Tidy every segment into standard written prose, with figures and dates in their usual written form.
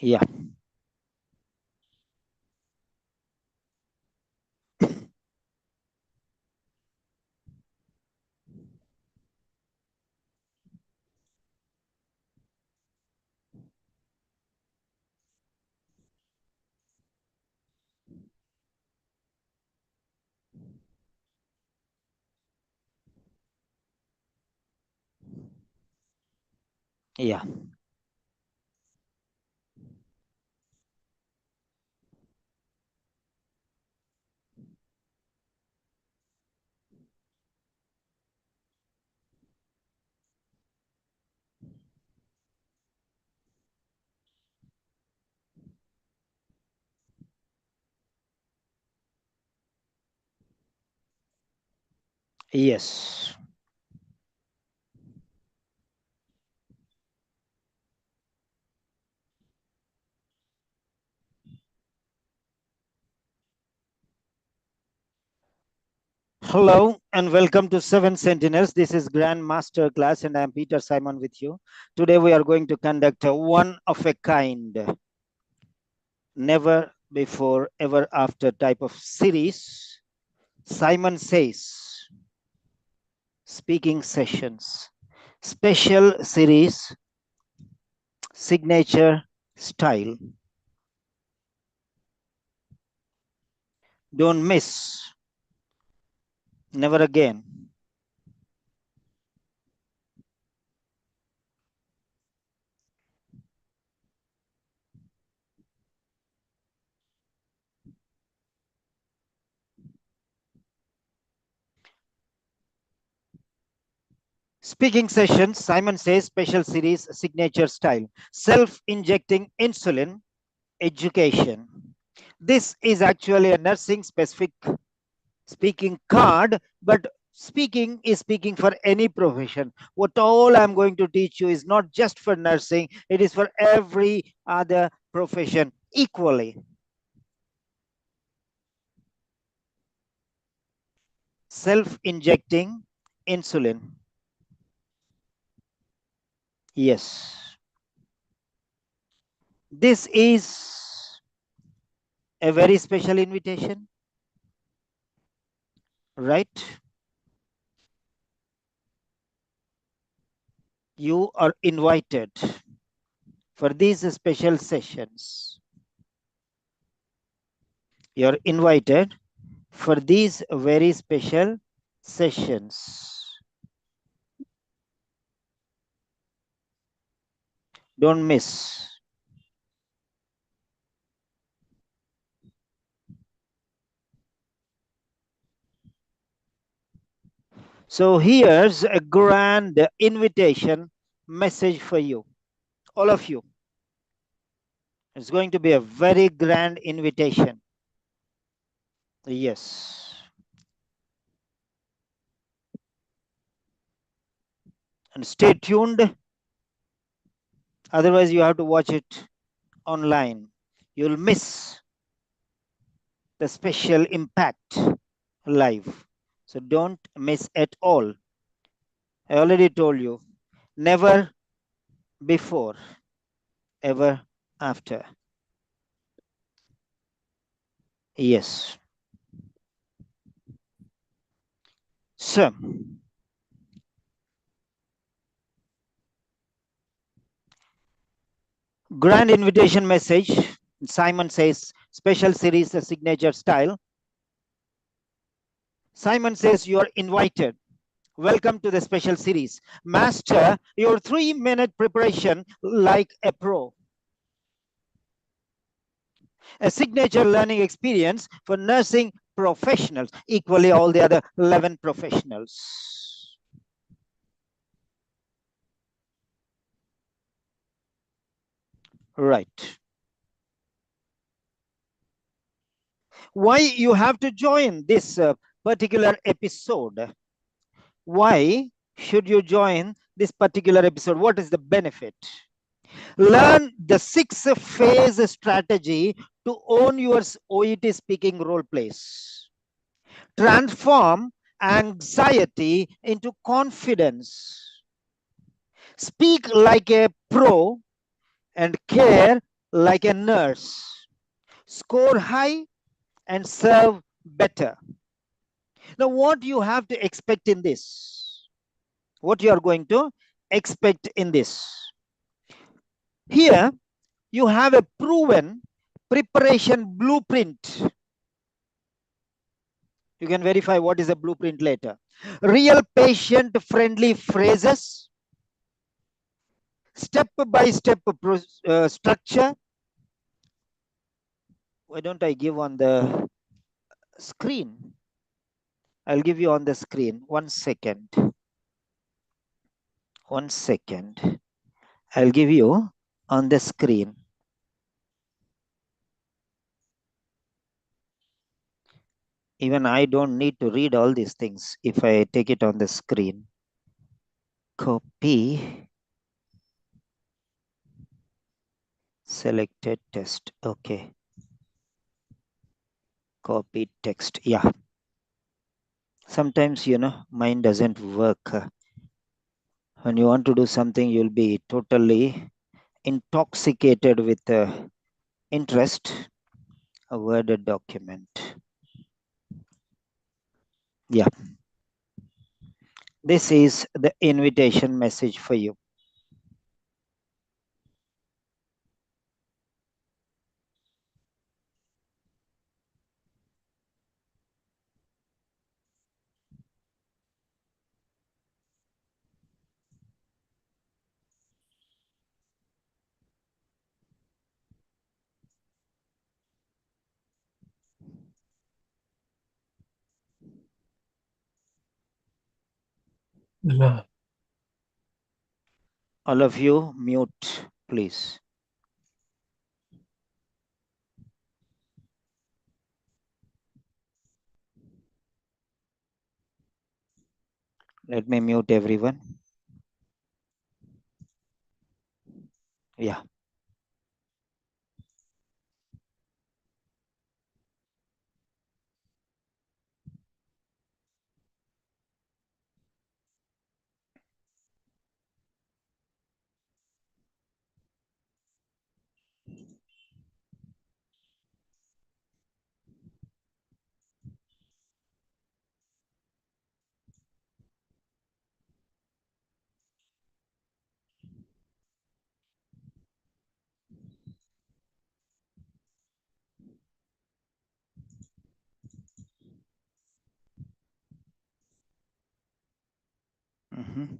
Yeah. Yeah. Yes. Hello and welcome to Seven Sentinels. This is Grand Master Class, and I am Peter Simon with you. Today we are going to conduct a one of a kind, never before, ever after type of series. Simon Says Speaking Sessions, special series, signature style. Don't miss, never again. Speaking sessions, Simon Says special series, signature style. Self injecting insulin, education. This is actually a nursing specific speaking card, but speaking is speaking for any profession. What all I'm going to teach you is not just for nursing, it is for every other profession equally. Self injecting insulin. Yes. This is a very special invitation, right? You are invited for these special sessions. You're invited for these very special sessions. Don't miss. So here's a grand invitation message for you, all of you. It's going to be a very grand invitation. Yes. And stay tuned. Otherwise, you have to watch it online. You'll miss the special impact live. So don't miss at all. I already told you, never before, ever after. Yes. So, grand invitation message. Simon Says special series, the signature style. Simon Says you are invited. Welcome to the special series. Master your 3-minute preparation like a pro. A signature learning experience for nursing professionals, equally all the other 11 professionals. Right. Why you have to join this particular episode? Why should you join this particular episode? What is the benefit? Learn the 6-phase strategy to own your OET speaking role plays. Transform anxiety into confidence. Speak like a pro and care like a nurse. Score high and serve better. Now, what you have to expect in this? What you are going to expect in this? Here, you have a proven preparation blueprint. You can verify what is a blueprint later. Real patient-friendly phrases, step-by-step structure. Why don't I give on the screen? I'll give you on the screen. 1 second. 1 second. I'll give you on the screen. Even I don't need to read all these things if I take it on the screen. Copy. Selected test. Okay. Copy text. Yeah. Sometimes, mind doesn't work. When you want to do something, you'll be totally intoxicated with interest. A worded document. Yeah. This is the invitation message for you. Yeah. All of you, mute, please. Let me mute everyone. Yeah. Mm-hmm.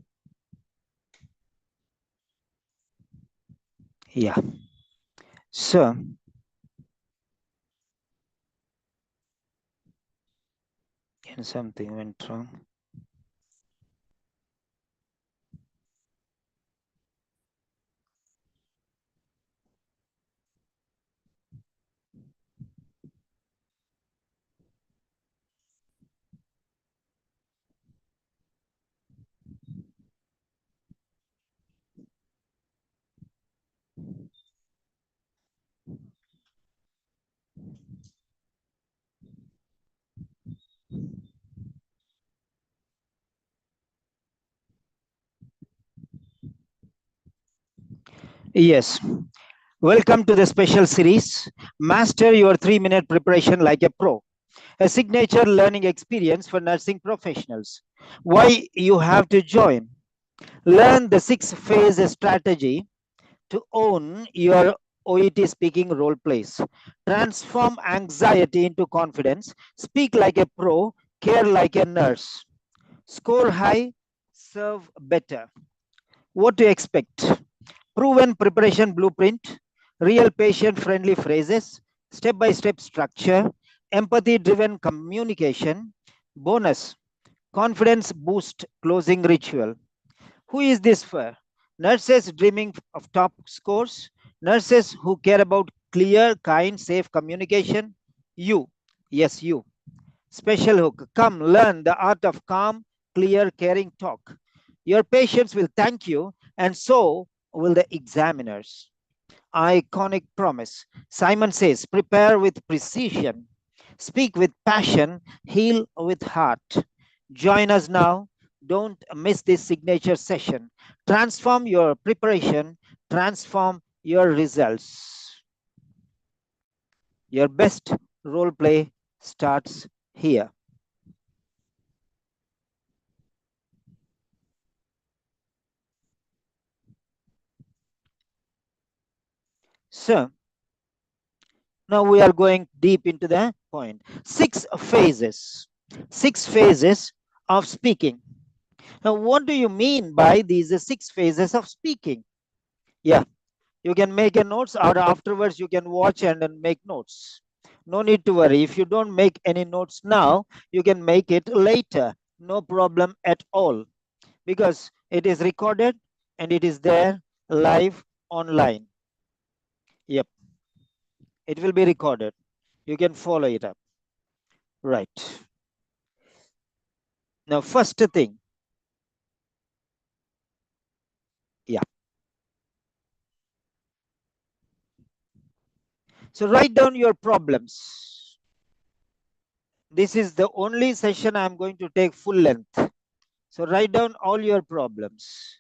Yeah. So, and something went wrong. Yes. Welcome to the special series, Master Your 3-Minute Preparation Like a Pro, a signature learning experience for nursing professionals. Why you have to join? Learn the 6-phase strategy to own your OET speaking role plays. Transform anxiety into confidence. Speak like a pro, care like a nurse. Score high, serve better. What to expect? Proven preparation blueprint, real patient-friendly phrases, step-by-step structure, empathy-driven communication. Bonus, confidence boost closing ritual. Who is this for? Nurses dreaming of top scores, nurses who care about clear, kind, safe communication. You, yes, you. Special hook. Come learn the art of calm, clear, caring talk. Your patients will thank you, and so will the examiners. Iconic promise. Simon says, prepare with precision, speak with passion, heal with heart. Join us now. Don't miss this signature session. Transform your preparation, transform your results. Your best role play starts here. So now we are going deep into the point. Six phases of speaking. Now, what do you mean by these six phases of speaking? Yeah, you can make a notes, or afterwards you can watch and then make notes. No need to worry. If you don't make any notes now, you can make it later. No problem at all, because it is recorded and it is there live online. Yep, it will be recorded. You can follow it up. Right. Now, first thing, yeah. So write down your problems. This is the only session I'm going to take full length. So write down all your problems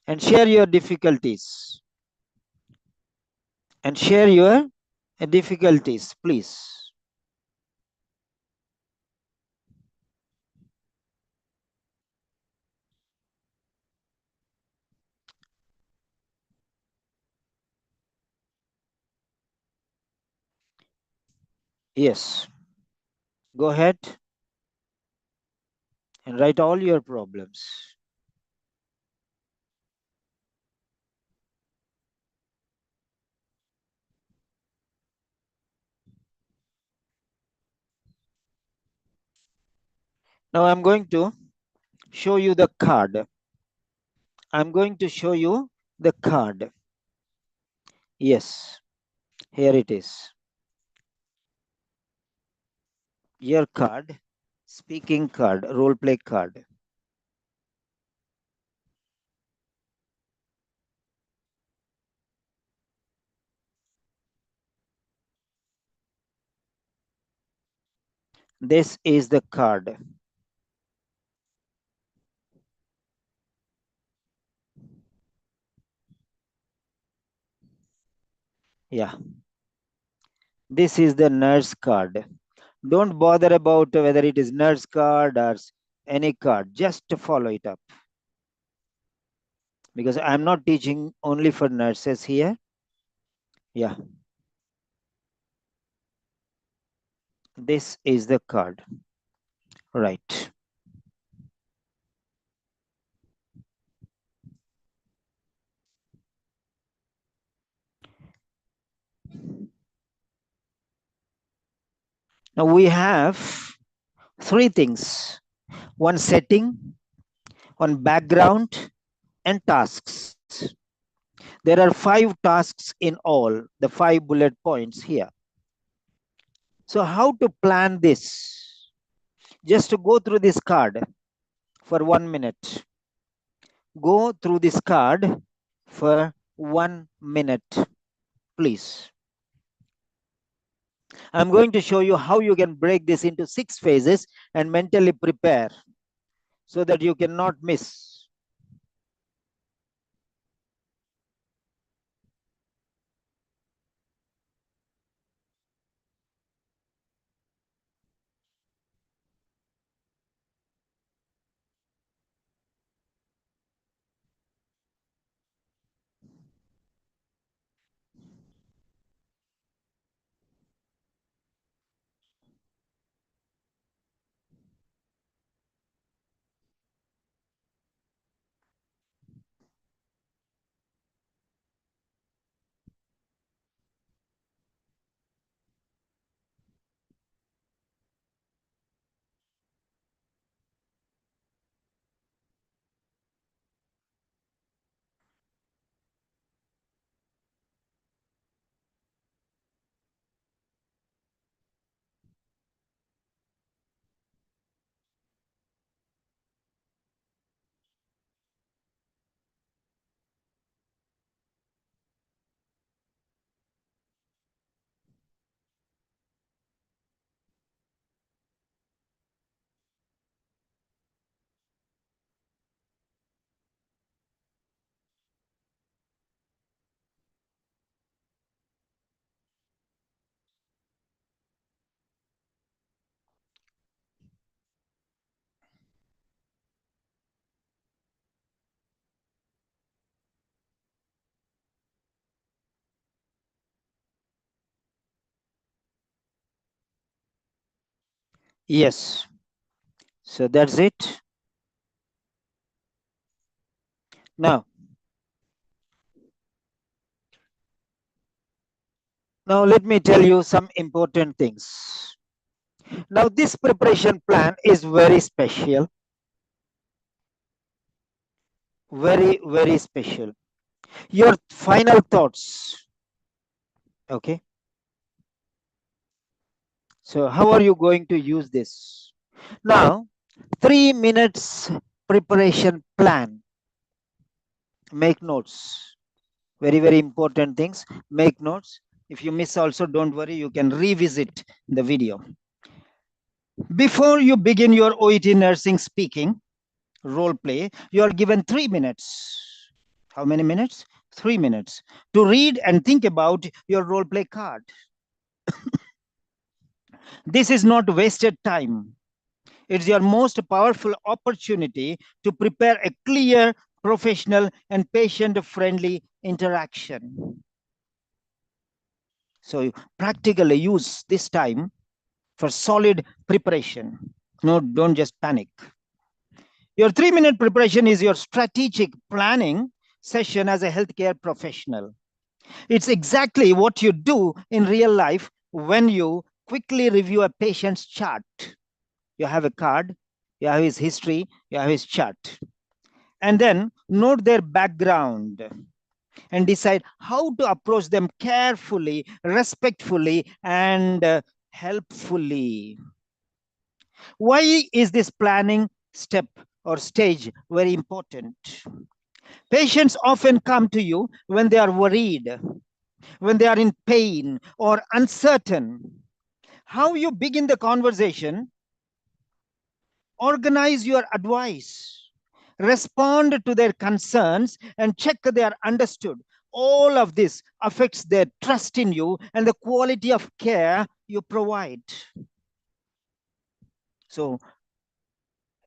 and share your difficulties. And share your difficulties, please. Yes, go ahead and write all your problems. Now I'm going to show you the card. I'm going to show you the card. Yes, here it is. Your card, speaking card, role play card. This is the card. Yeah, this is the nurse card. Don't bother about whether it is nurse card or any card. Just follow it up, because I'm not teaching only for nurses here. Yeah, this is the card. Right. Now we have three things: one setting, one background, and tasks. There are 5 tasks in all, the 5 bullet points here. So, how to plan this? Just to go through this card for 1 minute. Go through this card for 1 minute, please. I'm going to show you how you can break this into 6 phases and mentally prepare so that you cannot miss. Yes. So that's it. Now, now let me tell you some important things. Now, this preparation plan is very special, very, very special. Your final thoughts. Okay. So, how are you going to use this? Now, 3 minutes preparation plan. Make notes. Very, very important things. Make notes. If you miss also, don't worry, you can revisit the video. Before you begin your OET nursing speaking role play, you are given 3 minutes. How many minutes? 3 minutes to read and think about your role play card. This is not wasted time. It's your most powerful opportunity to prepare a clear, professional, and patient friendly interaction. So, practically use this time for solid preparation. No, don't just panic. Your 3 minute preparation is your strategic planning session as a healthcare professional. It's exactly what you do in real life when you quickly review a patient's chart. You have a card, you have his history, you have his chart. And then note their background and decide how to approach them carefully, respectfully, and helpfully. Why is this planning step or stage very important? Patients often come to you when they are worried, when they are in pain or uncertain. How you begin the conversation, organize your advice, respond to their concerns, and check they are understood. All of this affects their trust in you and the quality of care you provide. So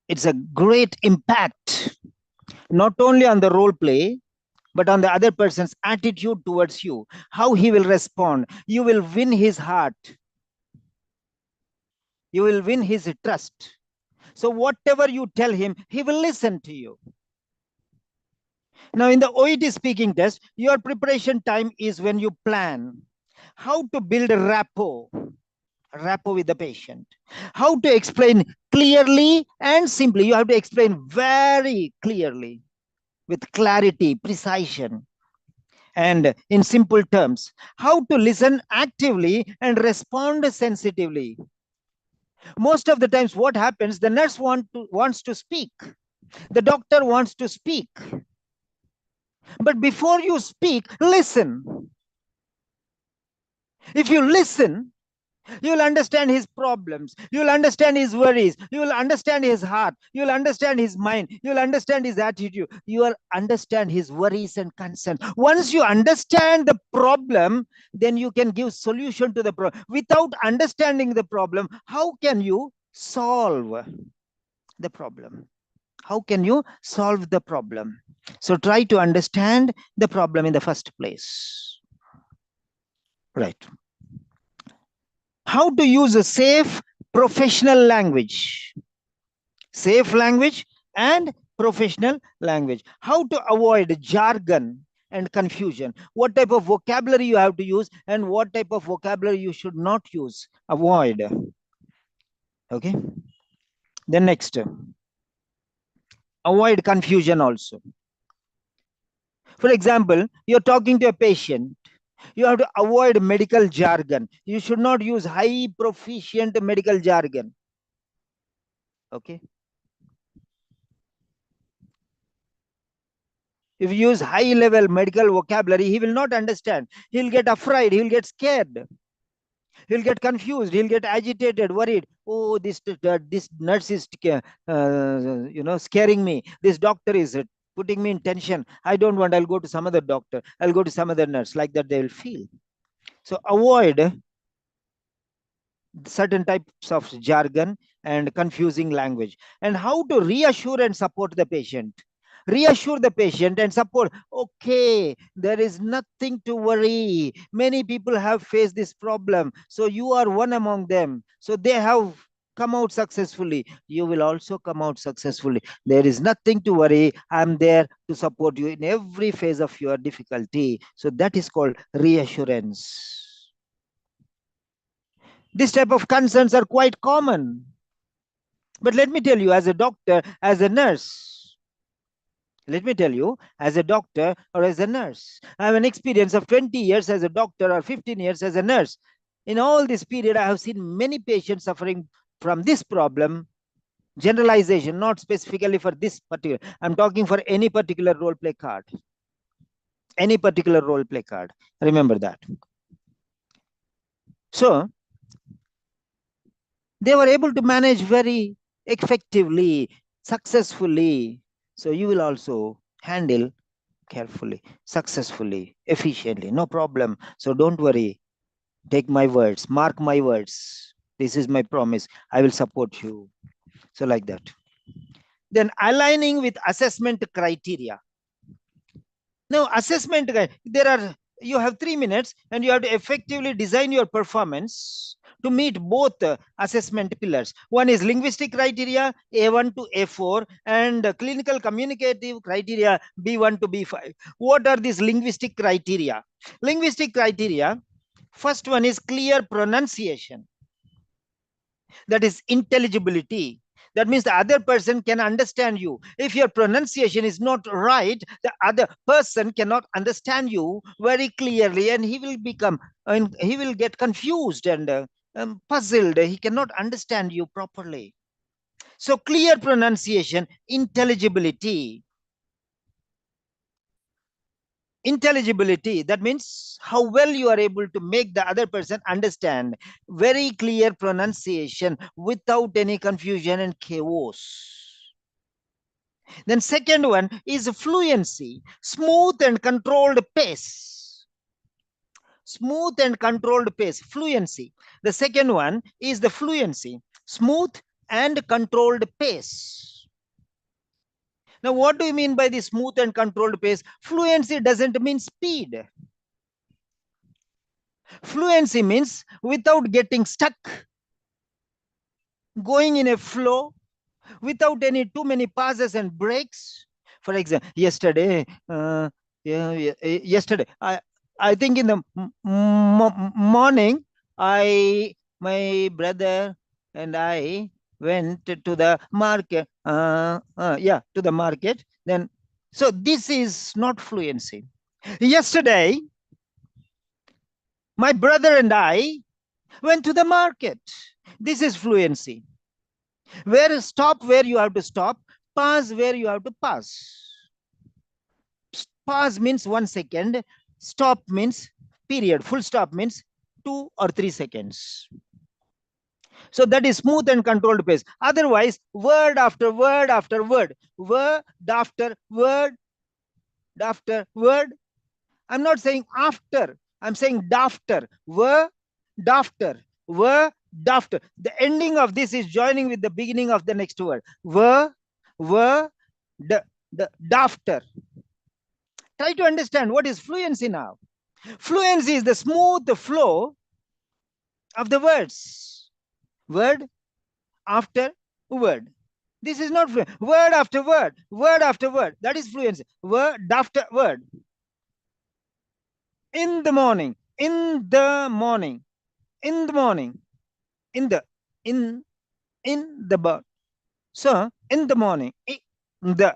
it's a great impact, not only on the role play, but on the other person's attitude towards you, how he will respond. You will win his heart, you will win his trust. So, whatever you tell him, he will listen to you. Now, in the OET speaking test, your preparation time is when you plan how to build a rapport with the patient, how to explain clearly and simply. You have to explain very clearly with clarity, precision, and in simple terms, how to listen actively and respond sensitively. Most of the times, what happens, the nurse wants to speak, the doctor wants to speak, but before you speak, listen. If you listen, you will understand his problems, you will understand his worries, you will understand his heart, you will understand his mind, you will understand his attitude, you will understand his worries and concerns. Once you understand the problem, then you can give solution to the problem. Without understanding the problem, how can you solve the problem? How can you solve the problem? So try to understand the problem in the first place. Right. How to use a safe professional language. Safe language and professional language. How to avoid jargon and confusion. What type of vocabulary you have to use and what type of vocabulary you should not use. Avoid. Okay. Then next, avoid confusion also. For example, you're talking to a patient. You have to avoid medical jargon. You should not use high proficient medical jargon. Okay. If you use high level medical vocabulary, he will not understand. He'll get afraid. He'll get scared. He'll get confused. He'll get agitated, worried. Oh, this nurse is, scaring me. This doctor is putting me in tension. I don't want. I'll go to some other doctor. I'll go to some other nurse. Like that, they will feel. So avoid certain types of jargon and confusing language. And how to reassure and support the patient. Reassure the patient and support. Okay, there is nothing to worry. Many people have faced this problem. So you are one among them. So they have come out successfully, you will also come out successfully. There is nothing to worry. I'm there to support you in every phase of your difficulty. So that is called reassurance. This type of concerns are quite common. But let me tell you, as a doctor, as a nurse, let me tell you, as a doctor or as a nurse, I have an experience of 20 years as a doctor or 15 years as a nurse. In all this period, I have seen many patients suffering from this problem. Generalization, not specifically for this particular. I'm talking for any particular role play card. Any particular role play card. Remember that. So, they were able to manage very effectively, successfully. So, you will also handle carefully, successfully, efficiently, no problem. So don't worry. Take my words, mark my words. This is my promise. I will support you. So, like that. Then, aligning with assessment criteria. Now, assessment, there are, you have 3 minutes and you have to effectively design your performance to meet both assessment pillars. One is linguistic criteria, A1 to A4, and clinical communicative criteria, B1 to B5. What are these linguistic criteria? Linguistic criteria, first one is clear pronunciation. That is intelligibility. That means the other person can understand you. If your pronunciation is not right, the other person cannot understand you very clearly, and he will become, and he will get confused and puzzled. He cannot understand you properly. So clear pronunciation, intelligibility. Intelligibility, that means how well you are able to make the other person understand. Very clear pronunciation without any confusion and chaos. Then second one is fluency, smooth and controlled pace. Smooth and controlled pace, fluency. The second one is the fluency, smooth and controlled pace. Now, what do you mean by the smooth and controlled pace? Fluency doesn't mean speed. Fluency means without getting stuck, going in a flow, without any too many pauses and breaks. For example, yesterday, yesterday, I think in the morning, my brother and I went to the market. To the market. Then, so this is not fluency. Yesterday, my brother and I went to the market. This is fluency. Where stop where you have to stop, pause where you have to pause. Pause means 1 second, stop means period, full stop means 2 or 3 seconds. So that is smooth and controlled pace. Otherwise, word after word after word, word after word after word. I'm not saying after, I'm saying dafter, word after, word after. The ending of this is joining with the beginning of the next word. Word after. Try to understand what is fluency now. Fluency is the smooth flow of the words. Word after word. This is not fluency. Word after word, word after word. That is fluency. Word after word. In the morning, in the morning, in the morning, in the, in the, so in the morning, in the.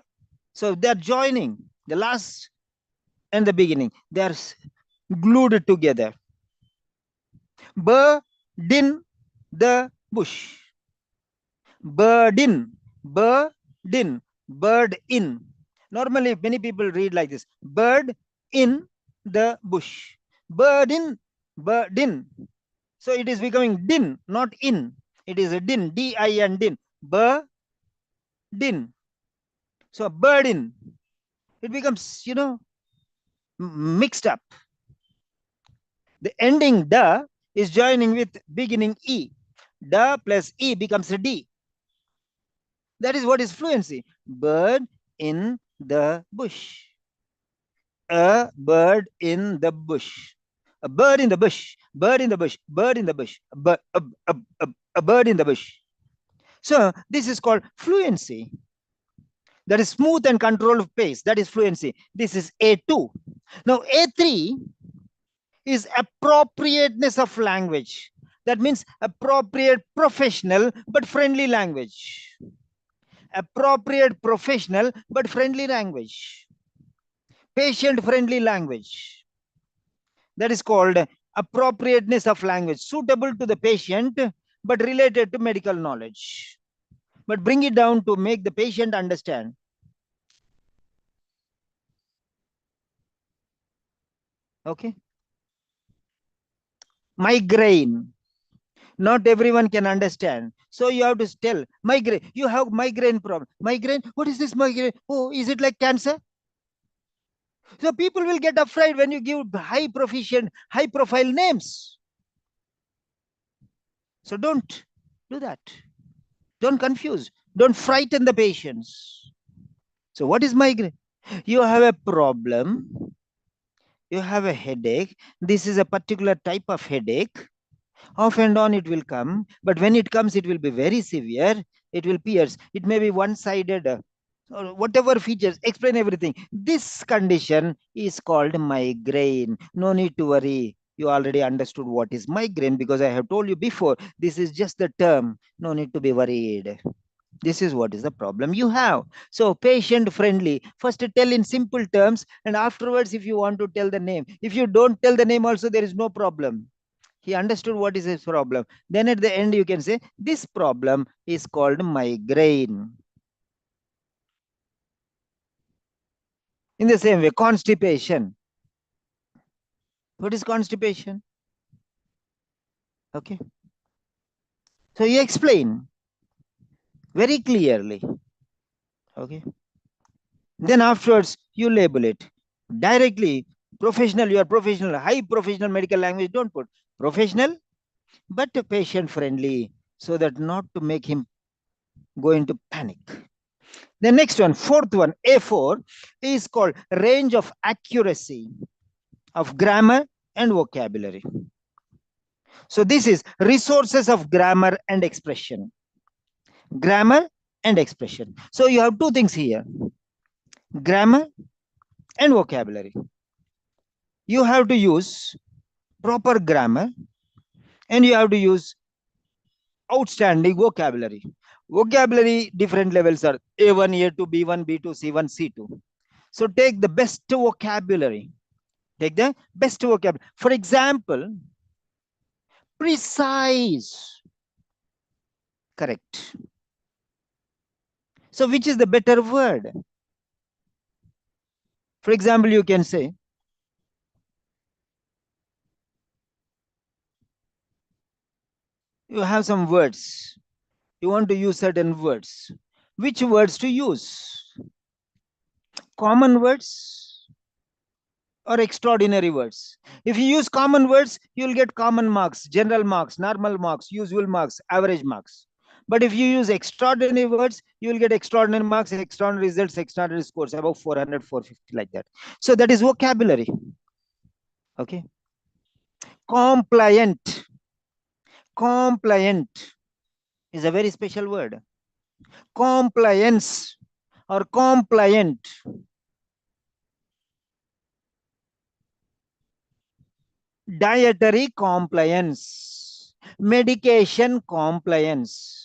So they're joining the last and the beginning. They're glued together. Bird in the bush. Bird in, bird in. Normally, many people read like this: bird in the bush. Bird in, bird in. So it is becoming din, not in. It is a din, D-I-N, din. Bird in. So bird in. It becomes, mixed up. The ending da is joining with beginning e. Da plus e becomes a d. That is what is fluency. Bird in the bush. A bird in the bush. A bird in the bush. Bird in the bush. Bird in the bush. A bird in the bush. So this is called fluency. That is smooth and controlled pace. That is fluency. This is A2. Now A3 is appropriateness of language. That means appropriate professional but friendly language. Appropriate professional but friendly language. Patient friendly language. That is called appropriateness of language, suitable to the patient but related to medical knowledge. But bring it down to make the patient understand. Okay. Migraine. Not everyone can understand. So you have to tell migraine. You have migraine problem. Migraine. What is this migraine? Oh, is it like cancer? So people will get afraid when you give high proficient, high profile names. So don't do that. Don't confuse. Don't frighten the patients. So what is migraine? You have a problem. You have a headache. This is a particular type of headache. Off and on it will come, but when it comes, it will be very severe. It will pierce. It may be one-sided, or whatever features. Explain everything. This condition is called migraine. No need to worry. You already understood what is migraine because I have told you before. This is just the term. No need to be worried. This is what is the problem you have. So patient friendly. First tell in simple terms, and afterwards, if you want to tell the name. If you don't tell the name also, there is no problem. He understood what is his problem. Then at the end, you can say, this problem is called migraine. In the same way, constipation. What is constipation? Okay. So you explain very clearly. Okay. Then afterwards, you label it directly. Professional, you are professional, high professional medical language. Don't put professional, but patient friendly, so that not to make him go into panic. The next one, fourth one, A4, is called range of accuracy of grammar and vocabulary. So this is resources of grammar and expression. Grammar and expression. So you have two things here, grammar and vocabulary. You have to use proper grammar and you have to use outstanding vocabulary. Vocabulary different levels are A1, A2, B1, B2, C1, C2. So take the best vocabulary. Take the best vocabulary. For example, precise. Correct. So which is the better word? For example, you can say, you have some words. You want to use certain words. Which words to use? Common words or extraordinary words? If you use common words, you'll get common marks, general marks, normal marks, usual marks, average marks. But if you use extraordinary words, you will get extraordinary marks, extraordinary results, extraordinary scores, above 400, 450, like that. So that is vocabulary. Okay. Compliant. Compliant is a very special word. Compliance or compliant. Dietary compliance. Medication compliance.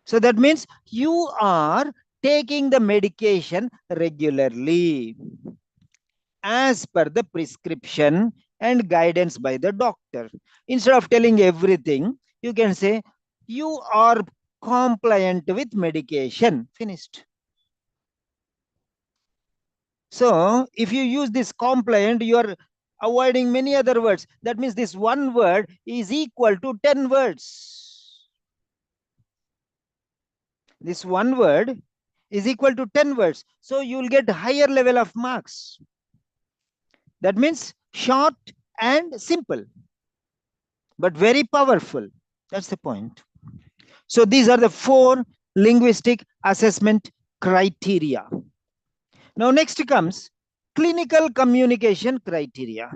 So that means you are taking the medication regularly as per the prescription and guidance by the doctor. Instead of telling everything, you can say you are compliant with medication. Finished. So if you use this compliant, you are avoiding many other words. That means this one word is equal to 10 words. This one word is equal to 10 words. So you will get higher level of marks. That means short and simple, but very powerful. That's the point. So these are the 4 linguistic assessment criteria. Now next comes clinical communication criteria.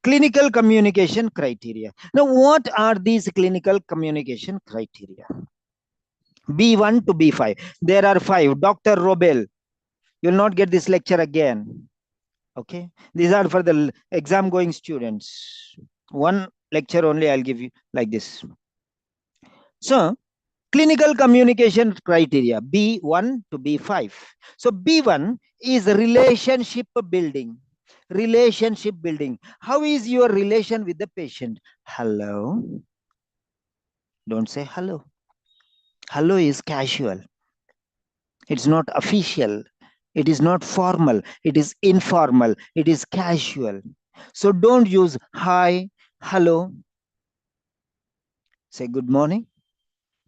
Clinical communication criteria. Now, what are these clinical communication criteria? B1 to B5. There are 5. Dr. Robel, you'll not get this lecture again. Okay. These are for the exam going students. One lecture only I'll give you like this. So, clinical communication criteria B1 to B5. So, B1 is relationship building. Relationship building. How is your relation with the patient? Hello. Don't say hello. Hello is casual. It's not official. It is not formal. It is informal. It is casual. So don't use hi, hello. Say good morning,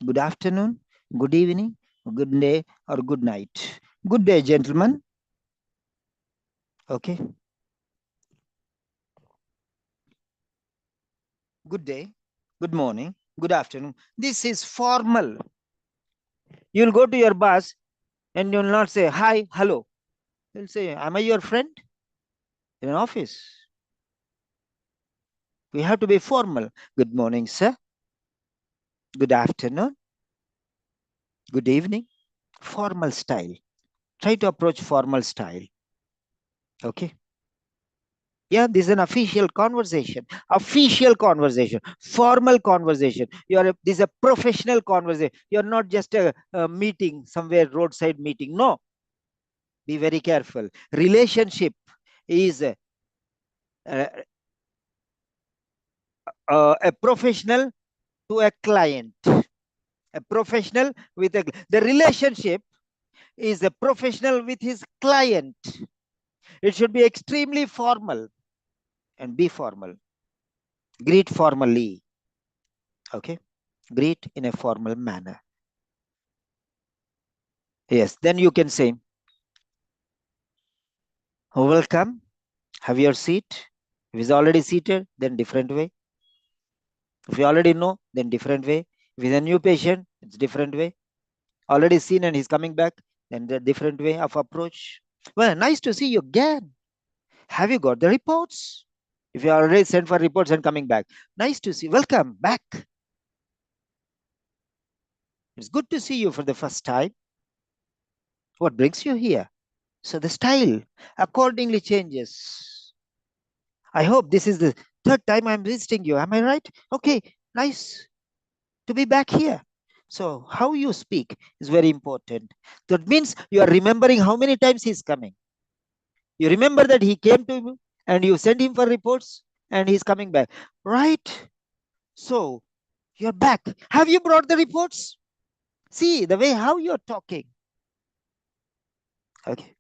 good afternoon, good evening, good day, or good night. Good day, gentlemen. Okay. Good day, good morning, good afternoon. This is formal. You'll go to your boss and you'll not say hi, hello. You'll say, am I your friend? In an office. We have to be formal. Good morning, sir. Good afternoon. Good evening. Formal style. Try to approach formal style. Okay. Yeah, this is an official conversation. Official conversation. Formal conversation. This is a professional conversation. You're not just a meeting somewhere, roadside meeting. No. Be very careful. Relationship is a professional to a client. A professional with the relationship is a professional with his client. It should be extremely formal and be formal. Greet formally. Okay. Greet in a formal manner. Yes. Then you can say, welcome. Have your seat. If he's already seated, then different way. If you already know, then different way. If he's a new patient, it's different way. Already seen and he's coming back, then the different way of approach. Well, nice to see you again. Have you got the reports? If you already sent for reports and coming back, nice to see. Welcome back. It's good to see you for the first time. What brings you here? So the style accordingly changes. I hope this is the third time I'm visiting you. Am I right? Okay, nice to be back here. So how you speak is very important. That means you are remembering how many times he's coming. You remember that he came to you and you sent him for reports and he's coming back. Right? So you're back. Have you brought the reports? See the way how you're talking. Okay.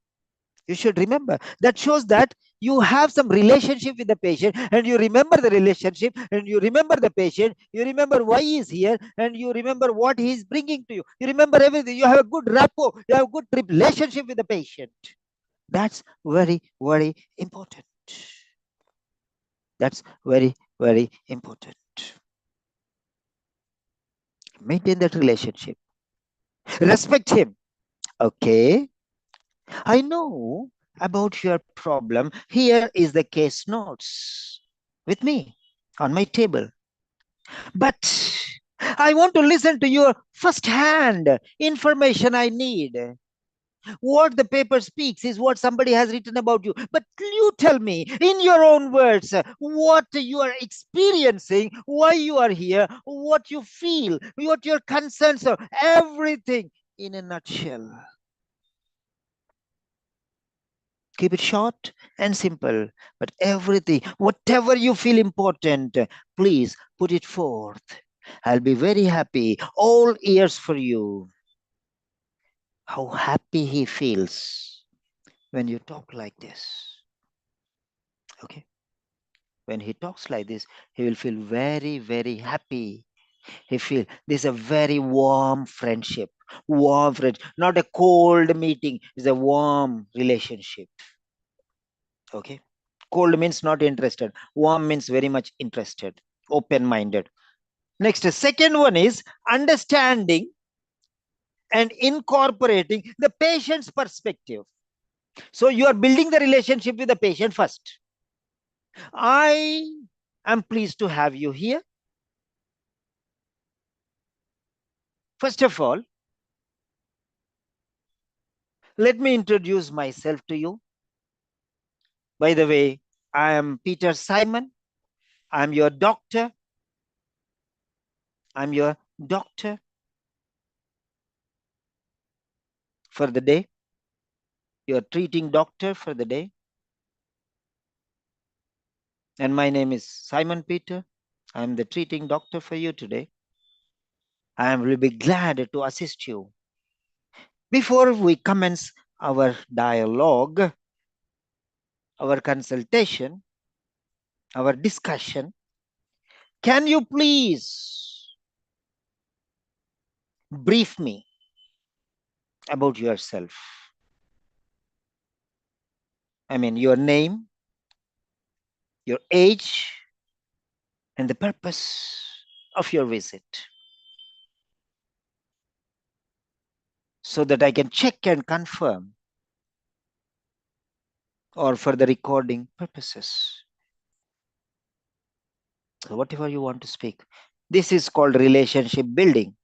You should remember. That shows that you have some relationship with the patient and you remember the relationship and you remember the patient. You remember why he's here and you remember what he's bringing to you. You remember everything. You have a good rapport. You have a good relationship with the patient. That's very, very important. That's very, very important. Maintain that relationship. Respect him. Okay. I know about your problem. Here is the case notes with me on my table. But I want to listen to your first-hand information I need. What the paper speaks is what somebody has written about you. But you tell me in your own words what you are experiencing, why you are here, what you feel, what your concerns are, everything in a nutshell. Keep it short and simple, but everything, whatever you feel important, please put it forth. I'll be very happy, all ears for you. How happy he feels when you talk like this. Okay. When he talks like this, he will feel very, very happy. He feel this is a very warm friendship. Warm friend, not a cold meeting. It's a warm relationship. Okay. Cold means not interested. Warm means very much interested, open-minded. Next, the second one is understanding and incorporating the patient's perspective. So you are building the relationship with the patient first. I am pleased to have you here. First of all, let me introduce myself to you. By the way, I am Peter Simon. I'm your doctor. I'm your doctor for the day. Your treating doctor for the day. And my name is Simon Peter. I'm the treating doctor for you today. I will be glad to assist you. Before we commence our dialogue, our consultation, our discussion, can you please brief me about yourself? I mean, your name, your age, and the purpose of your visit, so that I can check and confirm, or for the recording purposes. So whatever you want to speak. This is called relationship building.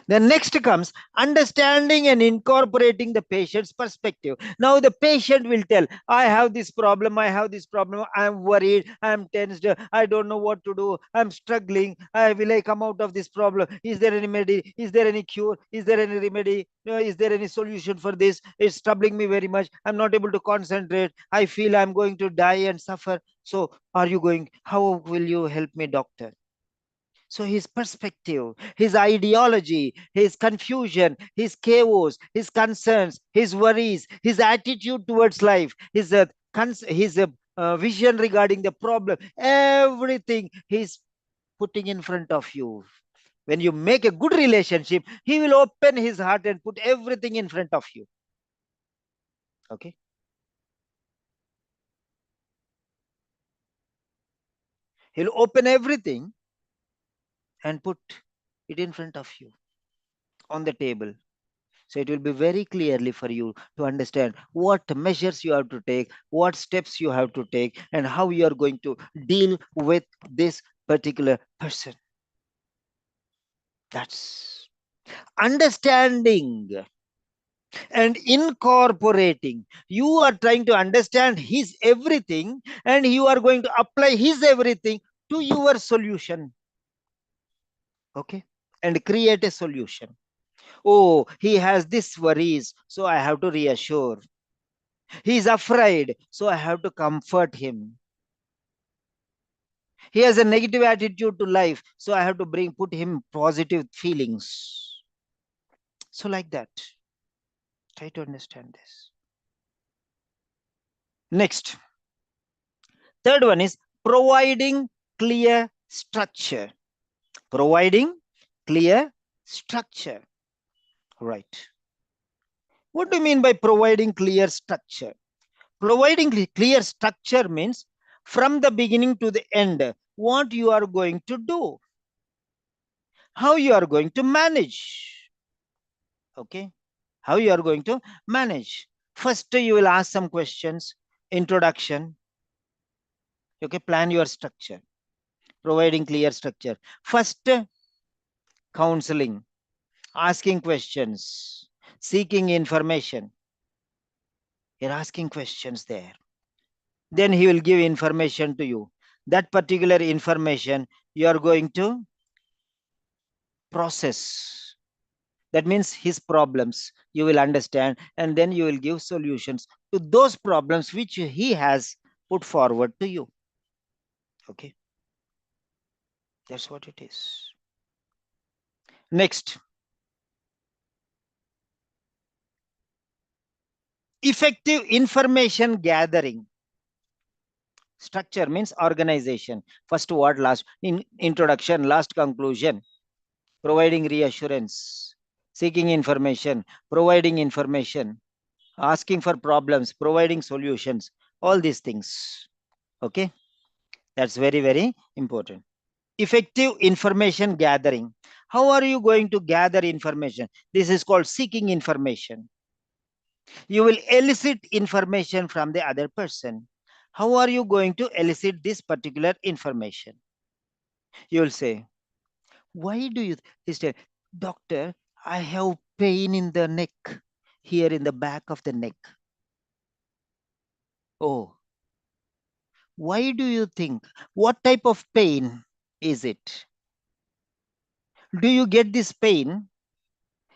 Then next comes understanding and incorporating the patient's perspective. Now the patient will tell, I have this problem, I'm worried, I'm tensed, I don't know what to do, I'm struggling, will I come out of this problem? Is there any remedy? Is there any cure? Is there any remedy? Is there any solution for this? It's troubling me very much. I'm not able to concentrate. I feel I'm going to die and suffer. So how will you help me, doctor? So his perspective, his ideology, his confusion, his chaos, his concerns, his worries, his attitude towards life, his vision regarding the problem, everything he's putting in front of you. When you make a good relationship, he will open his heart and put everything in front of you. Okay. He'll open everything and put it in front of you on the table. So it will be very clearly for you to understand what measures you have to take, what steps you have to take, and how you are going to deal with this particular person. That's understanding and incorporating. You are trying to understand his everything, and you are going to apply his everything to your solution. Okay? And create a solution. Oh, he has this worries, so I have to reassure. He is afraid, so I have to comfort him. He has a negative attitude to life, so I have to put him positive feelings. So like that, try to understand this. Next, third one is providing clear structure. Providing clear structure. Right. What do you mean by providing clear structure? Providing clear structure means from the beginning to the end, what you are going to do, how you are going to manage. Okay. How you are going to manage. First, you will ask some questions, introduction. Okay. Plan your structure, providing clear structure. First, counseling, asking questions, seeking information. You're asking questions there. Then he will give information to you. That particular information you are going to process. That means his problems you will understand, and then you will give solutions to those problems which he has put forward to you. Okay. That's what it is. Next. Effective information gathering. Structure means organization. First word, last introduction, last conclusion. Providing reassurance, seeking information, providing information, asking for problems, providing solutions, all these things. Okay. That's very, very important. Effective information gathering. How are you going to gather information? This is called seeking information. You will elicit information from the other person. How are you going to elicit this particular information? You will say, why do you, he said, doctor, I have pain in the neck, here in the back of the neck. Oh, why do you think? What type of pain is it? Do you get this pain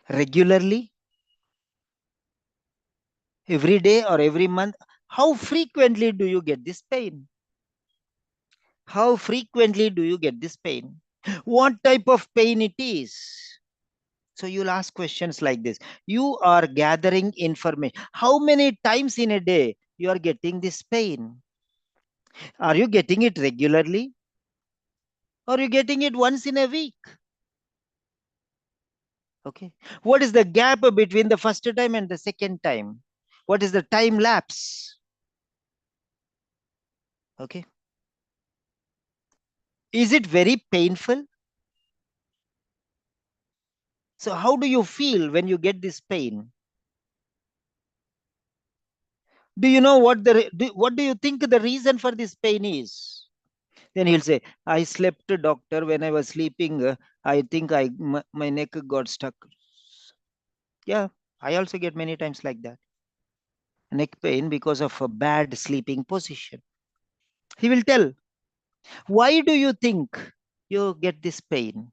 regularly? Every day or every month? How frequently do you get this pain? How frequently do you get this pain? What type of pain it is? So you'll ask questions like this. You are gathering information. How many times in a day you are getting this pain? Are you getting it regularly? Or are you getting it once in a week? Okay. What is the gap between the first time and the second time? What is the time lapse? Okay. Is it very painful? So how do you feel when you get this pain? Do you know what what do you think the reason for this pain is? Then he'll say, I slept, doctor, when I was sleeping. I think my neck got stuck. Yeah, I also get many times like that. Neck pain because of a bad sleeping position. He will tell, why do you think you get this pain?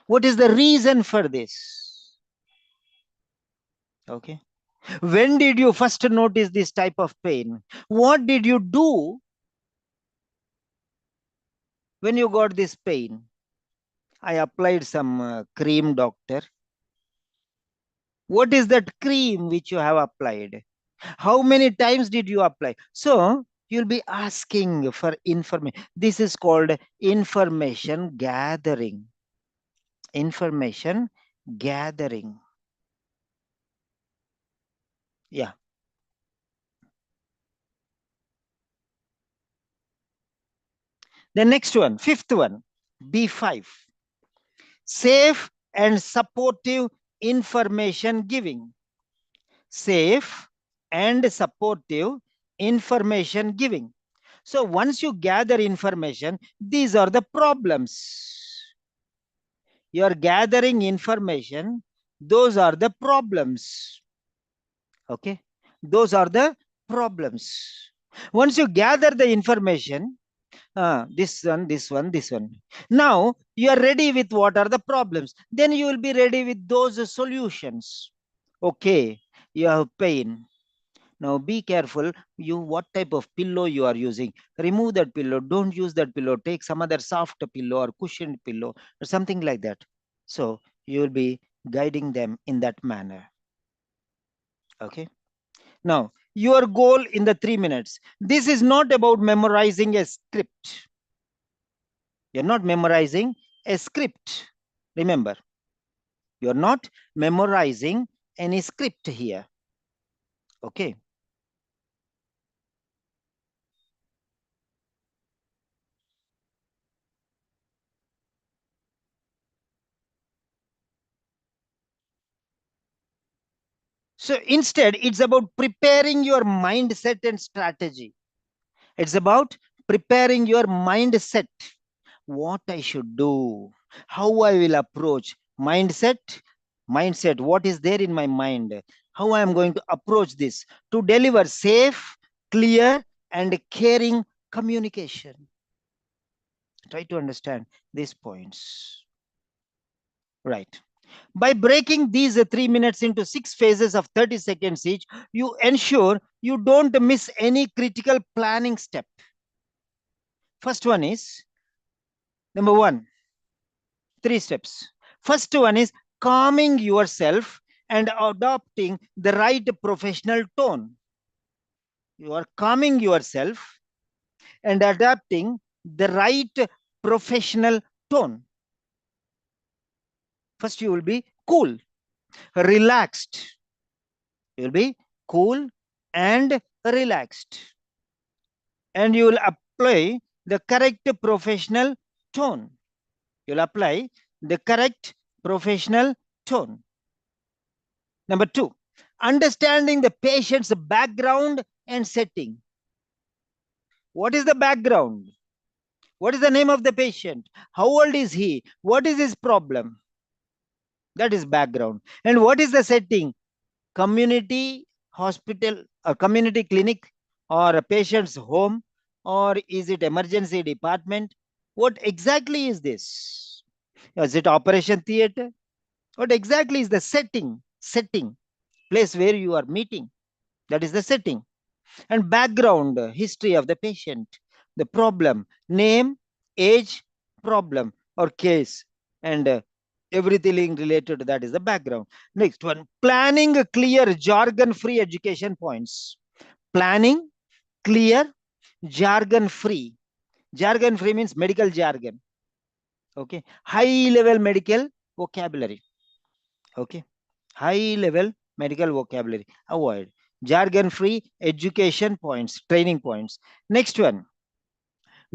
What is the reason for this? Okay. When did you first notice this type of pain? What did you do when you got this pain? I applied some cream, doctor. What is that cream which you have applied? How many times did you apply? So you'll be asking for information. This is called information gathering. Information gathering. Yeah. The next one, fifth one, B5. Safe and supportive information giving. Safe and supportive information giving. So once you gather information, these are the problems. You are gathering information, those are the problems. Okay, those are the problems. Once you gather the information, this one, this one, this one. Now you are ready with what are the problems. Then you will be ready with those solutions. Okay, you have pain. Now be careful. You what type of pillow you are using. Remove that pillow. Don't use that pillow. Take some other soft pillow or cushioned pillow or something like that. So you will be guiding them in that manner. Okay. Now your goal in the 3 minutes. This is not about memorizing a script. You're not memorizing a script. Remember, you're not memorizing any script here. Okay. So instead, it's about preparing your mindset and strategy. It's about preparing your mindset. What I should do, how I will approach mindset. Mindset, what is there in my mind? How I am going to approach this to deliver safe, clear, and caring communication. Try to understand these points. Right. By breaking these 3 minutes into 6 phases of 30 seconds each, you ensure you don't miss any critical planning step. First one is, number one, 3 steps. First one is calming yourself and adopting the right professional tone. You are calming yourself and adapting the right professional tone. First, you will be cool, relaxed. You will be cool and relaxed. And you will apply the correct professional tone. You'll apply the correct professional tone. Number two, understanding the patient's background and setting. What is the background? What is the name of the patient? How old is he? What is his problem? That is background. And what is the setting? Community hospital, a community clinic, or a patient's home, or is it emergency department? What exactly is this? Is it operation theater? What exactly is the setting? Setting, place where you are meeting. That is the setting. And background, history of the patient, the problem, name, age, problem, or case, and everything related to that is the background. Next one, planning a clear, jargon free education points. Planning, clear, jargon free. Jargon free means medical jargon. Okay. High level medical vocabulary. Okay. High level medical vocabulary. Avoid. Jargon free education points, training points. Next one,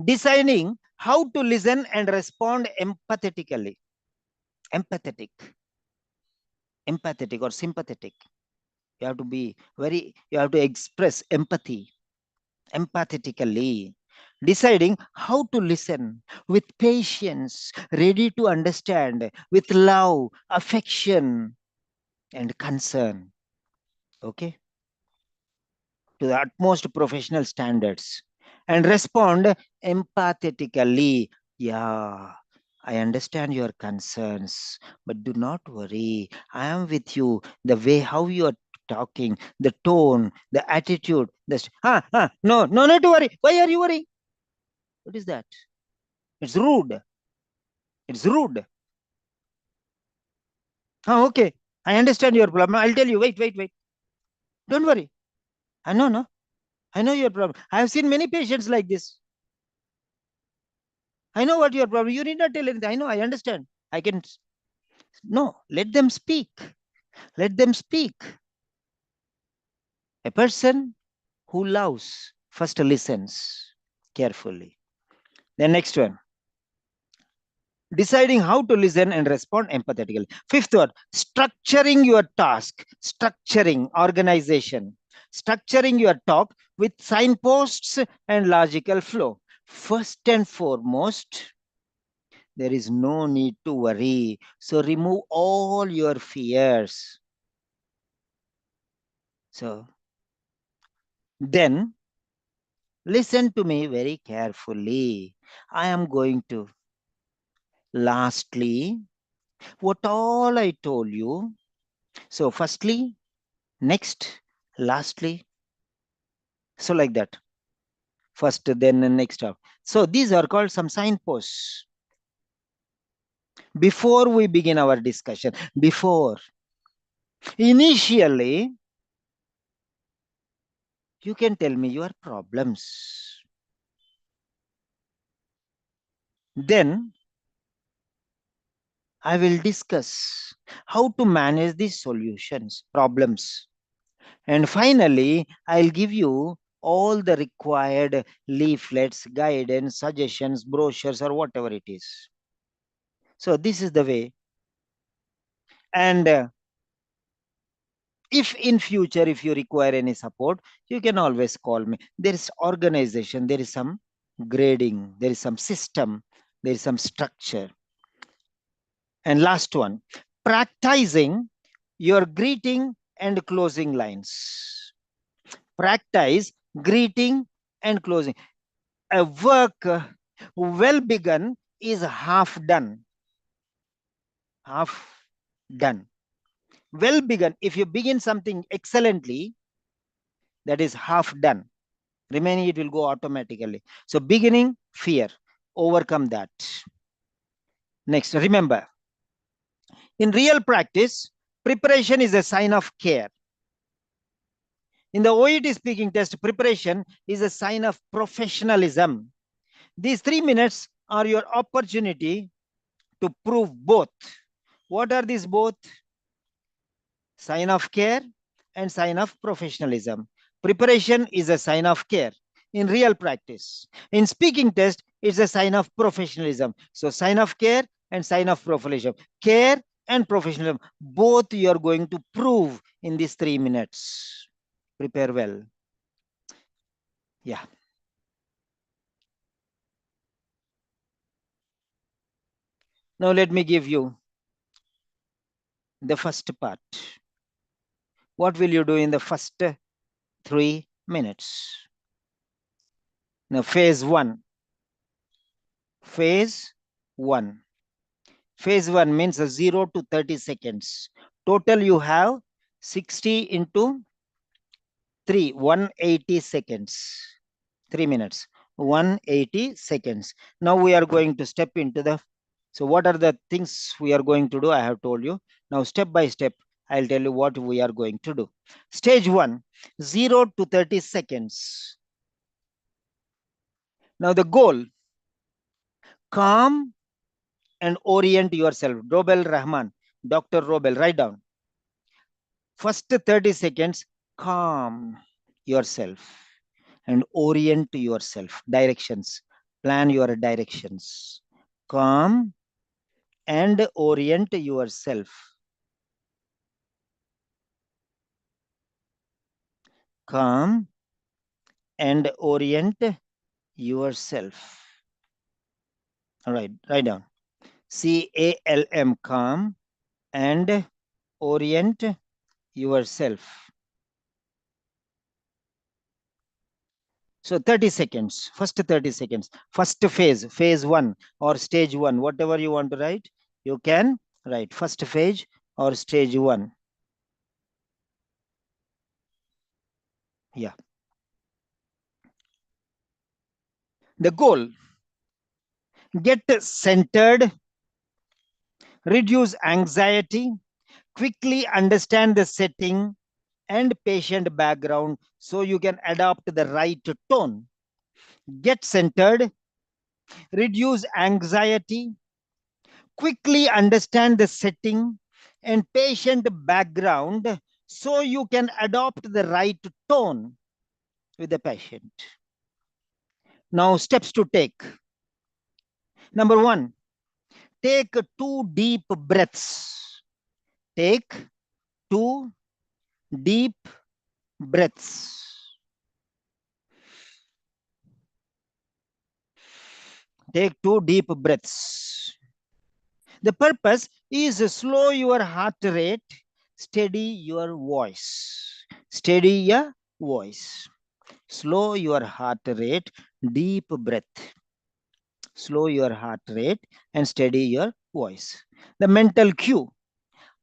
deciding how to listen and respond empathetically. Empathetic. Empathetic or sympathetic. You have to be you have to express empathy empathetically. Deciding how to listen with patience, ready to understand, with love, affection, and concern. Okay. To the utmost professional standards and respond empathetically. Yeah, I understand your concerns, but do not worry. I am with you. The way how you are talking, the tone, the attitude, no, no, not to worry. Why are you worrying? What is that? It's rude. It's rude. Okay. I understand your problem. I'll tell you. Wait, wait, wait. Don't worry. I know, no. I know your problem. I have seen many patients like this. I know what your problem. You need not tell anything. I know. I understand. I can. No, let them speak. Let them speak. A person who loves first listens carefully. The next one, deciding how to listen and respond empathetically. Fifth one, structuring your task, structuring organization, structuring your talk with signposts and logical flow. First and foremost, there is no need to worry. So remove all your fears. So then listen to me very carefully. I am going to lastly, what all I told you. So firstly, next, lastly. So like that. First, then next up. So these are called some signposts. Before we begin our discussion, before, initially, you can tell me your problems. Then I will discuss how to manage these solutions, problems. And finally, I'll give you all the required leaflets, guidance, suggestions, brochures, or whatever it is. So this is the way. And if in future, if you require any support, you can always call me. There is organization, there is some grading, there is some system, there is some structure. And last one, practicing your greeting and closing lines. Practice greeting and closing. A work well begun is half done. Half done. Well begun. If you begin something excellently, that is half done. Remaining, it will go automatically. So beginning, fear. Overcome that. Next, remember, in real practice, preparation is a sign of care. In the OET speaking test, preparation is a sign of professionalism. These 3 minutes are your opportunity to prove both. What are these both? Sign of care and sign of professionalism. Preparation is a sign of care in real practice. In speaking test, it's a sign of professionalism. So sign of care and sign of professionalism. Care and professionalism, both you are going to prove in these 3 minutes. Prepare well. Yeah. Now let me give you the first part. What will you do in the first 3 minutes? Now phase 1. Phase 1. Phase 1 means 0 to 30 seconds. Total you have 60 into 3, 180 seconds. 3 minutes, 180 seconds. Now we are going to step into the, so what are the things we are going to do? I have told you. Now step by step, I'll tell you what we are going to do. Stage 1, 0 to 30 seconds. Now the goal, calm and orient yourself. Robel Rahman, Dr. Robel, write down. First 30 seconds, calm yourself and orient yourself. Directions, plan your directions. Calm and orient yourself. Calm and orient yourself. All right, write down. CALM, calm and orient yourself. So 30 seconds, first 30 seconds, first phase 1 or stage 1, whatever you want to write, you can write first phase or stage 1. Yeah. The goal, get centered, reduce anxiety, quickly understand the setting and patient background so you can adopt the right tone. Get centered, reduce anxiety, quickly understand the setting and patient background so you can adopt the right tone with the patient. Now, steps to take. Number 1, take 2 deep breaths. Take 2 deep breaths. Take 2 deep breaths. The purpose is to slow your heart rate, steady your voice. Steady your voice. Slow your heart rate, deep breath. Slow your heart rate and steady your voice. The mental cue.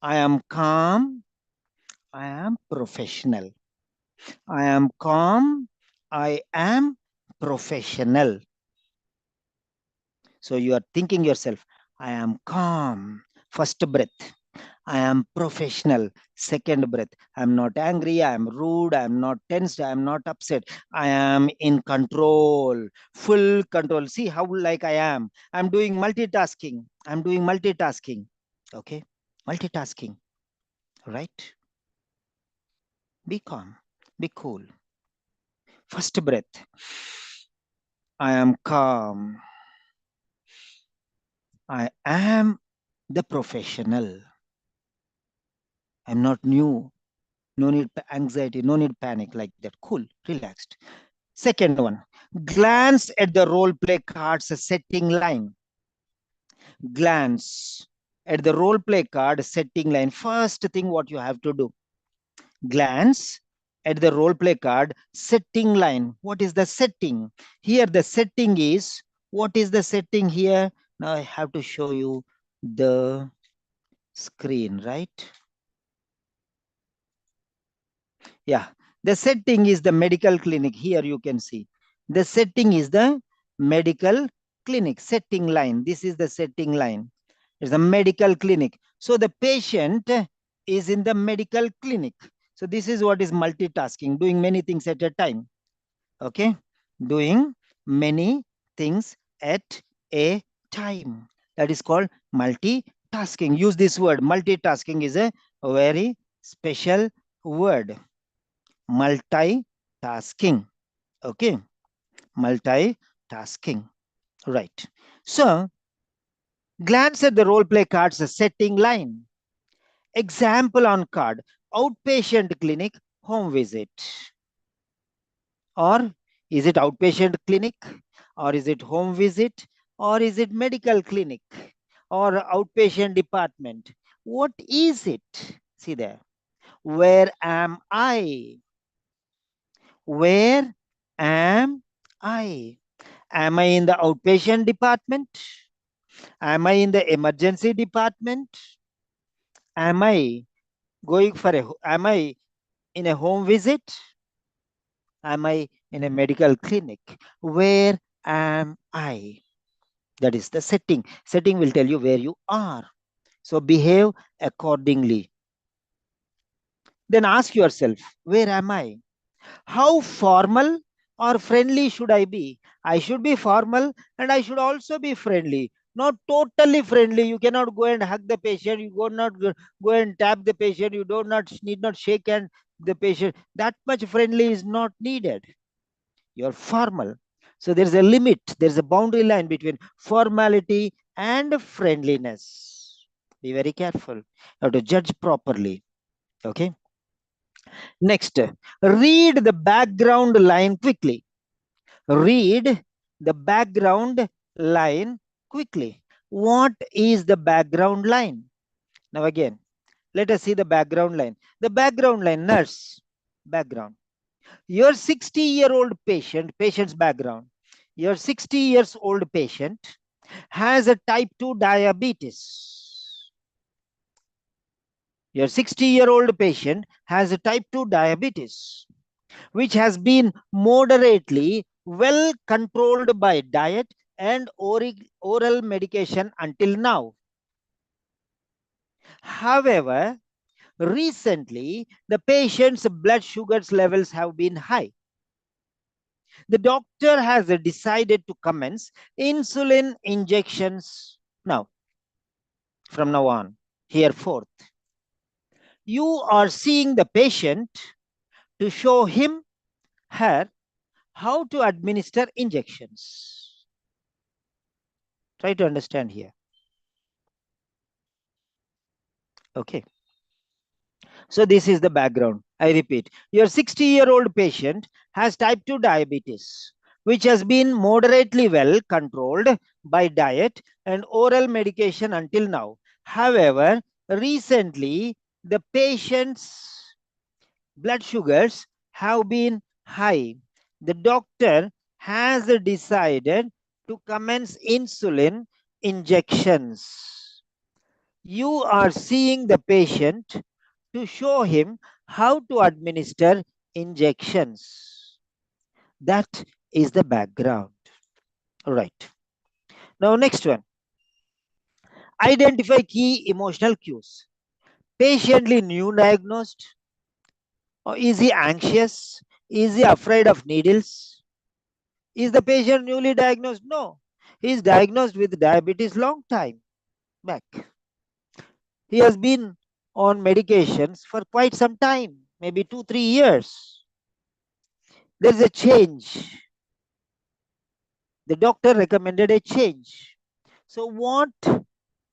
I am calm. I am professional. I am calm. I am professional. So you are thinking yourself, I am calm. First breath. I am professional. Second breath. I am not angry. I am rude. I am not tensed. I am not upset. I am in control. Full control. See how like I am. I'm doing multitasking. I'm doing multitasking. Okay. Multitasking. Right. Be calm. Be cool. First breath. I am calm. I am the professional. I'm not new. No need anxiety, no need panic like that. Cool, relaxed. Second one, glance at the role play card's setting line. Glance at the role play card setting line. First thing what you have to do, glance at the role play card setting line. What is the setting? Here the setting is, what is the setting here? Now I have to show you the screen, right? Yeah, the setting is the medical clinic. Here you can see the setting is the medical clinic setting line. This is the setting line. It's a medical clinic. So the patient is in the medical clinic. So this is what is multitasking, doing many things at a time. Okay, doing many things at a time. That is called multitasking. Use this word. Multitasking is a very special word. Multitasking. Okay, multitasking. Right. So glance at the role play card's setting line. Example on card, outpatient clinic, home visit, or Is it outpatient clinic, or is it home visit, or is it medical clinic, or outpatient department? What is it? See there. Where am I? Where am I? Am I in the outpatient department? Am I in the emergency department? Am I going for a, am I in a home visit? Am I in a medical clinic? Where am I? That is the setting. Setting will tell you where you are. So behave accordingly. Then ask yourself, where am I? How formal or friendly should I be? I should be formal and I should also be friendly. Not totally friendly. You cannot go and hug the patient. You go not go and tap the patient. You do not need not shake hand the patient. That much friendly is not needed. You're formal. So there's a limit. There's a boundary line between formality and friendliness. Be very careful. You have to judge properly. Okay. Next, read the background line quickly. Read the background line quickly. What is the background line? Now again, let us see the background line. The background line, nurse, background. Your 60-year-old patient's background. Your 60 years old patient has a type 2 diabetes. Your 60-year-old patient has a type 2 diabetes, which has been moderately well controlled by diet and oral medication until now. However, recently, the patient's blood sugars levels have been high. The doctor has decided to commence insulin injections now, from now on, hereforth. You are seeing the patient to show him, her, how to administer injections. Try to understand here. Okay. So this is the background. I repeat, your 60-year-old patient has type 2 diabetes, which has been moderately well controlled by diet and oral medication until now. However, recently the patient's blood sugars have been high. The doctor has decided to commence insulin injections. You are seeing the patient to show him how to administer injections. That is the background. All right. Now, next one. Identify key emotional cues. Patiently new diagnosed, or is he anxious? Is he afraid of needles? Is the patient newly diagnosed? No. He is diagnosed with diabetes long time back. He has been on medications for quite some time, maybe 2, 3 years. There is a change. The doctor recommended a change. So, what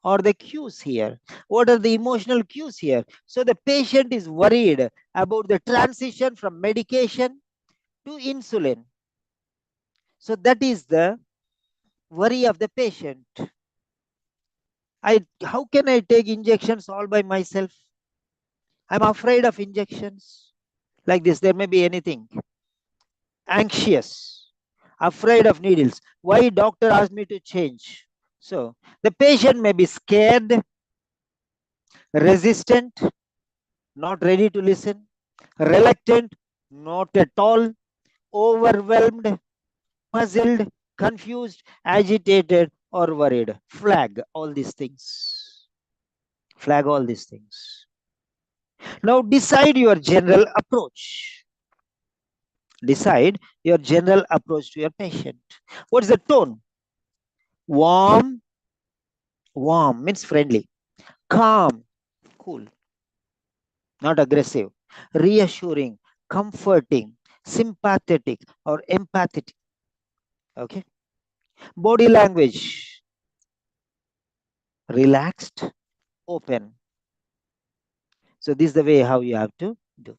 are the cues here? What are the emotional cues here? So, the patient is worried about the transition from medication to insulin. So, that is the worry of the patient. How can I take injections all by myself? I'm afraid of injections. Like this, there may be anything. Anxious, afraid of needles. Why doctor asked me to change? So the patient may be scared, resistant, not ready to listen, reluctant, not at all, overwhelmed, puzzled, confused, agitated, or worried. Flag all these things. Flag all these things. Now decide your general approach. Decide your general approach to your patient. What is the tone? Warm, warm means friendly. Calm, cool, not aggressive. Reassuring, comforting, sympathetic, or empathetic. Okay. Body language, relaxed, open. So this is the way how you have to do.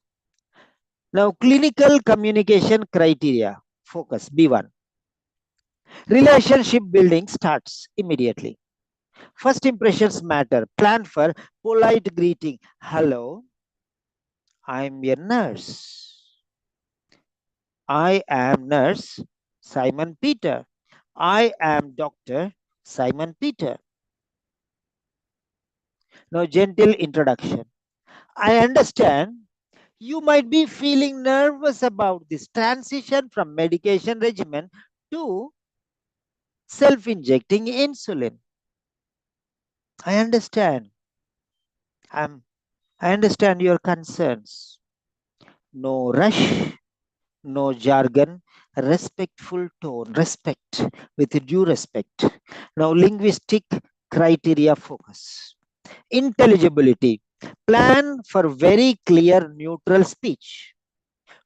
Now, clinical communication criteria. focus. B1. Relationship building starts immediately. First impressions matter. Plan for polite greeting. Hello, I'm your nurse. I am nurse Simon Peter. I am Dr. Simon Peter. Now, gentle introduction. I understand you might be feeling nervous about this transition from medication regimen to self injecting insulin. I understand. I'm, I understand your concerns. No rush, no jargon, respectful tone, respect with due respect. Now, linguistic criteria focus. Intelligibility. Plan for very clear neutral speech.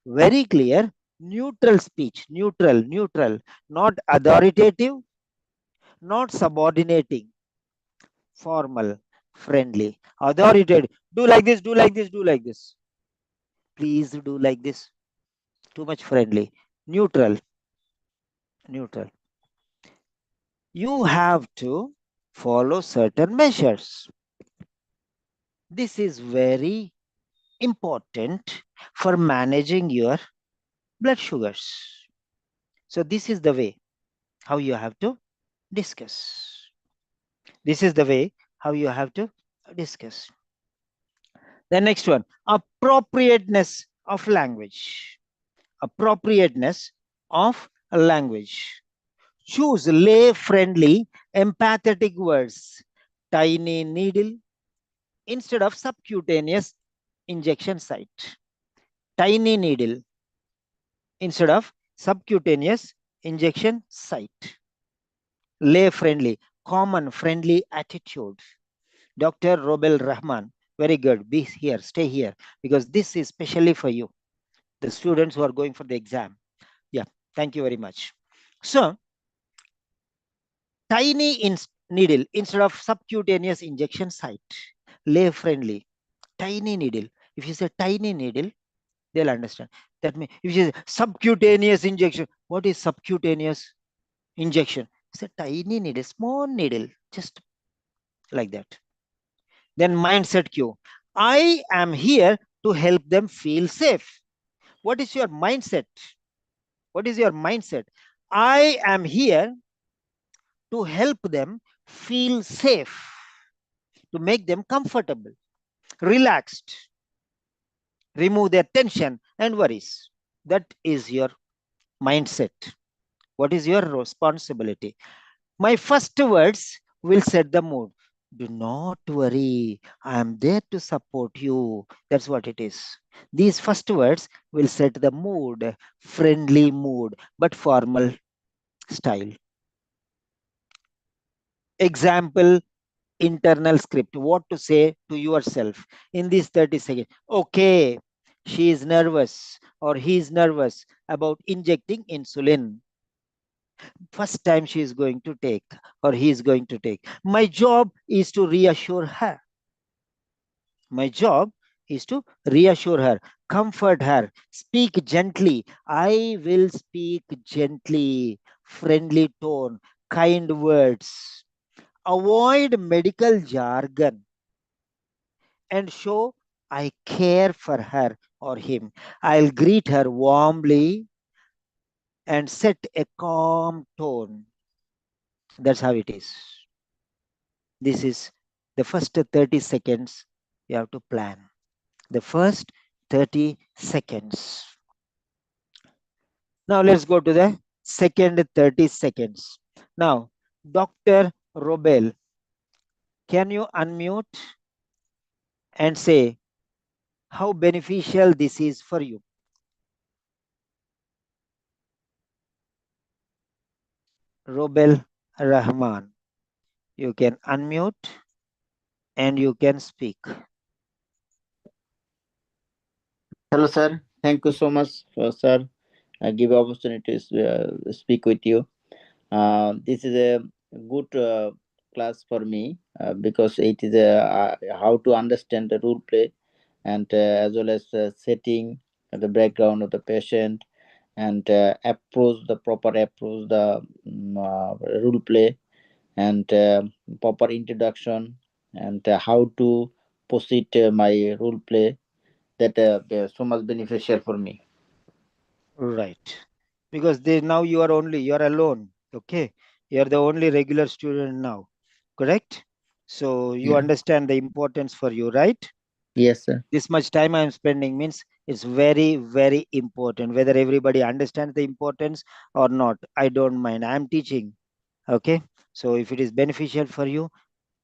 Very clear neutral speech. Neutral, not authoritative, not subordinating, formal, friendly, authoritative. Do like this, do like this, do like this. Please do like this. Too much friendly. Neutral, neutral. You have to follow certain measures. This is very important for managing your blood sugars. So this is the way how you have to discuss. This is the way how you have to discuss. The next one, appropriateness of language. Appropriateness of language. Choose lay friendly, empathetic words. Tiny needle instead of subcutaneous injection site. Tiny needle instead of subcutaneous injection site. Lay friendly, common friendly attitude. Dr. Robel Rahman, very good. Be here, stay here, because this is specially for you, the students who are going for the exam. Yeah, thank you very much. So, tiny needle instead of subcutaneous injection site. Lay friendly, tiny needle. If you say tiny needle, they'll understand. That means if you say subcutaneous injection, what is subcutaneous injection? It's a tiny needle, small needle, just like that. Then mindset cue. I am here to help them feel safe. What is your mindset? What is your mindset? I am here to help them feel safe, to make them comfortable, relaxed, remove their tension and worries. That is your mindset. What is your responsibility? My first words will set the mood. Do not worry. I am there to support you. That's what it is. These first words will set the mood, friendly mood, but formal style. Example, internal script. What to say to yourself in these 30 seconds. Okay, she is nervous or he is nervous about injecting insulin. First time she is going to take or he is going to take. My job is to reassure her. My job is to reassure her, comfort her, speak gently. I will speak gently, friendly tone, kind words. Avoid medical jargon and show I care for her or him. I'll greet her warmly and set a calm tone. That's how it is. This is the first 30 seconds you have to plan. The first 30 seconds. Now let's go to the second 30 seconds. Now, Dr. Robel, can you unmute and say how beneficial this is for you? Robel Rahman, you can unmute and you can speak. Hello, sir. Thank you so much, sir. I give opportunity to speak with you. This is a good class for me because it is how to understand the role play and as well as setting the background of the patient and approach the proper approach the role play, and proper introduction, and how to proceed my role play, that so much beneficial for me. Right. Because they now you are alone. Okay. You are the only regular student now. Correct? So you Yeah. understand the importance for you, right? Yes, sir. This much time I'm spending means it's very, very important. Whether everybody understands the importance or not, I don't mind. I'm teaching. Okay. So if it is beneficial for you,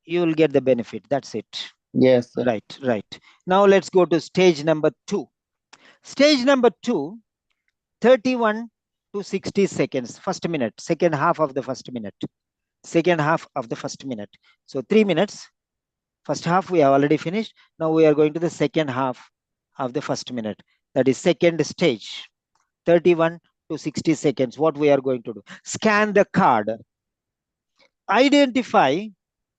you will get the benefit. That's it. Yes, sir. Right, right. Now let's go to stage number two. Stage number two, 31 to 60 seconds, first minute, second half of the first minute, second half of the first minute. So 3 minutes, first half we have already finished. Now we are going to the second half of the first minute. That is second stage, 31 to 60 seconds. What we are going to do? Scan the card. Identify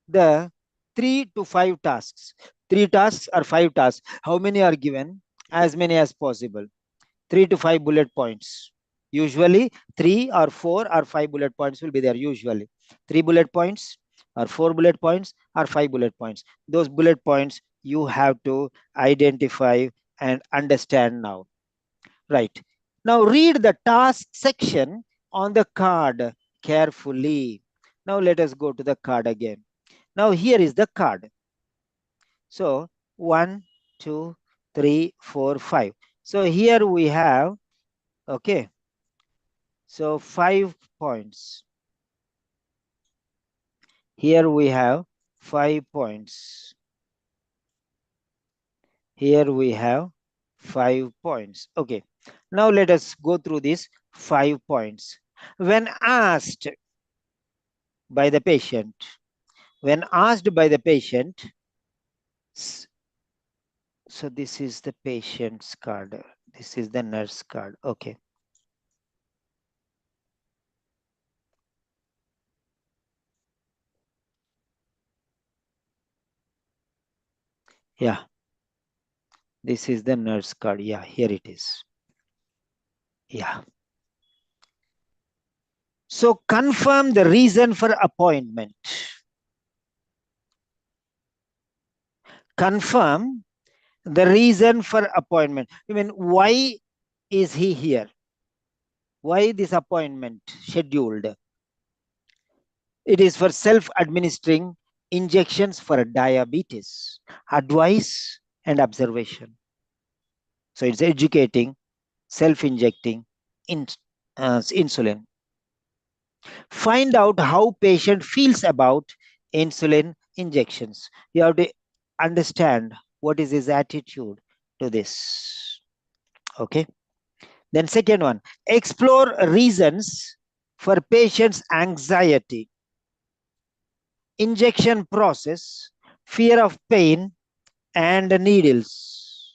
the 3 to 5 tasks. 3 tasks or 5 tasks. How many are given? As many as possible. 3 to 5 bullet points. Usually 3 or 4 or 5 bullet points will be there. Usually 3 bullet points or 4 bullet points or 5 bullet points. Those bullet points you have to identify and understand now. Right. Now read the task section on the card carefully. Now let us go to the card again. Now here is the card. So 1, 2, 3, 4, 5. So here we have, okay, so 5 points. Here we have 5 points. Here we have 5 points. Okay. Now let us go through these 5 points. When asked by the patient, when asked by the patient, so this is the patient's card. This is the nurse card. Okay. Yeah. This is the nurse card. Yeah, here it is. Yeah. So confirm the reason for appointment. Confirm the reason for appointment. I mean, why is he here? Why this appointment scheduled? It is for self-administering injections for diabetes, advice and observation. So it's educating, self-injecting insulin. Find out how patient feels about insulin injections. You have to understand what is his attitude to this. Okay. Then second one, explore reasons for patient's anxiety, injection process, fear of pain and needles,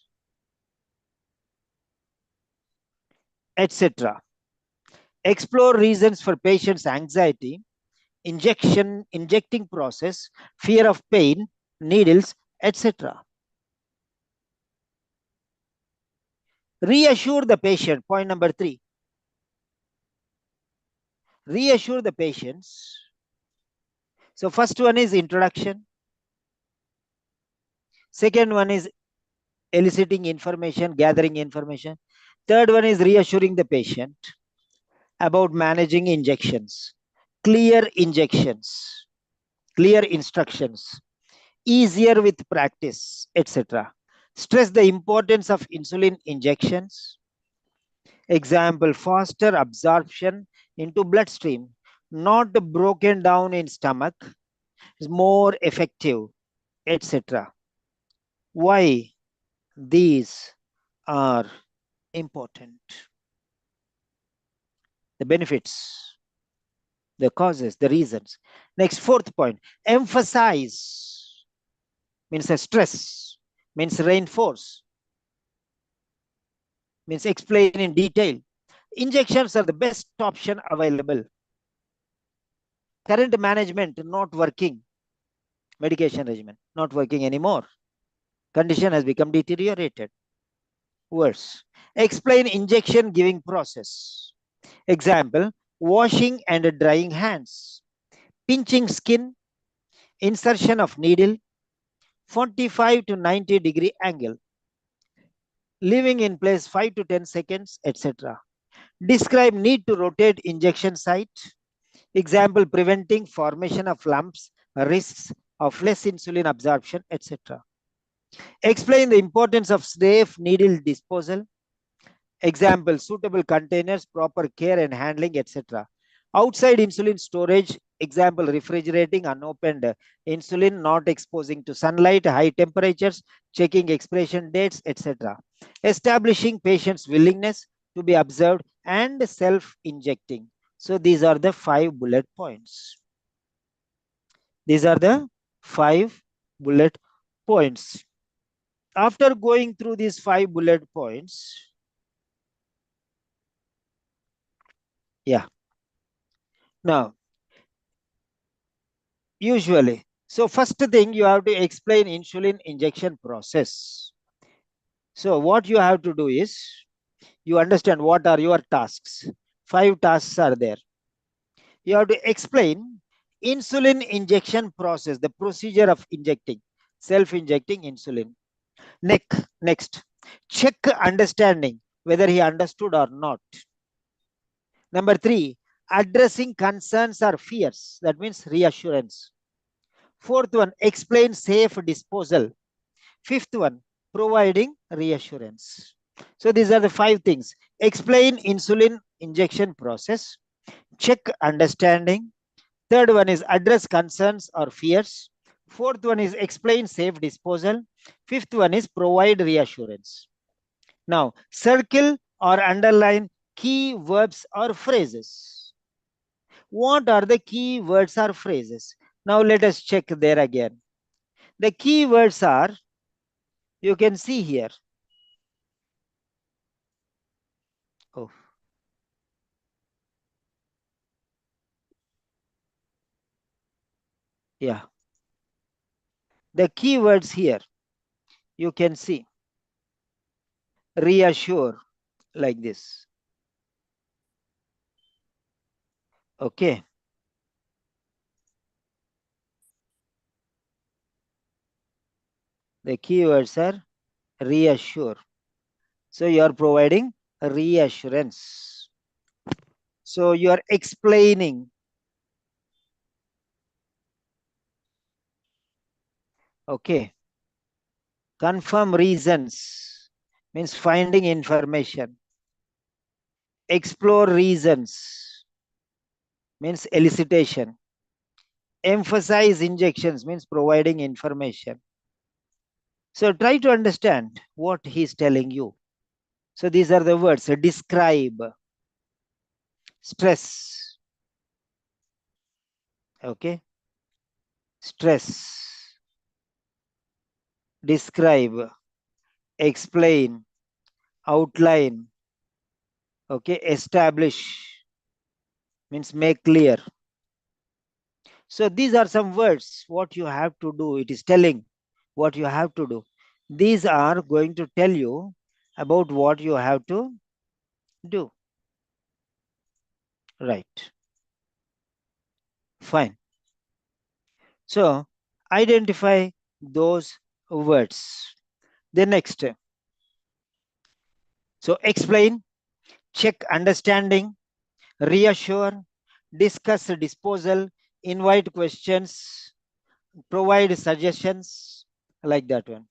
etc. Explore reasons for patient's anxiety, injecting process, fear of pain, needles, etc. Reassure the patient. Point number 3. Reassure the patients. So first one is introduction. Second one is eliciting information, gathering information. Third one is reassuring the patient about managing injections, clear injections, clear instructions, easier with practice, etc. Stress the importance of insulin injections. Example, faster absorption into bloodstream, not broken down in stomach, is more effective, etc. Why these are important? The benefits, the causes, the reasons. Next, fourth point, emphasize means a stress, means reinforce, means explain in detail. Injections are the best option available. Current management not working, medication regimen not working anymore. Condition has become deteriorated. words. Explain injection giving process. Example, washing and drying hands, pinching skin, insertion of needle, 45 to 90-degree angle, leaving in place 5 to 10 seconds, etc. Describe need to rotate injection site. Example, preventing formation of lumps, risks of less insulin absorption, etc. Explain the importance of safe needle disposal. Example, suitable containers, proper care and handling, etc. Outside insulin storage, example, refrigerating unopened insulin, not exposing to sunlight, high temperatures, checking expiration dates, etc. Establishing patient's willingness to be observed and self-injecting. So these are the 5 bullet points. These are the 5 bullet points. After going through these 5 bullet points, yeah, now usually, so first thing you have to explain insulin injection process. So what you have to do is, you understand what are your tasks. 5 tasks are there. You have to explain insulin injection process, the procedure of injecting, self-injecting insulin. Next, check understanding whether he understood or not. Number 3, addressing concerns or fears. That means reassurance. Fourth one, explain safe disposal. Fifth one, providing reassurance. So these are the 5 things. Explain insulin injection process. Check understanding. Third one is address concerns or fears. Fourth one is explain safe disposal. Fifth one is provide reassurance. Now, circle or underline key verbs or phrases. What are the key words or phrases? Now, let us check there again. The key words are, you can see here. Oh, yeah. The key words here, you can see. Reassure, like this. Okay. The keywords are reassure. So you are providing reassurance. So you are explaining. Okay. Confirm reasons means finding information. Explore reasons means elicitation. Emphasize injections means providing information. So try to understand what he's telling you. So these are the words. Describe, stress. Okay. Stress, describe, explain, outline. Okay. Establish means make clear. So these are some words what you have to do. It is telling what you have to do. These are going to tell you about what you have to do. Right. Fine. So identify those words. The next. So explain, check understanding, reassure, discuss disposal, invite questions, provide suggestions, like that one.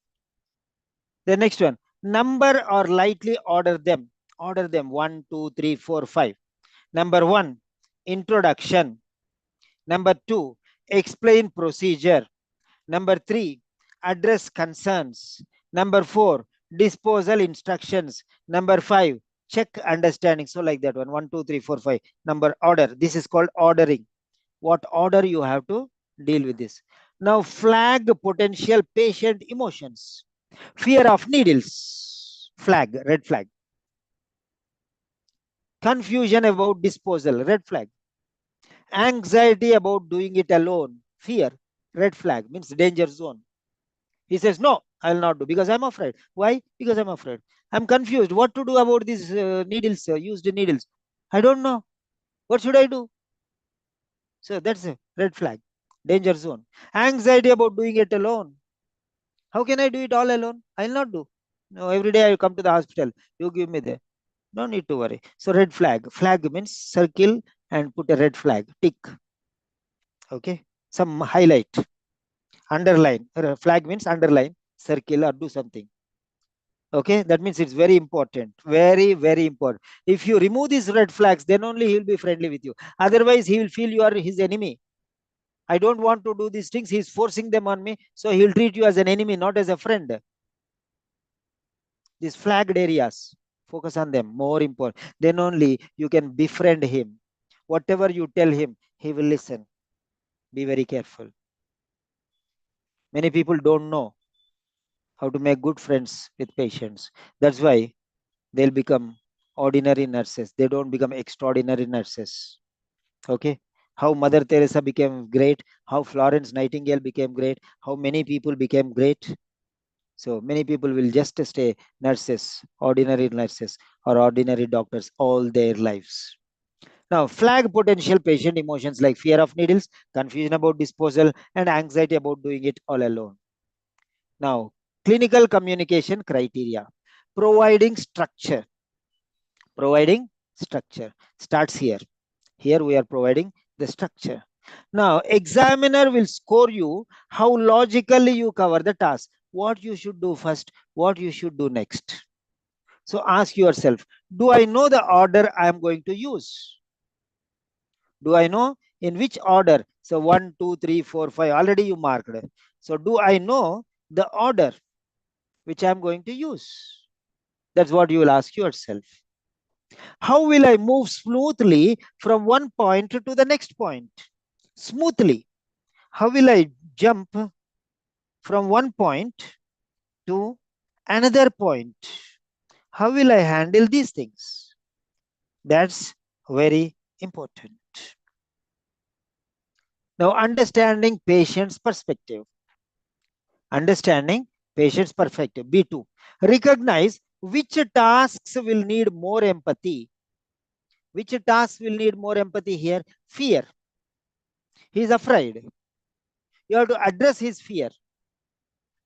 The next one, number or lightly order them. Order them 1, 2, 3, 4, 5. Number 1, introduction. Number 2, explain procedure. Number 3, address concerns. Number 4, disposal instructions. Number 5, check understanding. So like that one, 1, 2, 3, 4, 5. Number order. This is called ordering. What order you have to deal with this. Now flag potential patient emotions. Fear of needles, flag, red flag. Confusion about disposal, red flag. Anxiety about doing it alone, fear, red flag, means danger zone. He says, no, I'll not do because I'm afraid. Why? Because I'm afraid. I'm confused. What to do about these needles, used needles? I don't know. What should I do? So that's a red flag, danger zone. Anxiety about doing it alone. How can I do it all alone? I'll not do. No, every day I come to the hospital. You give me the. No need to worry. So red flag. Flag means circle and put a red flag. Tick. Okay. Some highlight. Underline. Flag means underline, circle or do something. Okay. That means it's very important. Very, very important. If you remove these red flags, then only he'll be friendly with you. Otherwise, he will feel you are his enemy. I don't want to do these things. He's forcing them on me. So he'll treat you as an enemy, not as a friend. These flagged areas, focus on them. More important. Then only you can befriend him. Whatever you tell him, he will listen. Be very careful. Many people don't know how to make good friends with patients. That's why they'll become ordinary nurses. They don't become extraordinary nurses. Okay. How Mother Teresa became great, how Florence Nightingale became great, how many people became great. So many people will just stay nurses, ordinary nurses, or ordinary doctors all their lives. Now, flag potential patient emotions like fear of needles, confusion about disposal, and anxiety about doing it all alone. Now, clinical communication criteria. Providing structure. Providing structure starts here. Here we are providing the structure. Now, examiner will score you how logically you cover the task. What you should do first, what you should do next. So ask yourself, do I know the order I am going to use? Do I know in which order? So 1, 2, 3, 4, 5, already you marked. So do I know the order which I am going to use? That's what you will ask yourself. How will I move smoothly from one point to the next point? Smoothly. How will I jump from one point to another point? How will I handle these things? That's very important. Now, understanding patient's perspective. Understanding patient's perspective. B2. Recognize which tasks will need more empathy. Which tasks will need more empathy here? Fear. He is afraid. You have to address his fear.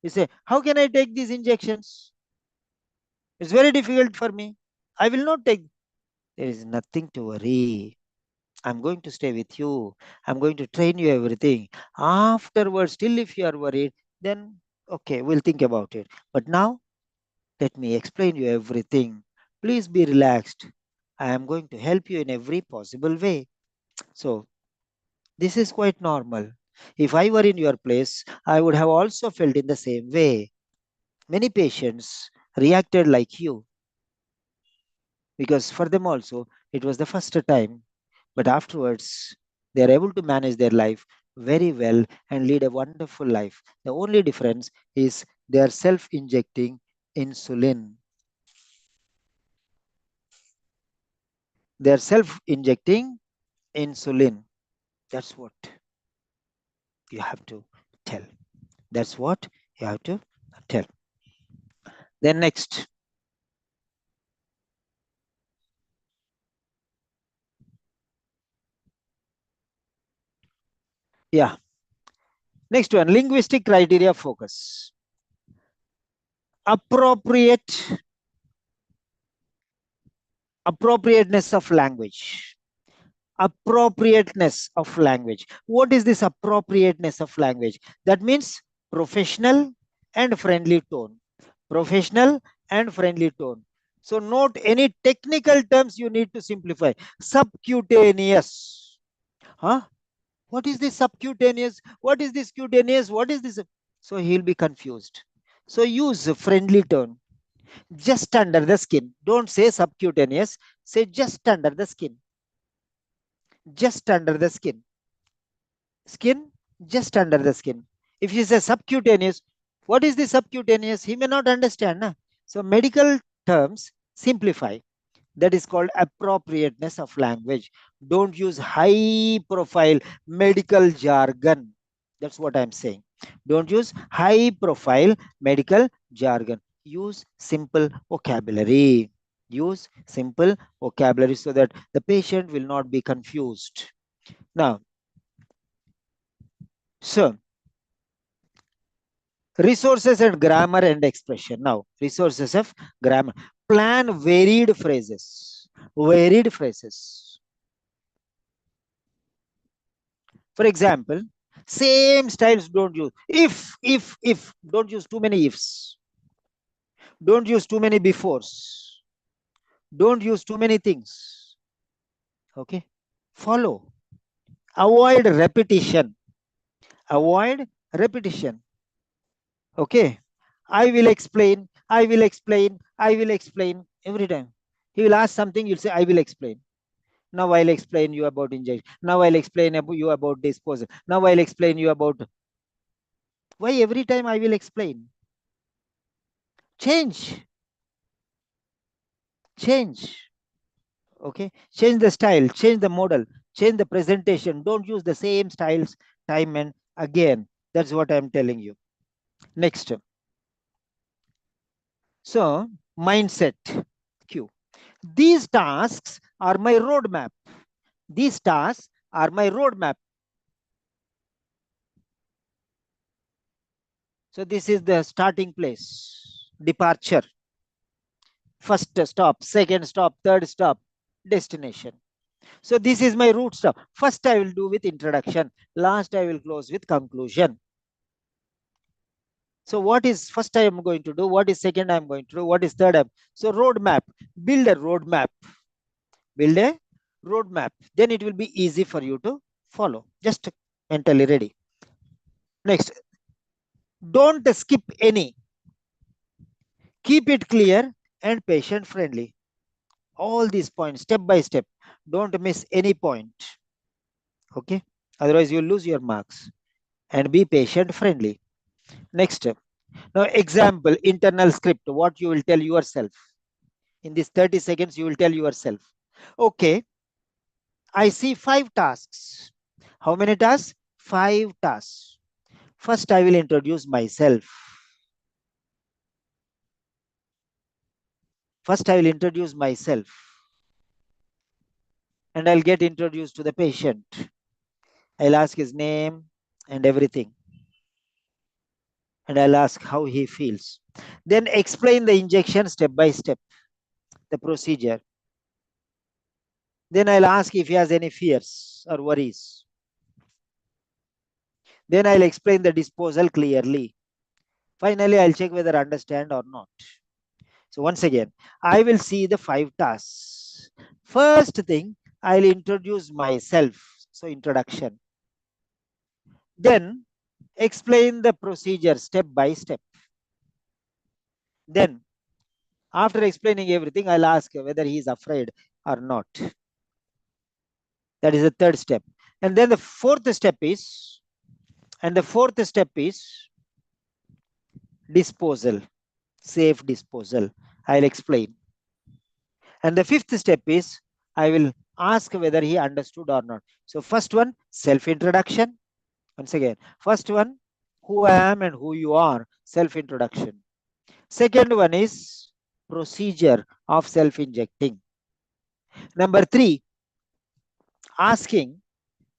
You say, how can I take these injections? It's very difficult for me. I will not take. There is nothing to worry. I'm going to stay with you. I'm going to train you everything. Afterwards, still if you are worried, then okay, we'll think about it. But now, let me explain you everything. Please be relaxed. I am going to help you in every possible way. So, this is quite normal. If I were in your place, I would have also felt in the same way. Many patients reacted like you because for them also it was the first time, but afterwards they are able to manage their life very well and lead a wonderful life. The only difference is they are self injecting insulin. They are self injecting insulin. That's what you have to tell. That's what you have to tell. Then next, yeah, next one, linguistic criteria focus. Appropriate appropriateness of language. Appropriateness of language. What is this appropriateness of language? That means professional and friendly tone. Professional and friendly tone. So note any technical terms you need to simplify. Subcutaneous. Huh? What is this subcutaneous? What is this cutaneous? What is this? So he'll be confused. So use a friendly tone. Just under the skin. Don't say subcutaneous. Say just under the skin. Just under the skin. Skin, just under the skin. If you say subcutaneous, what is the subcutaneous? He may not understand. Na? So medical terms simplify. That is called appropriateness of language. Don't use high profile medical jargon. That's what I'm saying. Don't use high profile medical jargon. Use simple vocabulary. Use simple vocabulary so that the patient will not be confused. Now, so resources and grammar and expression. Now, resources of grammar. Plan varied phrases. Varied phrases. For example, same styles don't use. If. Don't use too many ifs. Don't use too many befores. Don't use too many things. Okay. Follow. Avoid repetition. Avoid repetition. Okay. I will explain. I will explain. I will explain every time. He will ask something, you'll say, I will explain. Now I'll explain you about injection. Now I'll explain you about disposal. Now I'll explain you about. Why every time I will explain? Change. Change. Okay. Change the style, change the model, change the presentation. Don't use the same styles time and again. That's what I'm telling you. Next. So, mindset. Q. These tasks are my roadmap. These tasks are my roadmap. So, this is the starting place, departure. First stop, second stop, third stop, destination. So, this is my route stop. First, I will do with introduction. Last, I will close with conclusion. So, what is first I am going to do? What is second I am going to do? What is third? So, roadmap. Build a roadmap. Build a roadmap. Then it will be easy for you to follow. Just mentally ready. Next, don't skip any. Keep it clear and patient friendly. All these points, step by step. Don't miss any point. Okay. Otherwise, you'll lose your marks. And be patient friendly. Next. Now, example, internal script. What you will tell yourself. In these 30 seconds, you will tell yourself. Okay. I see 5 tasks. How many tasks? 5 tasks. First, I will introduce myself. First, I will introduce myself. And I'll get introduced to the patient. I'll ask his name and everything. And I'll ask how he feels. Then explain the injection step by step, the procedure. Then I'll ask if he has any fears or worries. Then I'll explain the disposal clearly. Finally, I'll check whether I understand or not. So once again, I will see the 5 tasks. First thing, I'll introduce myself. So introduction. Then explain the procedure step by step. Then after explaining everything, I'll ask whether he is afraid or not. That is the third step. And then the fourth step is disposal, safe disposal. I'll explain. And the fifth step is I will ask whether he understood or not. So first one, self-introduction. Once again, first one, who I am and who you are, self-introduction. Second one is procedure of self-injecting. Number 3, asking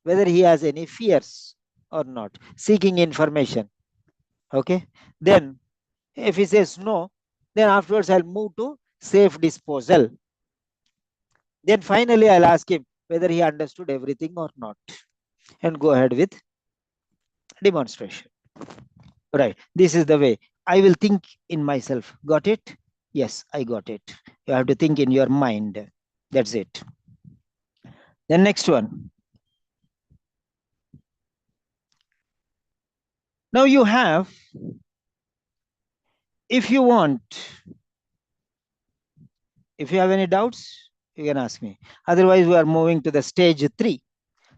whether he has any fears or not, seeking information. Okay. Then if he says no, then afterwards I'll move to safe disposal. Then finally I'll ask him whether he understood everything or not and go ahead with demonstration. Right. This is the way I will think in myself. Got it? Yes, I got it. You have to think in your mind. That's it. The next one. Now you have, if you want, if you have any doubts, you can ask me. Otherwise, we are moving to the stage 3,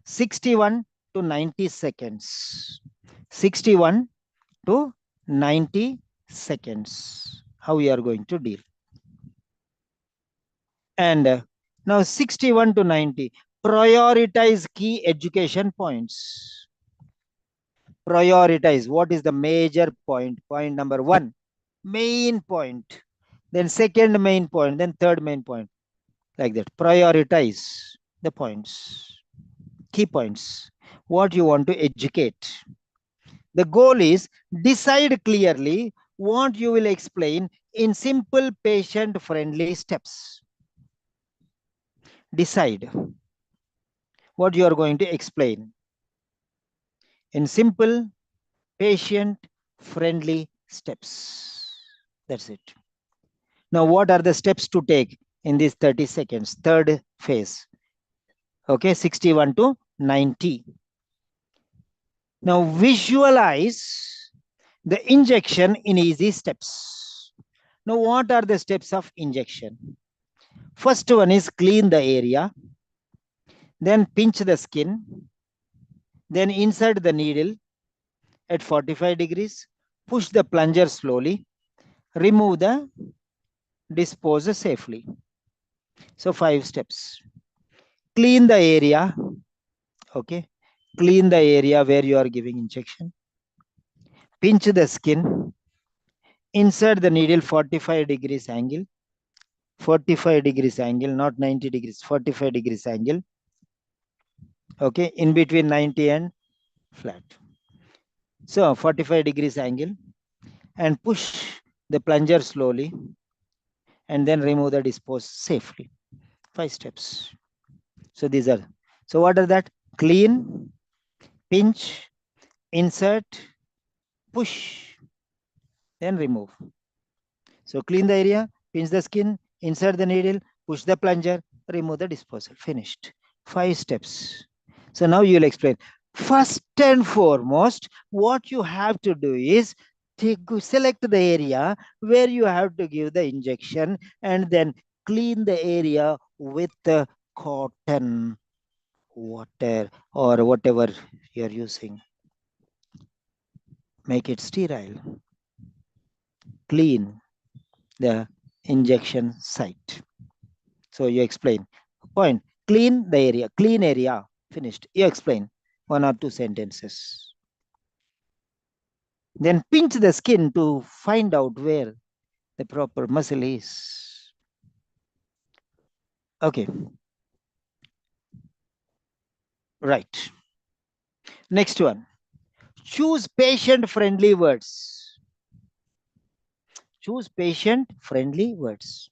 61 to 90 seconds. 61 to 90 seconds. How we are going to deal. And now 61 to 90, prioritize key education points. Prioritize. What is the major point? Point number one, main point. Then second main point. Then third main point. Like that. Prioritize the points, key points. What you want to educate. The goal is decide clearly what you will explain in simple, patient friendly steps. Decide what you are going to explain in simple, patient friendly steps. That's it. Now, what are the steps to take in these 30 seconds? Third phase. Okay, 61 to 90. Now, visualize the injection in easy steps. Now, what are the steps of injection? First one is clean the area, then pinch the skin, then insert the needle at 45 degrees, push the plunger slowly, remove the disposer safely. So 5 steps. Clean the area, okay? Clean the area where you are giving injection. Pinch the skin, insert the needle 45 degrees angle, 45 degrees angle, not 90 degrees, 45 degrees angle, okay? In between 90 and flat. So 45 degrees angle, and push the plunger slowly, and then remove the dispose safely. 5 steps. So these are, so what are that? Clean, pinch, insert, push, then remove. So clean the area, pinch the skin, insert the needle, push the plunger, remove the disposal. Finished. 5 steps. So now you will explain. First and foremost, what you have to do is select the area where you have to give the injection, and then clean the area with the cotton, water, or whatever you're using. Make it sterile. Clean the injection site. So you explain. Point. Clean the area. Clean area. Finished. You explain 1 or 2 sentences. Then pinch the skin to find out where the proper muscle is. Okay. Right. Next one. Choose patient-friendly words. Choose patient-friendly words.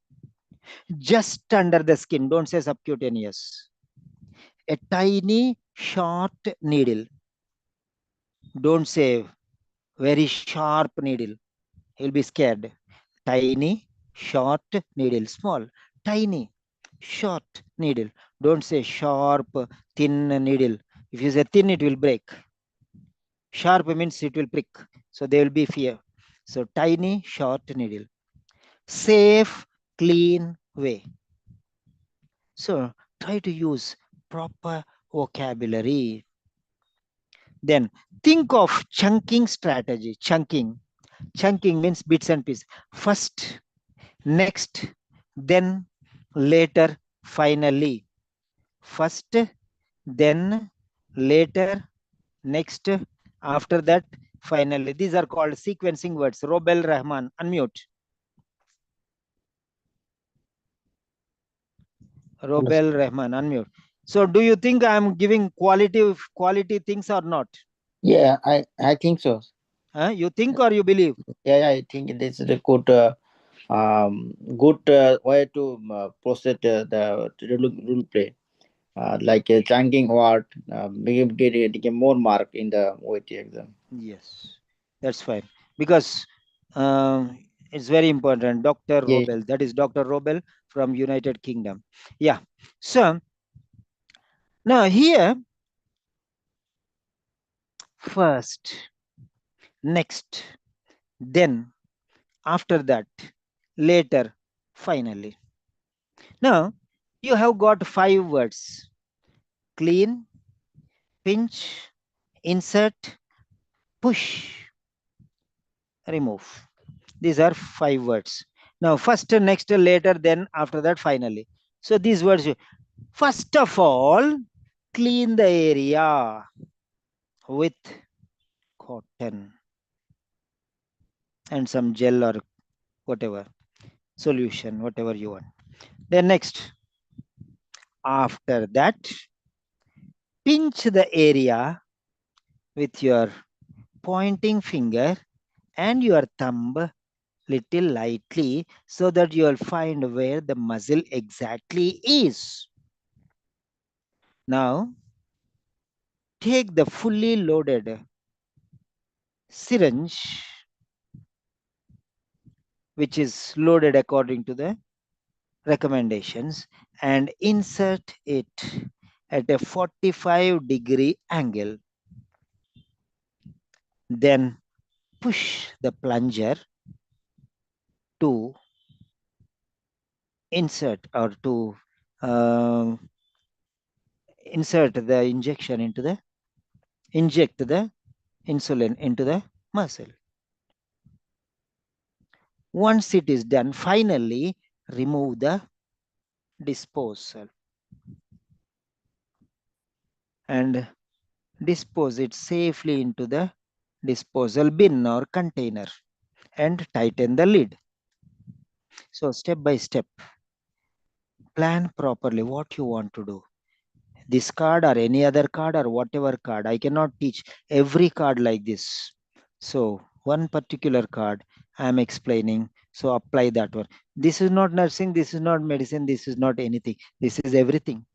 Just under the skin. Don't say subcutaneous. A tiny, short needle. Don't say very sharp needle. He'll be scared. Tiny, short needle. Small, tiny, short needle. Don't say sharp, thin needle. If you say thin, it will break. Sharp means it will prick. So there will be fear. So tiny, short needle. Safe, clean way. So try to use proper vocabulary. Then think of chunking strategy. Chunking. Chunking means bits and pieces. First, next, then, later, finally. First, then, later, next, after that, finally. These are called sequencing words. Robel Rahman, unmute. Robel Rahman, unmute. So do you think I'm giving quality things or not? Yeah, I think so. You think or you believe? Yeah, I think this is a good way to process the rule play. Like a chunking word, get more mark in the OET exam. Yes, that's fine. Because it's very important. Dr. Yeah. Robel, that is Dr. Robel from United Kingdom. Yeah. So now here, first, next, then, after that, later, finally. Now you have got 5 words: clean, pinch, insert, push, remove. These are 5 words. Now first, next, later, then, after that, finally. So these words, first of all, clean the area with cotton and some gel or whatever solution, whatever you want. Then next, after that, pinch the area with your pointing finger and your thumb little lightly so that you'll find where the muscle exactly is. Now, take the fully loaded syringe, which is loaded according to the recommendations, and insert it at a 45-degree angle. Then push the plunger to insert or to uh, insert the injection into the inject the insulin into the muscle. Once it is done, finally remove the disposal and dispose it safely into the disposal bin or container and tighten the lid. So step by step, plan properly what you want to do. This card or any other card or whatever card. I cannot teach every card like this. So one particular card I am explaining. So apply that one. This is not nursing, this is not medicine, this is not anything. This is everything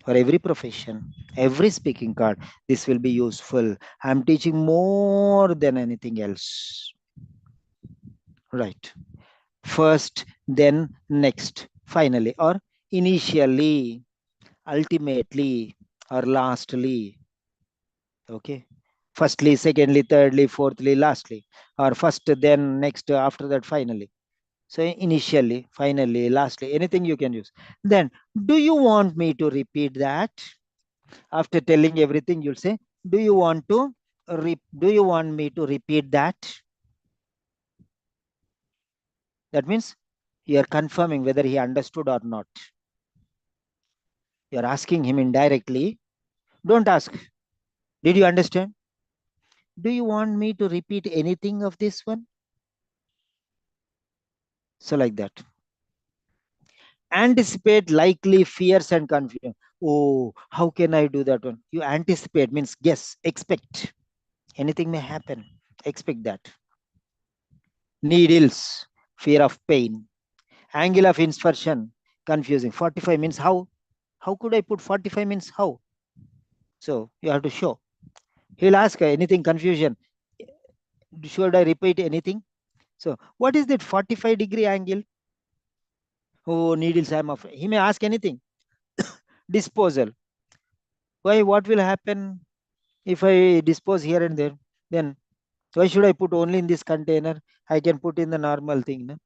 for every profession, every speaking card. This will be useful. I am teaching more than anything else. Right. First, then next, finally, or initially, ultimately, or lastly. Okay. Firstly, secondly, thirdly, fourthly, lastly, or first, then next, after that, finally. So initially, finally, lastly, anything you can use. Then, do you want me to repeat that? After telling everything, you'll say, do you want to do you want me to repeat that? That means you are confirming whether he understood or not. You are asking him indirectly. Don't ask. Did you understand? Do you want me to repeat anything of this one? So like that. Anticipate likely fears and confusion. Oh, how can I do that one? You anticipate means guess, expect. Anything may happen. Expect that. Needles, fear of pain. Angle of insertion, confusing. 45 means how? How could I put 45 means how? So you have to show. He'll ask anything confusion. Should I repeat anything? So what is that 45-degree angle? Oh, needles, I'm afraid. He may ask anything. Disposal. Why? What will happen if I dispose here and there? Then why should I put only in this container? I can put in the normal thing. No?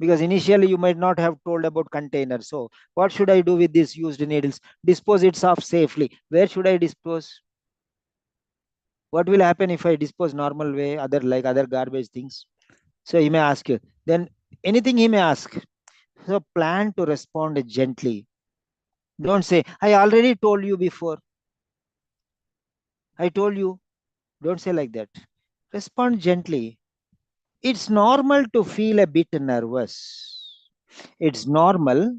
Because initially you might not have told about container. So what should I do with these used needles? Dispose it off safely. Where should I dispose? What will happen if I dispose normal way, other like other garbage things? So he may ask you. Then anything he may ask. So plan to respond gently. Don't say, I already told you before. I told you. Don't say like that. Respond gently. It's normal to feel a bit nervous. It's normal.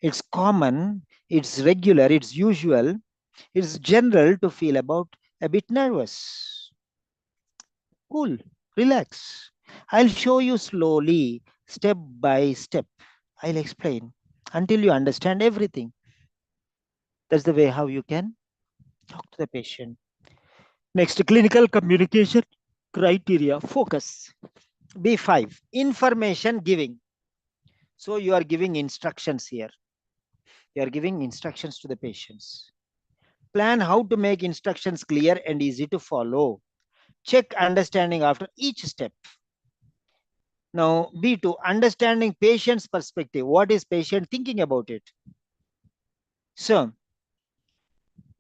It's common. It's regular. It's usual. It's general to feel about a bit nervous. Cool. Relax. I'll show you slowly, step by step. I'll explain until you understand everything. That's the way how you can talk to the patient. Next, clinical communication criteria focus. B5, information giving. So you are giving instructions here. You are giving instructions to the patients. Plan how to make instructions clear and easy to follow. Check understanding after each step. Now, B2, understanding patient's perspective. What is patient thinking about it? So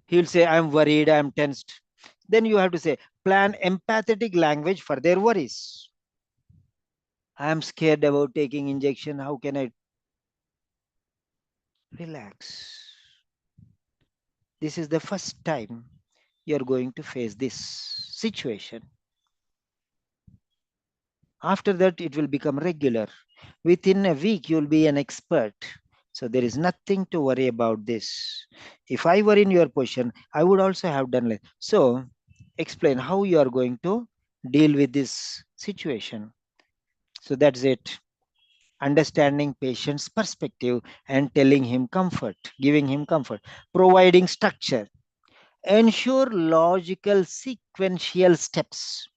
he'll say, I'm worried, I'm tensed. Then you have to say, plan empathetic language for their worries. I'm scared about taking injection. How can I relax? This is the first time you're going to face this situation. After that, it will become regular. Within a week, you'll be an expert. So there is nothing to worry about this. If I were in your position, I would also have done like so. Explain how you are going to deal with this situation. So that's it. Understanding patient's perspective and telling him comfort, giving him comfort, providing structure, ensure logical sequential steps.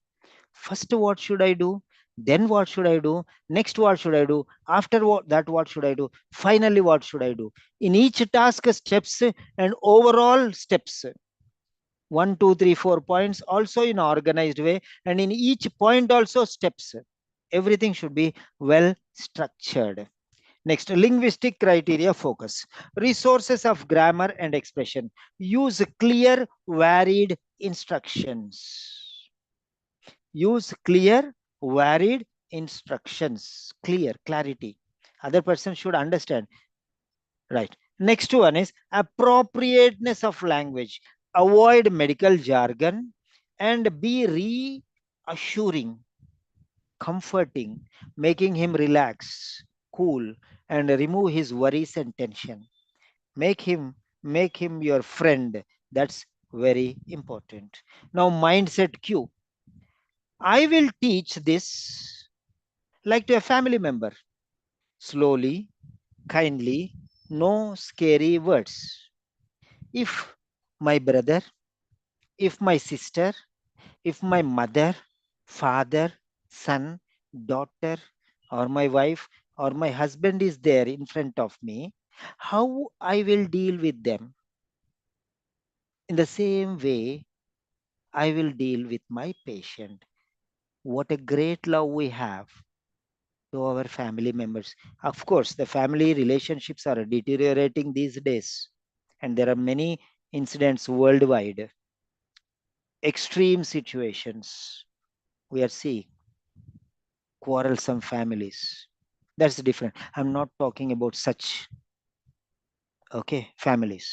First, what should I do? Then, what should I do? Next, what should I do? After that, what should I do? Finally, what should I do? In each task, steps and overall steps. One, two, three, 4 points, also in organized way, and in each point, also steps. Everything should be well structured. Next, linguistic criteria focus. Resources of grammar and expression. Use clear, varied instructions. Use clear, varied instructions. Clear, clarity. Other person should understand. Right. Next one is appropriateness of language. Avoid medical jargon and be reassuring, comforting, making him relax, cool, and remove his worries and tension. Make him your friend. That's very important. Now, mindset cue. I will teach this like to a family member. Slowly, kindly, no scary words. If my brother, if my sister, if my mother, father, son, daughter, or my wife, or my husband is there in front of me, how I will deal with them? In the same way, I will deal with my patient. What a great love we have to our family members. Of course, the family relationships are deteriorating these days, and there are many incidents worldwide, extreme situations we are seeing, quarrelsome families. That's different. I'm not talking about such families.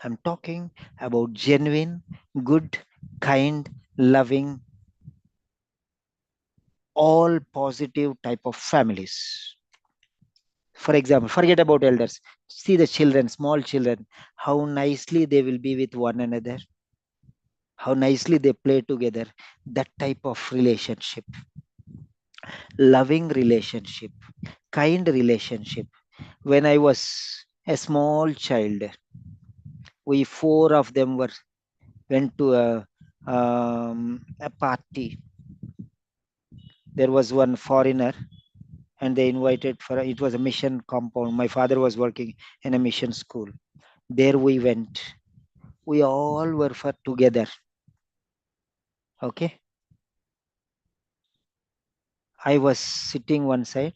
I'm talking about genuine, good, kind, loving, all positive type of families. For example, forget about elders. See the children, small children, how nicely they will be with one another, how nicely they play together. That type of relationship, loving relationship, kind relationship. When I was a small child, we four of them went to a party. There was one foreigner, and they invited for it was a mission compound. My father was working in a mission school. There we went. We all were for together. Okay, I was sitting one side,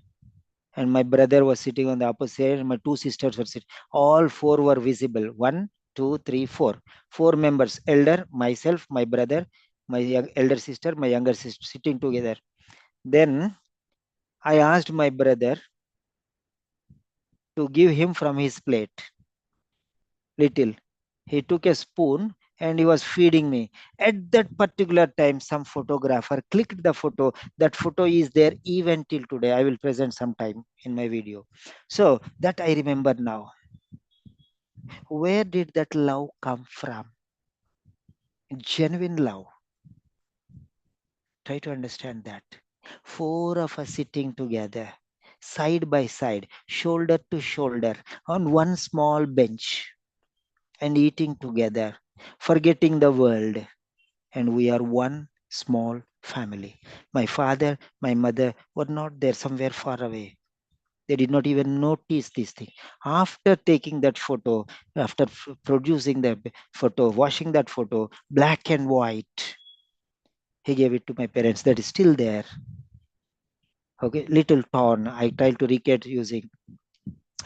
and my brother was sitting on the opposite side, and my two sisters were sitting. All four were visible. One, two, three, four. Four members: elder, myself, my brother, my elder sister, my younger sister, sitting together. Then I asked my brother to give him from his plate little. He took a spoon and he was feeding me. At that particular time, some photographer clicked the photo. That photo is there even till today. I will present sometime in my video. So that I remember now. Where did that love come from? Genuine love. Try to understand that. Four of us sitting together, side by side, shoulder to shoulder, on one small bench and eating together, forgetting the world, and we are one small family. My father, my mother were not there, somewhere far away. They did not even notice this thing. After taking that photo, after producing the photo, washing that photo, black and white, he gave it to my parents. That is still there. Okay, little torn. I tried to recreate using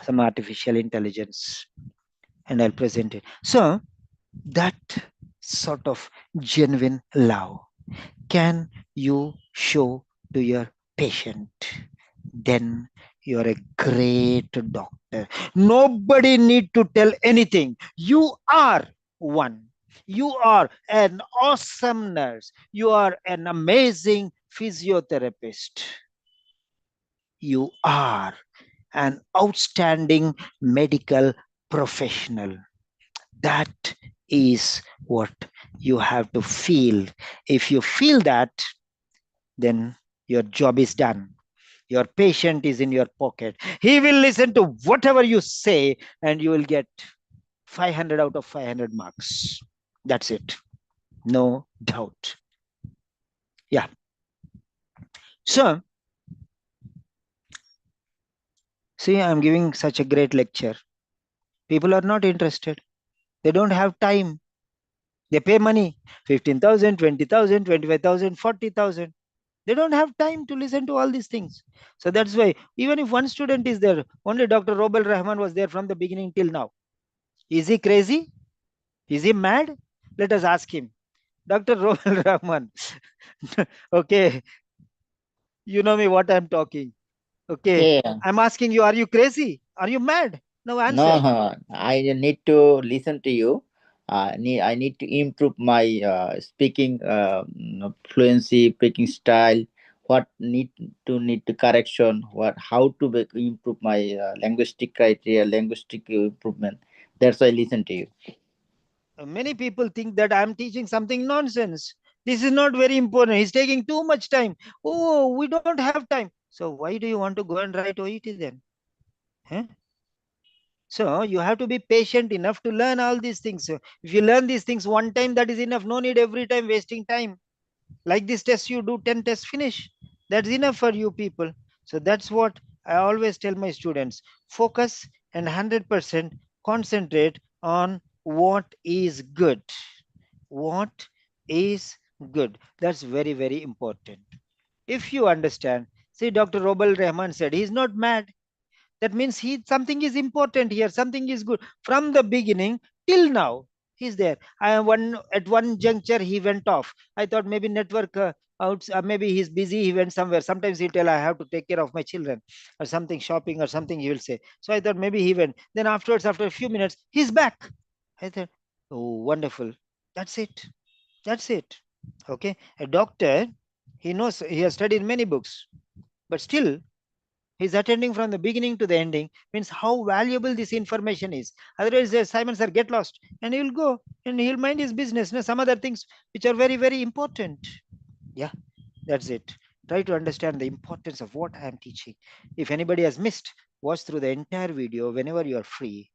some artificial intelligence, and I'll present it. So that sort of genuine love can you show to your patient? Then you're a great doctor. Nobody need to tell anything. You are one. You are an awesome nurse. You are an amazing physiotherapist. You are an outstanding medical professional. That is what you have to feel. If you feel that, then your job is done. Your patient is in your pocket. He will listen to whatever you say, and you will get 500 out of 500 marks. That's it. No doubt. Yeah. So, see, I'm giving such a great lecture. People are not interested. They don't have time. They pay money 15,000, 20,000, 25,000, 40,000. They don't have time to listen to all these things. So that's why, even if one student is there, only Dr. Robel Rahman was there from the beginning till now. Is he crazy? Is he mad? Let us ask him. Dr. Robel Rahman. Okay, you know me what I'm talking. Okay, Yeah. I'm asking you, are you crazy? Are you mad? No No, answer. I need to listen to you. I need to improve my speaking fluency, speaking style. What need to correction? What how to improve my linguistic criteria, linguistic improvement. That's why I listen to you. Many people think that I'm teaching something nonsense. This is not very important. He's taking too much time. Oh, we don't have time. So why do you want to go and write OET then? Huh? So you have to be patient enough to learn all these things. So if you learn these things one time, that is enough. No need every time wasting time. Like this test, you do 10 tests, finish. That's enough for you people. So that's what I always tell my students. Focus and 100% concentrate on what is good. What is good. That's very, very important. If you understand, see, Dr. Robel Rahman said he's not mad. That means he something is important here, something is good. From the beginning till now, he's there. I one at one juncture he went off. I thought maybe network out, maybe he's busy, he went somewhere. Sometimes he'll tell I have to take care of my children or something, shopping or something, he will say. So I thought maybe he went. Then afterwards, after a few minutes, he's back. I thought, oh, wonderful. That's it. That's it. Okay. A doctor, he knows, he has studied many books, but still he's attending from the beginning to the ending, means how valuable this information is. Otherwise, Simon sir get lost and he'll go and he'll mind his business, some other things which are very, very important. Yeah, that's it. Try to understand the importance of what I am teaching. If anybody has missed, watch through the entire video whenever you are free.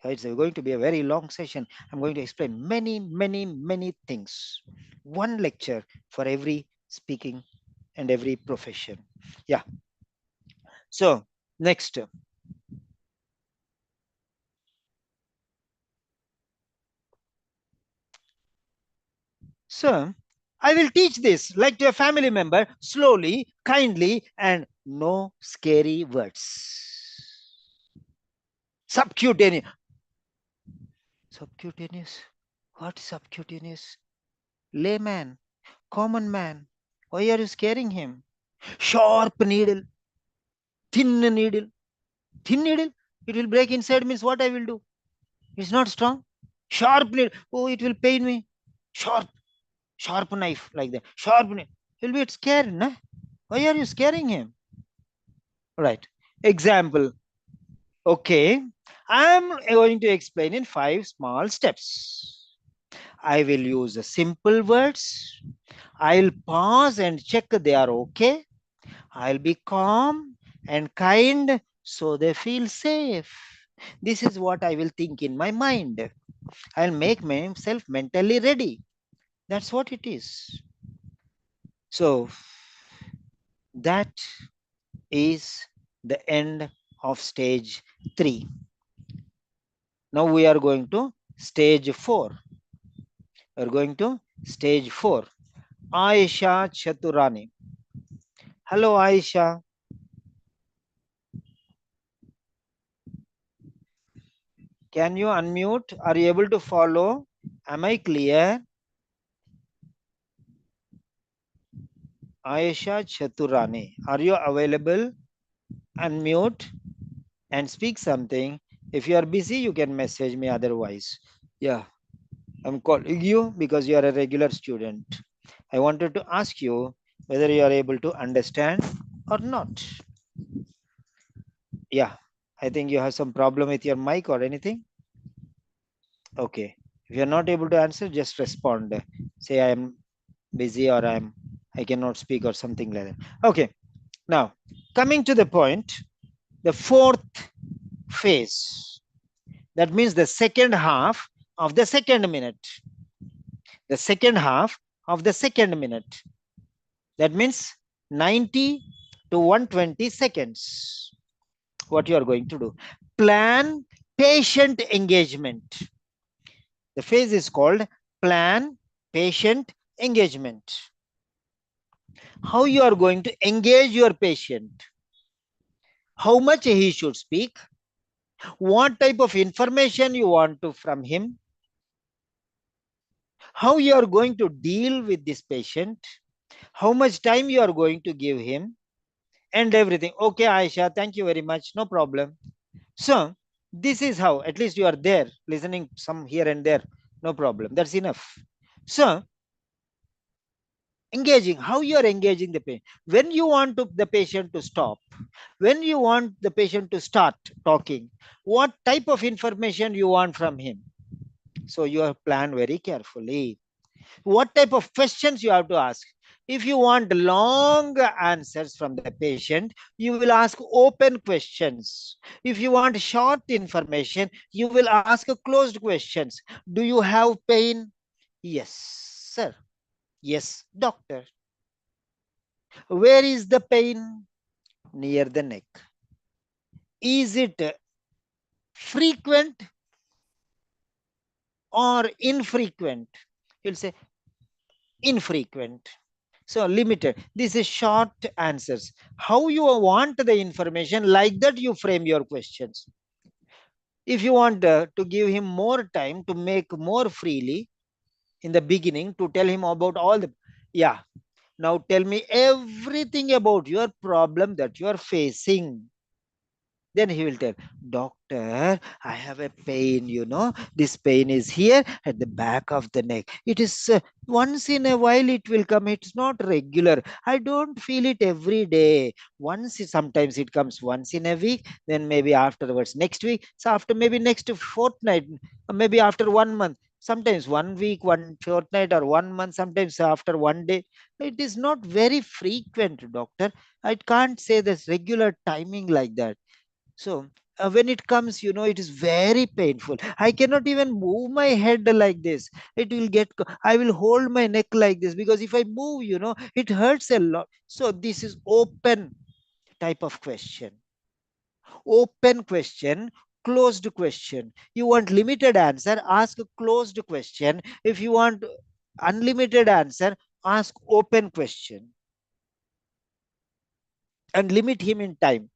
It's going to be a very long session. I'm going to explain many, many, many things. One lecture for every speaking and every profession. Yeah. So, next. So, I will teach this like to a family member, slowly, kindly, and no scary words. Subcutaneous. Subcutaneous? What is subcutaneous? Layman, common man. Why are you scaring him? Sharp needle, thin needle. Thin needle? It will break inside, means what I will do? It's not strong. Sharp needle. Oh, it will pain me. Sharp, sharp knife like that. Sharp knife. He'll be scared, nah? Why are you scaring him? Right. Example. Okay. I'm going to explain in 5 small steps. I will use simple words. I'll pause and check they are okay. I'll be calm and kind so they feel safe. This is what I will think in my mind. I'll make myself mentally ready. That's what it is. So that is the end of stage 3. Now we are going to stage 4. We are going to stage 4. Aisha Chaturani. Hello, Aisha. Can you unmute? Are you able to follow? Am I clear? Aisha Chaturani. Are you available? Unmute and speak something. If you are busy, you can message me otherwise. Yeah, I'm calling you because you are a regular student. I wanted to ask you whether you are able to understand or not. Yeah, I think you have some problem with your mic or anything. Okay. If you're not able to answer, just respond. Say I am busy or I cannot speak or something like that. Okay. Now, coming to the point, the fourth phase. That means the second half of the second minute. The second half of the second minute. That means 90 to 120 seconds. What you are going to do? Plan patient engagement. The phase is called plan patient engagement. How you are going to engage your patient, how much he should speak, what type of information you want to from him, how you are going to deal with this patient, how much time you are going to give him, and everything. Okay, Aisha, thank you very much, no problem. So this is how, at least you are there listening some here and there, no problem, that's enough. So engaging, how you are engaging the patient, when you want the patient to stop, when you want the patient to start talking, what type of information you want from him. So you have planned very carefully what type of questions you have to ask. If you want long answers from the patient, you will ask open questions. If you want short information, you will ask closed questions. Do you have pain? Yes, sir. Yes, doctor. Where is the pain? Near the neck. Is it frequent or infrequent? You'll say infrequent. So limited. This is short answers. How you want the information, like that you frame your questions. If you want to give him more time to make more freely in the beginning, to tell him about all the, yeah, now tell me everything about your problem that you are facing. Then he will tell, doctor, I have a pain, this pain is here at the back of the neck. It is once in a while it will come. It's not regular. I don't feel it every day. Sometimes it comes once in a week, then maybe afterwards next week. So after maybe next fortnight, maybe after 1 month. Sometimes 1 week, one fortnight, or 1 month, sometimes after one day. It is not very frequent, doctor. I can't say this regular timing like that. So when it comes, it is very painful. I cannot even move my head like this. I will hold my neck like this, because if I move, it hurts a lot. So this is open type of question. Open question, closed question. You want limited answer, ask a closed question. If you want unlimited answer, ask open question. And limit him in time.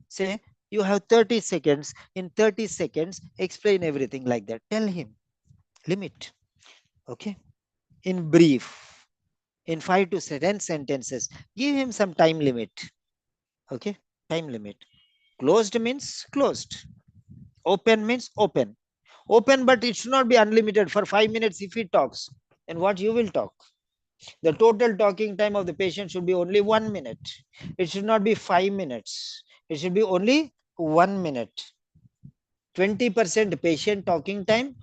Say, you have 30 seconds. In 30 seconds, explain everything, like that. Tell him. Limit. Okay. In brief, in 5 to 10 sentences, give him some time limit. Okay. Time limit. Closed means closed. Open means open. Open, but it should not be unlimited. For 5 minutes, if he talks, and what you will talk. The total talking time of the patient should be only 1 minute. It should not be 5 minutes. It should be only 1 minute. 20% patient talking time,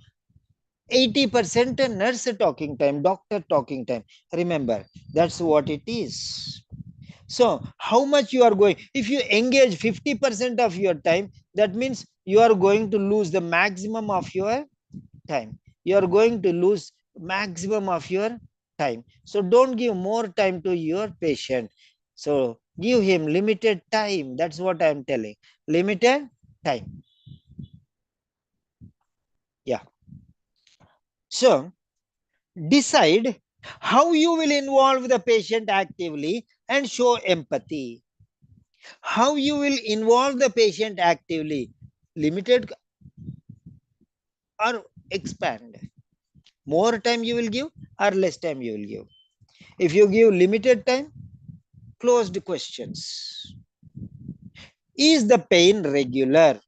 80% nurse talking time, doctor talking time. Remember, that's what it is. So how much you are going, if you engage 50% of your time, that means you are going to lose the maximum of your time. You are going to lose maximum of your time. So don't give more time to your patient. So give him limited time. That's what I am telling. Limited time. Yeah. So decide how you will involve the patient actively and show empathy. How you will involve the patient actively, limited or expand. More time you will give or less time you will give. If you give limited time, closed questions. Is the pain regular?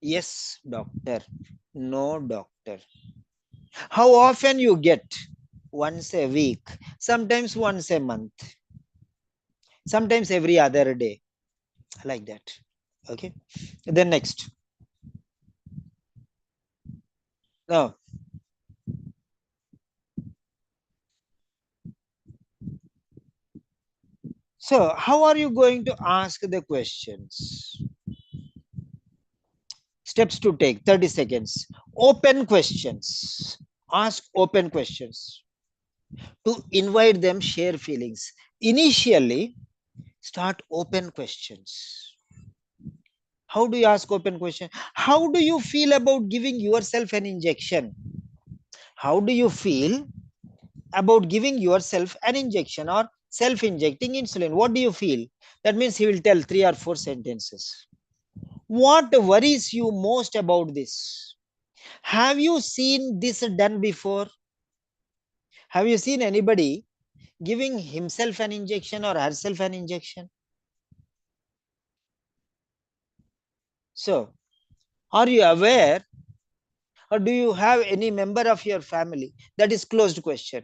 Yes, doctor. No, doctor. How often you get? once a week, sometimes once a month, sometimes every other day, like that. Okay. Then next. Now, so how are you going to ask the questions? Steps to take, 30 seconds. Open questions. Ask open questions to invite them, share feelings. Initially, start open questions. How do you ask open question? How do you feel about giving yourself an injection? How do you feel about giving yourself an injection or self-injecting insulin? What do you feel? That means he will tell 3 or 4 sentences. What worries you most about this? Have you seen this done before? Have you seen anybody giving himself an injection or herself an injection? So, are you aware, or do you have any member of your family? That is closed question.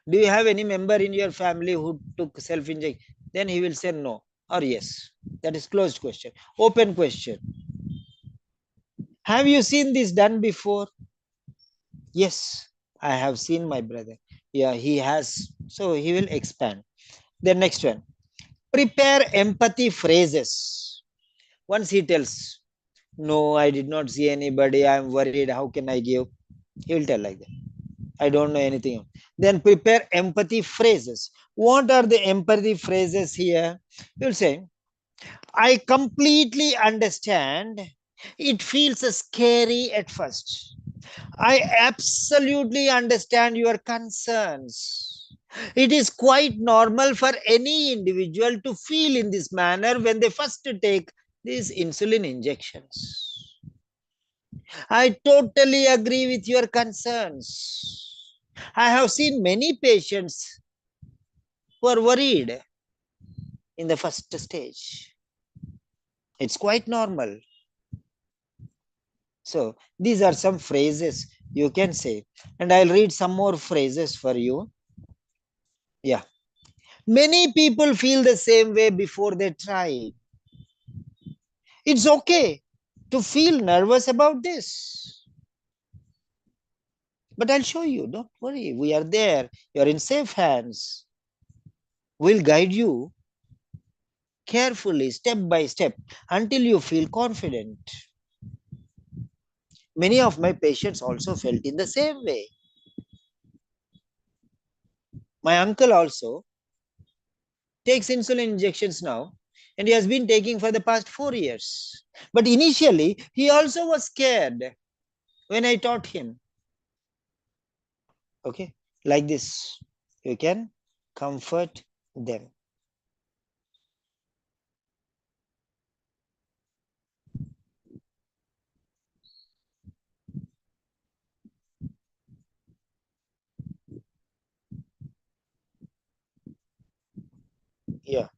Do you have any member in your family who took self injection? Then he will say no or yes. That is closed question. Open question. Have you seen this done before? Yes, I have seen my brother. Yeah, he has. So he will expand. The next one. Prepare empathy phrases. Once he tells, no, I did not see anybody. I am worried. How can I give? He will tell like that. I don't know anything. Then prepare empathy phrases. What are the empathy phrases here? You'll say, I completely understand. It feels scary at first. I absolutely understand your concerns. It is quite normal for any individual to feel in this manner when they first take these insulin injections. I totally agree with your concerns. I have seen many patients who are worried in the first stage. It's quite normal. So these are some phrases you can say. And I'll read some more phrases for you. Yeah. Many people feel the same way before they try. It's okay to feel nervous about this. But I'll show you. Don't worry. We are there. You're in safe hands. We'll guide you carefully, step by step, until you feel confident. Many of my patients also felt in the same way. My uncle also takes insulin injections now, and he has been taking for the past 4 years. But initially, he also was scared when I taught him. Okay, like this, you can comfort them. Yeah,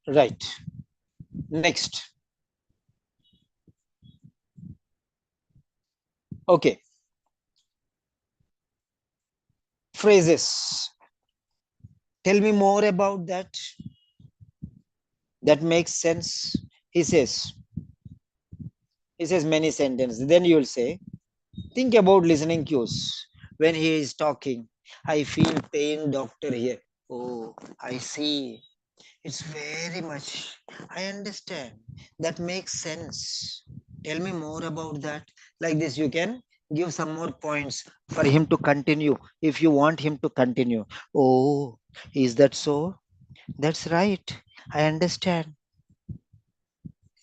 right. Next. Okay, phrases. Tell me more about that. That makes sense. He says, he says many sentences. Then you'll say, think about listening cues. When he is talking, I feel pain, doctor, here. Oh, I see. It's very much. I understand. That makes sense. Tell me more about that. Like this, you can give some more points for him to continue if you want him to continue. Oh, is that so? That's right. I understand.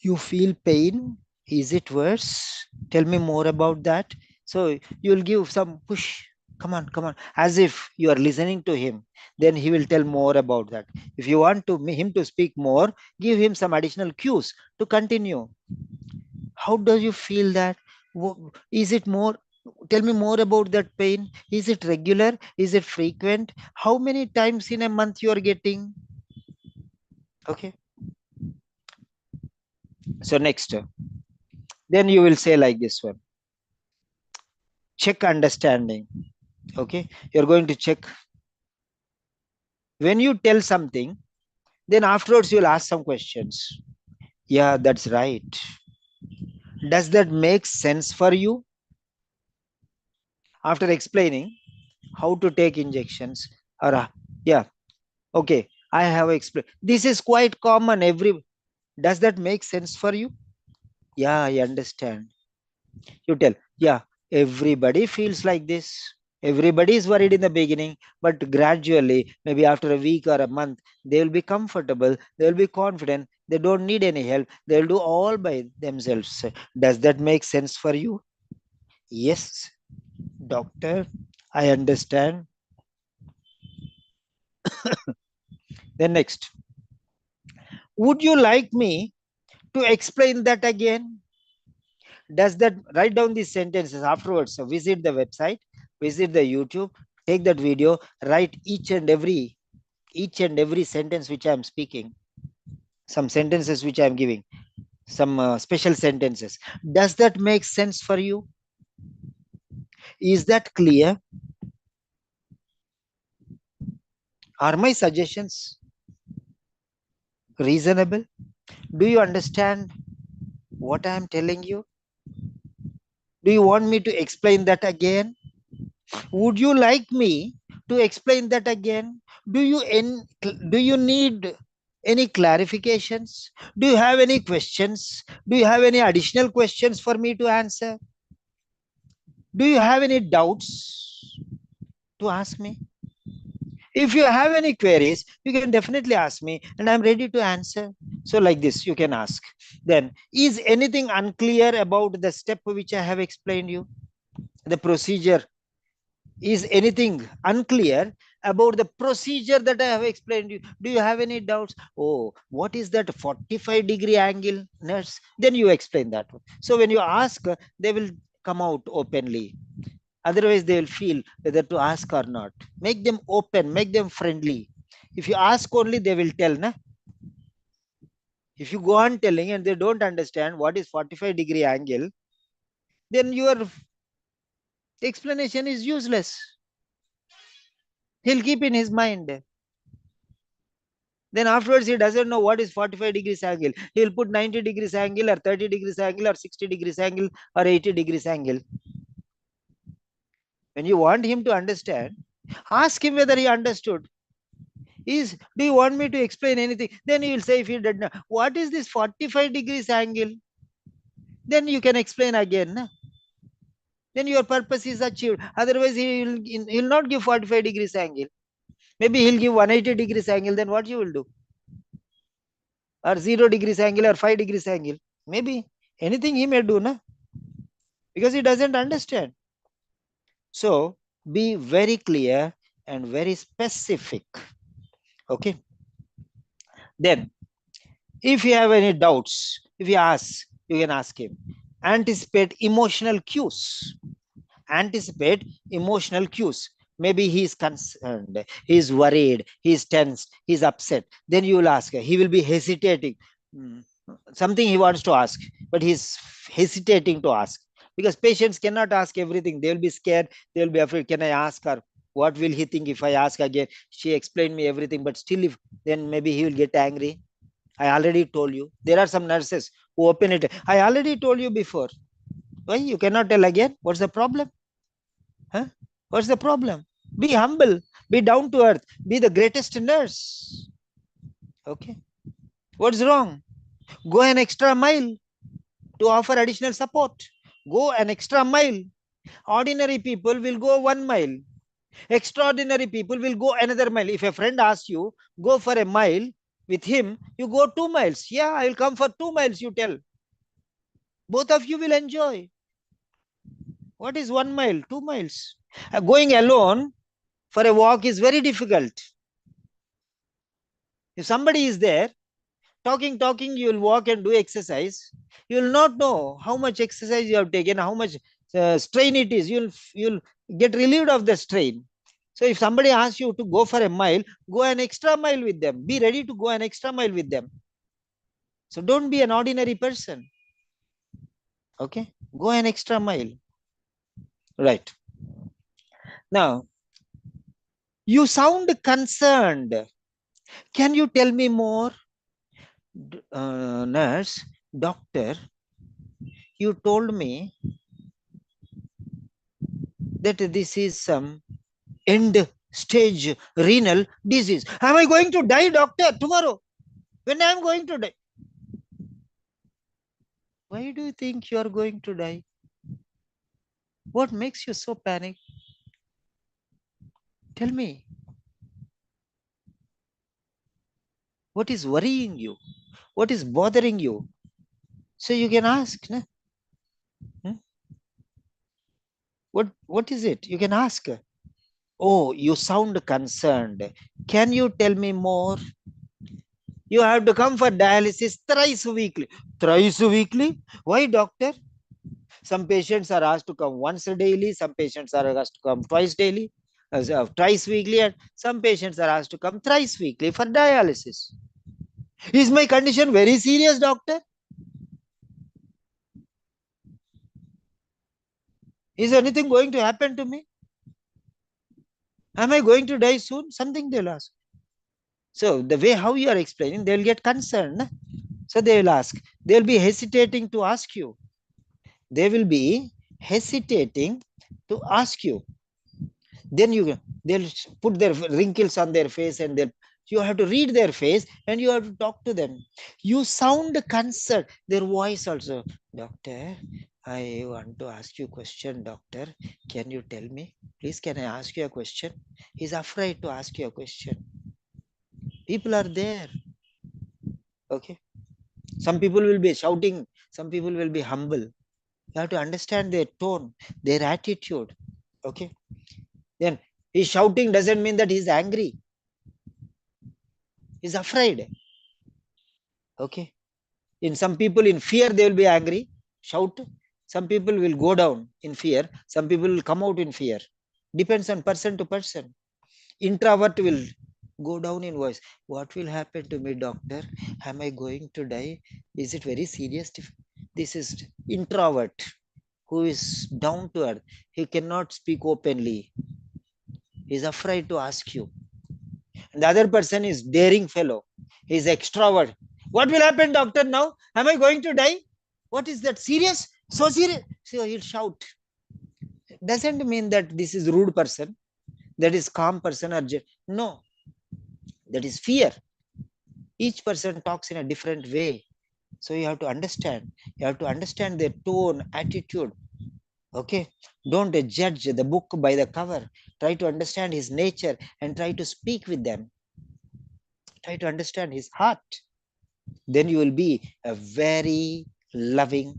You feel pain? Is it worse? Tell me more about that. So you'll give some push. Come on, as if you are listening to him. Then he will tell more about that. If you want to him to speak more, give him some additional cues to continue. How do you feel that? Is it more? Tell me more about that pain. Is it regular? Is it frequent? How many times in a month you are getting? Okay. So next, then you will say like this one. check understanding. Okay, you're going to check. When you tell something, then afterwards you'll ask some questions. Yeah, that's right. Does that make sense for you? After explaining how to take injections, or yeah, okay, I have explained. This is quite common. Does that make sense for you? Yeah, I understand. You tell, yeah, everybody feels like this. Everybody is worried in the beginning, but gradually, maybe after a week or a month, they will be comfortable, they will be confident, they don't need any help, they'll do all by themselves. Does that make sense for you? Yes, doctor, I understand. Then next, would you like me to explain that again? Does that, write down these sentences afterwards? So visit the website, visit the YouTube, take that video, write each and every sentence which I am speaking, some sentences which I am giving, some special sentences. Does that make sense for you? Is that clear? Are my suggestions reasonable? Do you understand what I am telling you? Do you want me to explain that again? Would you like me to explain that again? Do you need any clarifications? Do you have any questions? Do you have any additional questions for me to answer? Do you have any doubts to ask me? If you have any queries, you can definitely ask me and I'm ready to answer. So like this, you can ask. Then, is anything unclear about the step which I have explained you? The procedure. Is anything unclear about the procedure that I have explained you? Do you have any doubts? Oh, what is that 45-degree angle, nurse? Then you explain that one. So when you ask, they will come out openly. Otherwise, they will feel whether to ask or not. Make them open, make them friendly. If you ask only, they will tell. Na? If you go on telling and they don't understand what is 45-degree angle, then your explanation is useless. He'll keep in his mind. Then afterwards, he doesn't know what is 45 degrees angle. He'll put 90 degrees angle or 30 degrees angle or 60 degrees angle or 80 degrees angle. When you want him to understand, ask him whether he understood. Do you want me to explain anything? Then he will say, if he did not, what is this 45 degrees angle? Then you can explain again. Na? Then your purpose is achieved. Otherwise, he'll not give 45 degrees angle. Maybe he'll give 180 degrees angle. Then what you will do? Or 0 degrees angle or 5 degrees angle. Maybe anything he may do, na? Because he doesn't understand. So be very clear and very specific. Okay. Then, if you have any doubts, if you ask, you can ask him. Anticipate emotional cues. Anticipate emotional cues. Maybe he is concerned, he is worried, he is tensed, he is upset. Then you will ask. He will be hesitating. Hmm. Something he wants to ask, but he's hesitating to ask because patients cannot ask everything. They will be scared, they will be afraid. Can I ask her? What will he think if I ask again? She explained me everything, but still, if then maybe he will get angry. I already told you. There are some nurses who open it. I already told you before. Why you cannot tell again? What's the problem? Huh? What's the problem? Be humble, be down to earth, be the greatest nurse. Okay. What's wrong? Go an extra mile to offer additional support. Go an extra mile. Ordinary people will go 1 mile. Extraordinary people will go another mile. If a friend asks you, go for a mile with him, you go 2 miles. Yeah, I will come for 2 miles, you tell. Both of you will enjoy. What is 1 mile? 2 miles. Going alone for a walk is very difficult. If somebody is there, talking, you will walk and do exercise. You will not know how much exercise you have taken, how much strain it is. You'll get relieved of the strain. So if somebody asks you to go for a mile, go an extra mile with them. Be ready to go an extra mile with them. So don't be an ordinary person. Okay, go an extra mile. Right. Now, you sound concerned. Can you tell me more? Nurse, doctor, you told me that this is some end stage renal disease. Am I going to die, doctor, tomorrow? When I am going to die? Why do you think you are going to die? What makes you so panic? Tell me, what is worrying you? What is bothering you? So you can ask. No? Hmm? What is it? You can ask. Oh, you sound concerned. Can you tell me more? You have to come for dialysis thrice weekly. Thrice weekly? Why, doctor? Some patients are asked to come once daily. Some patients are asked to come twice daily, twice weekly, and some patients are asked to come thrice weekly for dialysis. Is my condition very serious, doctor? Is anything going to happen to me? Am I going to die soon? Something they'll ask. So the way how you are explaining, they'll get concerned. So they will ask. They'll be hesitating to ask you. They will be hesitating to ask you. Then they'll put their wrinkles on their face, and you have to read their face and you have to talk to them. You sound concerned. Their voice also. Doctor, I want to ask you a question, doctor. Can you tell me? Please, can I ask you a question? He's afraid to ask you a question. People are there. Okay. Some people will be shouting. Some people will be humble. You have to understand their tone, their attitude. Okay. Then he's shouting doesn't mean that he's angry. He's afraid. Okay. In some people in fear, they will be angry, shout. Some people will go down in fear. Some people will come out in fear. Depends on person to person. Introvert will go down in voice. What will happen to me, doctor? Am I going to die? Is it very serious? This is introvert who is down to earth. He cannot speak openly. He is afraid to ask you. And the other person is daring fellow. He is extrovert. What will happen, doctor, now? Am I going to die? What is that? Serious? So serious? So he'll shout. Doesn't mean that this is rude person, that is calm person or no, that is fear. Each person talks in a different way. So you have to understand. You have to understand their tone, attitude. Okay. Don't judge the book by the cover. Try to understand his nature and try to speak with them. Try to understand his heart. Then you will be a very loving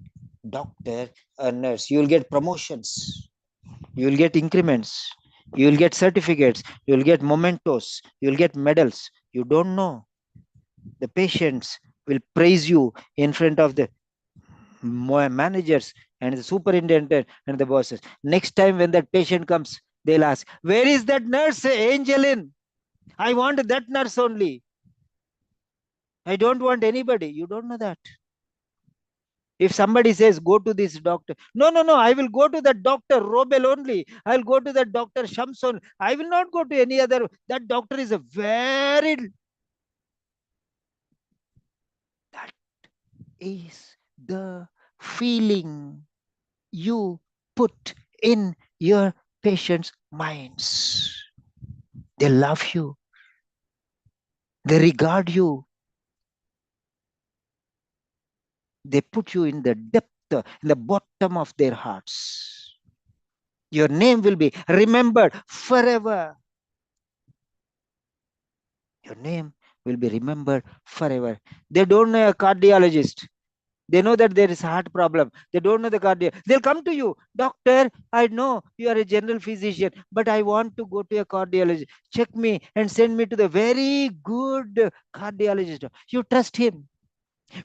doctor or nurse. You will get promotions. You will get increments. You will get certificates. You will get mementos. You will get medals. You don't know. The patients will praise you in front of the managers and the superintendent and the bosses. Next time when that patient comes, they'll ask, where is that nurse, Angeline? I want that nurse only. I don't want anybody. You don't know that. If somebody says, go to this doctor, no, no, no, I will go to that Dr. Robel only. I'll go to that Dr. Shamson. I will not go to any other. That doctor is a very, that is the feeling you put in your patients' minds. They love you. They regard you. They put you in the depth, in the bottom of their hearts. Your name will be remembered forever. Your name will be remembered forever. They don't know a cardiologist. They know that there is a heart problem. They don't know the cardio. They'll come to you, doctor. I know you are a general physician, but I want to go to a cardiologist. Check me and send me to the very good cardiologist. You trust him.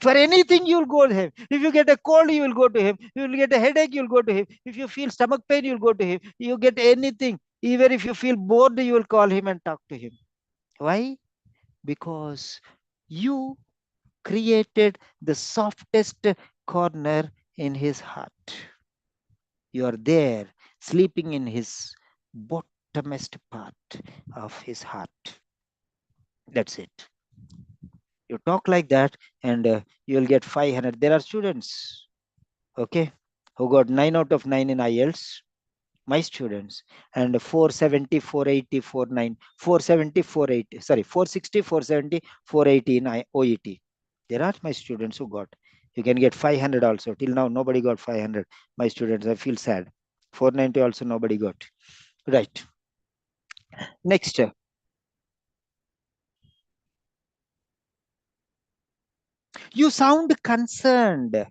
For anything, you'll go to him. If you get a cold, you will go to him. You will get a headache, you'll go to him. If you feel stomach pain, you'll go to him. You get anything. Even if you feel bored, you will call him and talk to him. Why? Because you created the softest corner in his heart. You are there. sleeping in his bottomest part of his heart. That's it. You talk like that, and you'll get 500. There are students, okay, who got 9 out of 9 in IELTS, my students, and 470, 480, 49, 470, 480, sorry, 460, 470, 480 in OET. There are my students who got. You can get 500 also. Till now, nobody got 500. My students, I feel sad. 490 also nobody got. Right. Next. You sound concerned.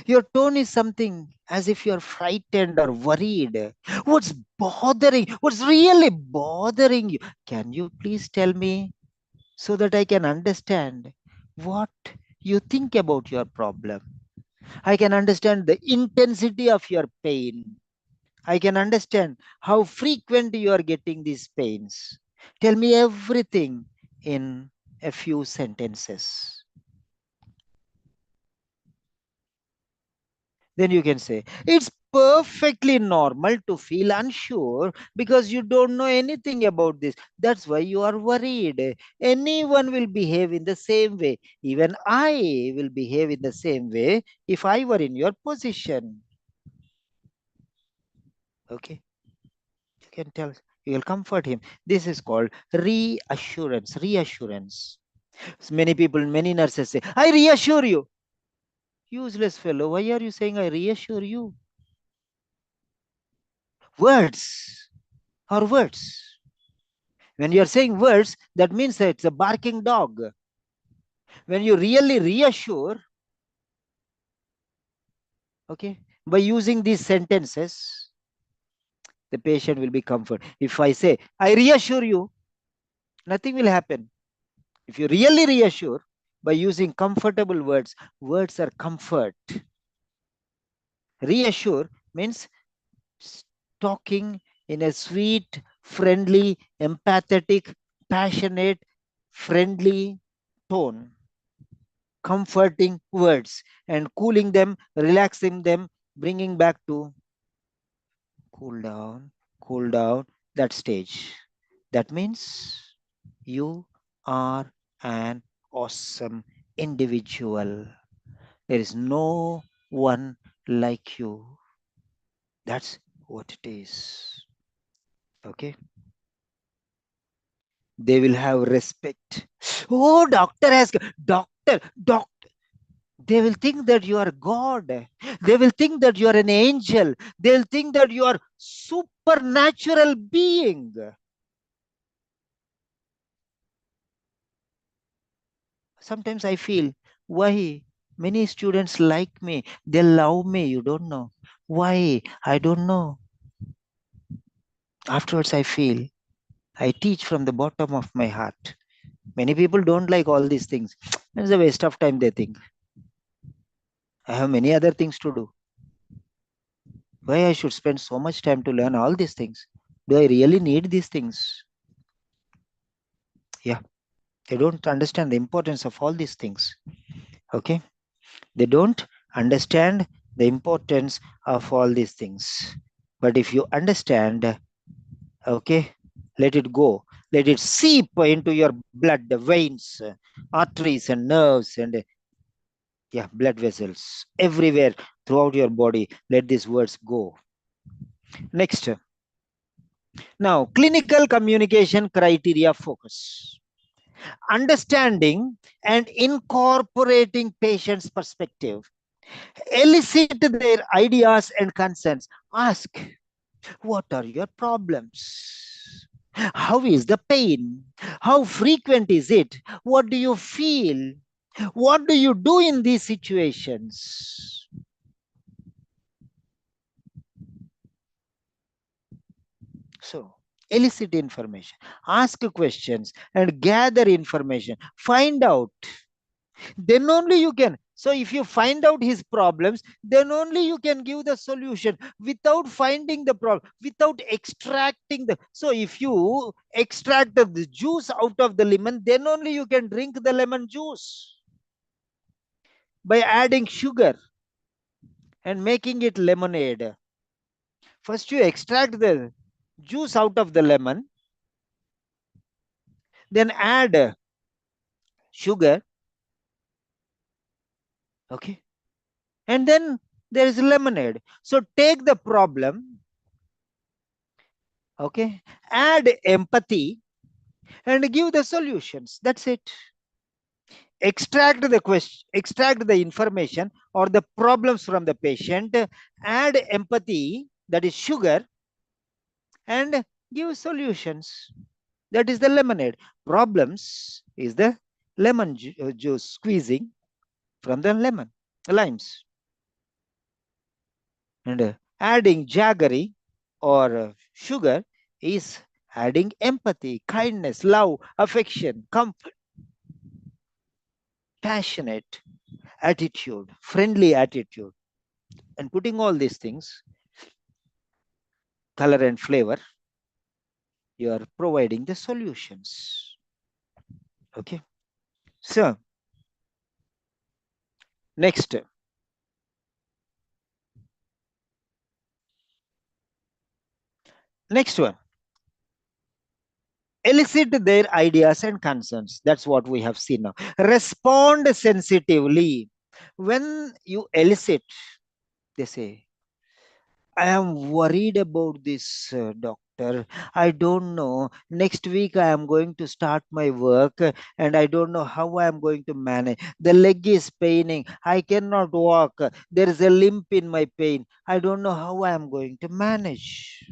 Your tone is something as if you're frightened or worried. What's bothering? What's really bothering you? Can you please tell me so that I can understand what you think about your problem? I can understand the intensity of your pain. I can understand how frequent you are getting these pains. Tell me everything in a few sentences. Then you can say, it's perfectly normal to feel unsure because you don't know anything about this. That's why you are worried. Anyone will behave in the same way. Even I will behave in the same way if I were in your position. Okay, you can tell, you will comfort him. This is called reassurance. Reassurance. Many people, many nurses say, I reassure you. Useless fellow, why are you saying I reassure you? Words are words. When you are saying words, that means that it's a barking dog. When you really reassure, okay, by using these sentences, the patient will be comforted. If I say, I reassure you, nothing will happen. If you really reassure by using comfortable words, words are comfort. Reassure means talking in a sweet, friendly, empathetic, passionate, friendly tone, comforting words, and cooling them, relaxing them, bringing back to cool down, that stage. That means you are an awesome individual. There is no one like you. That's what it is. Okay. They will have respect. Oh, doctor has, doctor. They will think that you are God. They will think that you are an angel. They'll think that you are supernatural being. Sometimes I feel, why many students like me? They love me. You don't know. Why? I don't know. Afterwards, I feel I teach from the bottom of my heart. Many people don't like all these things. It's a waste of time, they think. I have many other things to do. Why I should spend so much time to learn all these things? Do I really need these things? Yeah, they don't understand the importance of all these things. Okay, they don't understand the importance of all these things. But if you understand, okay, let it go. Let it seep into your blood, the veins, arteries, and nerves, and yeah, blood vessels everywhere throughout your body. Let these words go. Next. Now, clinical communication criteria focus. Understanding and incorporating patient's perspective. Elicit their ideas and concerns. Ask, what are your problems? How is the pain? How frequent is it? What do you feel? What do you do in these situations? So, elicit information, ask questions, and gather information. Find out. Then only you can. So, if you find out his problems, then only you can give the solution without finding the problem, without extracting the. So, if you extract the juice out of the lemon, then only you can drink the lemon juice by adding sugar and making it lemonade. First, you extract the juice out of the lemon, then add sugar, okay, and then there is lemonade. So take the problem, okay, add empathy, and give the solutions. That's it. Extract the question, extract the information or the problems from the patient, add empathy, that is sugar, and give solutions. That is the lemonade. Problems is the lemon juice squeezing from the lemon limes, and adding jaggery or sugar is adding empathy, kindness, love, affection, comfort, passionate attitude, friendly attitude, and putting all these things, color and flavor, you are providing the solutions. Okay. So next, next one, elicit their ideas and concerns. That's what we have seen now. Respond sensitively. When you elicit, they say, I am worried about this, doctor. I don't know. Next week I am going to start my work, and I don't know how I am going to manage. The leg is paining. I cannot walk. There is a limp in my pain. I don't know how I am going to manage.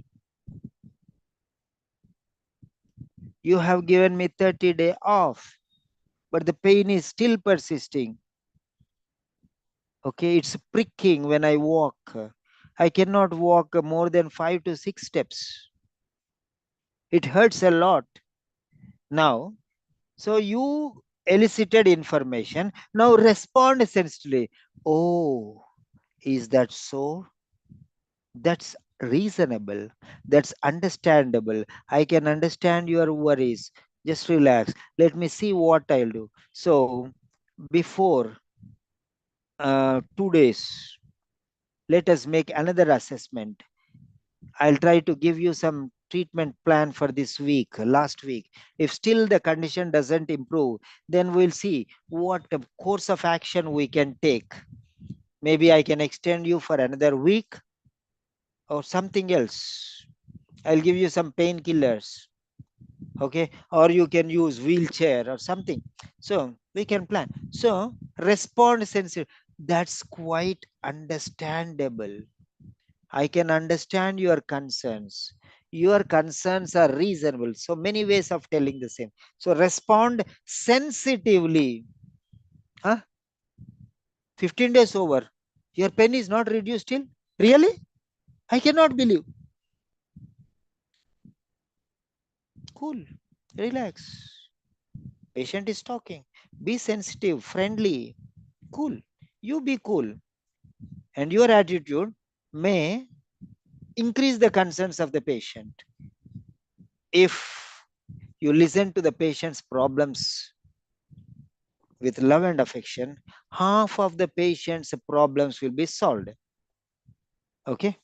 You have given me 30-day off, but the pain is still persisting. Okay, it's pricking when I walk. I cannot walk more than 5 to 6 steps. It hurts a lot. Now, so you elicited information. Now respond essentially. Oh, is that so? That's reasonable. That's understandable. I can understand your worries. Just relax. Let me see what I'll do. So, before 2 days, let us make another assessment. I'll try to give you some treatment plan for this week, last week. If still the condition doesn't improve, then we'll see what course of action we can take. Maybe I can extend you for another week or something else. I'll give you some painkillers, okay? Or you can use wheelchair or something. So we can plan. So respond sensitive. That's quite understandable. I can understand your concerns. Your concerns are reasonable. So many ways of telling the same. So respond sensitively. Huh? 15 days over. Your pain is not reduced still? Really? I cannot believe. Cool. Relax. Patient is talking. Be sensitive, friendly, cool. You be cool. And your attitude may increase the concerns of the patient. If you listen to the patient's problems with love and affection, half of the patient's problems will be solved. Okay?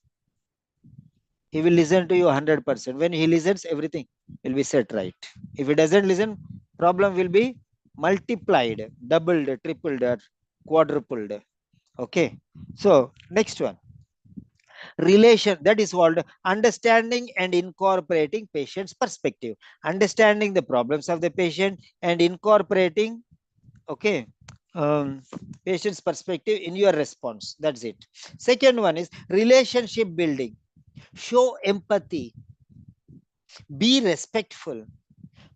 He will listen to you 100%. When he listens, everything will be set right. If he doesn't listen, problem will be multiplied, doubled, tripled, or quadrupled. Okay? So, next one. Relation, that is called understanding and incorporating patient's perspective. Understanding the problems of the patient and incorporating, okay, patient's perspective in your response. That's it. Second one is relationship building. Show empathy, be respectful,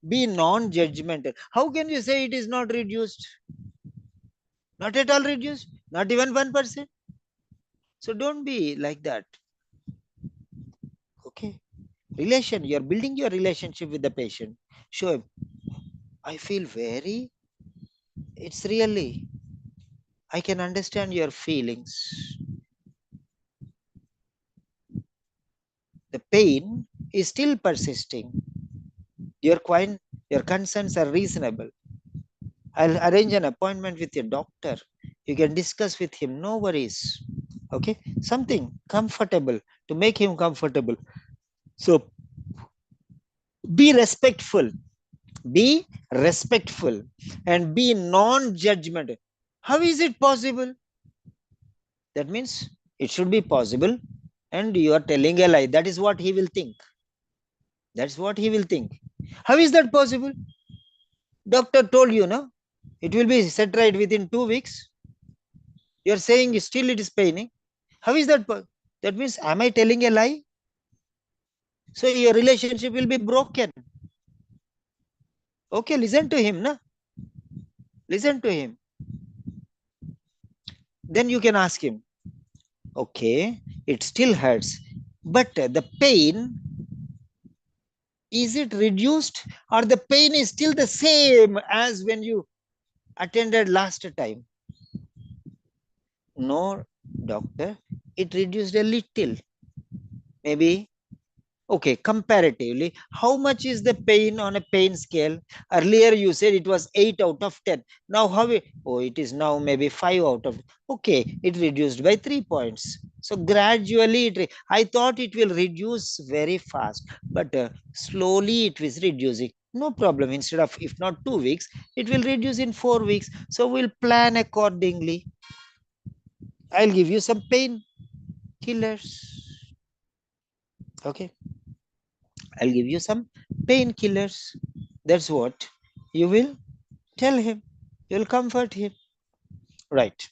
be non-judgmental. How can you say it is not reduced? Not at all reduced, not even 1%. So don't be like that. Okay, relation, you're building your relationship with the patient. Show him, I feel very, it's really, I can understand your feelings. The pain is still persisting. Your concerns are reasonable. I'll arrange an appointment with your doctor. You can discuss with him, no worries. Okay, something comfortable to make him comfortable. So be respectful, be respectful, and be non-judgmental. How is it possible? That means it should be possible, and you are telling a lie. That is what he will think. That's what he will think. How is that possible? Doctor told you, no? It will be set right within 2 weeks. You are saying still it is paining. How is that? That means, am I telling a lie? So your relationship will be broken. Okay, listen to him, na? Listen to him. Then you can ask him, okay, it still hurts, but the pain, is it reduced, or the pain is still the same as when you attended last time? No, doctor, it reduced a little. Maybe. Okay, comparatively, how much is the pain on a pain scale? Earlier you said it was 8 out of 10. Now how oh, it is now maybe 5 out of. Okay, it reduced by 3 points. So gradually I thought it will reduce very fast, but slowly it is reducing. No problem. Instead of, if not 2 weeks, it will reduce in 4 weeks. So we'll plan accordingly. I'll give you some pain killers. Okay, I'll give you some painkillers. That's what you will tell him. You'll comfort him. Right.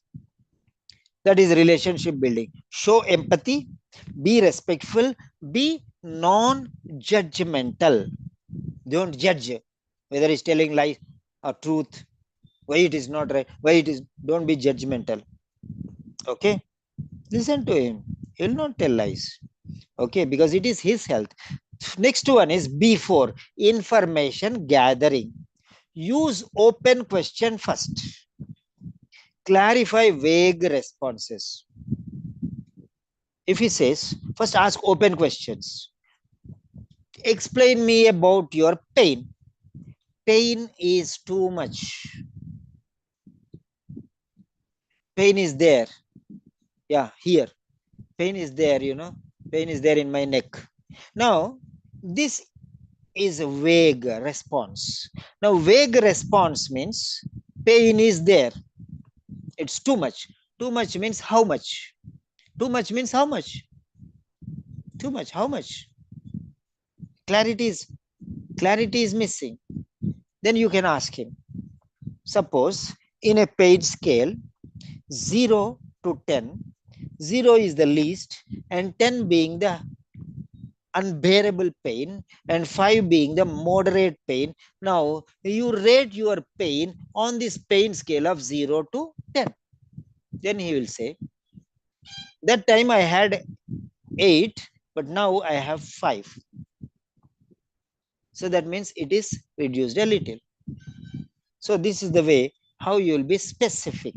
That is relationship building. Show empathy, be respectful, be non judgmental. Don't judge whether he's telling lies or truth, why it is not right, why it is. Don't be judgmental. Okay. Listen to him. He'll not tell lies. Okay, because it is his health. Next one is B4, information gathering. Use open question first. Clarify vague responses. If he says, first ask open questions. Explain me about your pain. Pain is too much. Pain is there. Yeah, here. Pain is there, Pain is there in my neck. Now, this is a vague response. Now, vague response means pain is there. It's too much. Too much means how much? Too much means how much? Too much, how much? Clarity is missing. Then you can ask him. Suppose in a pain scale, 0 to 10, 0 is the least, and 10 being the unbearable pain, and 5 being the moderate pain. Now you rate your pain on this pain scale of 0 to 10. Then he will say, that time I had 8, but now I have 5. So that means it is reduced a little. So this is the way how you will be specific.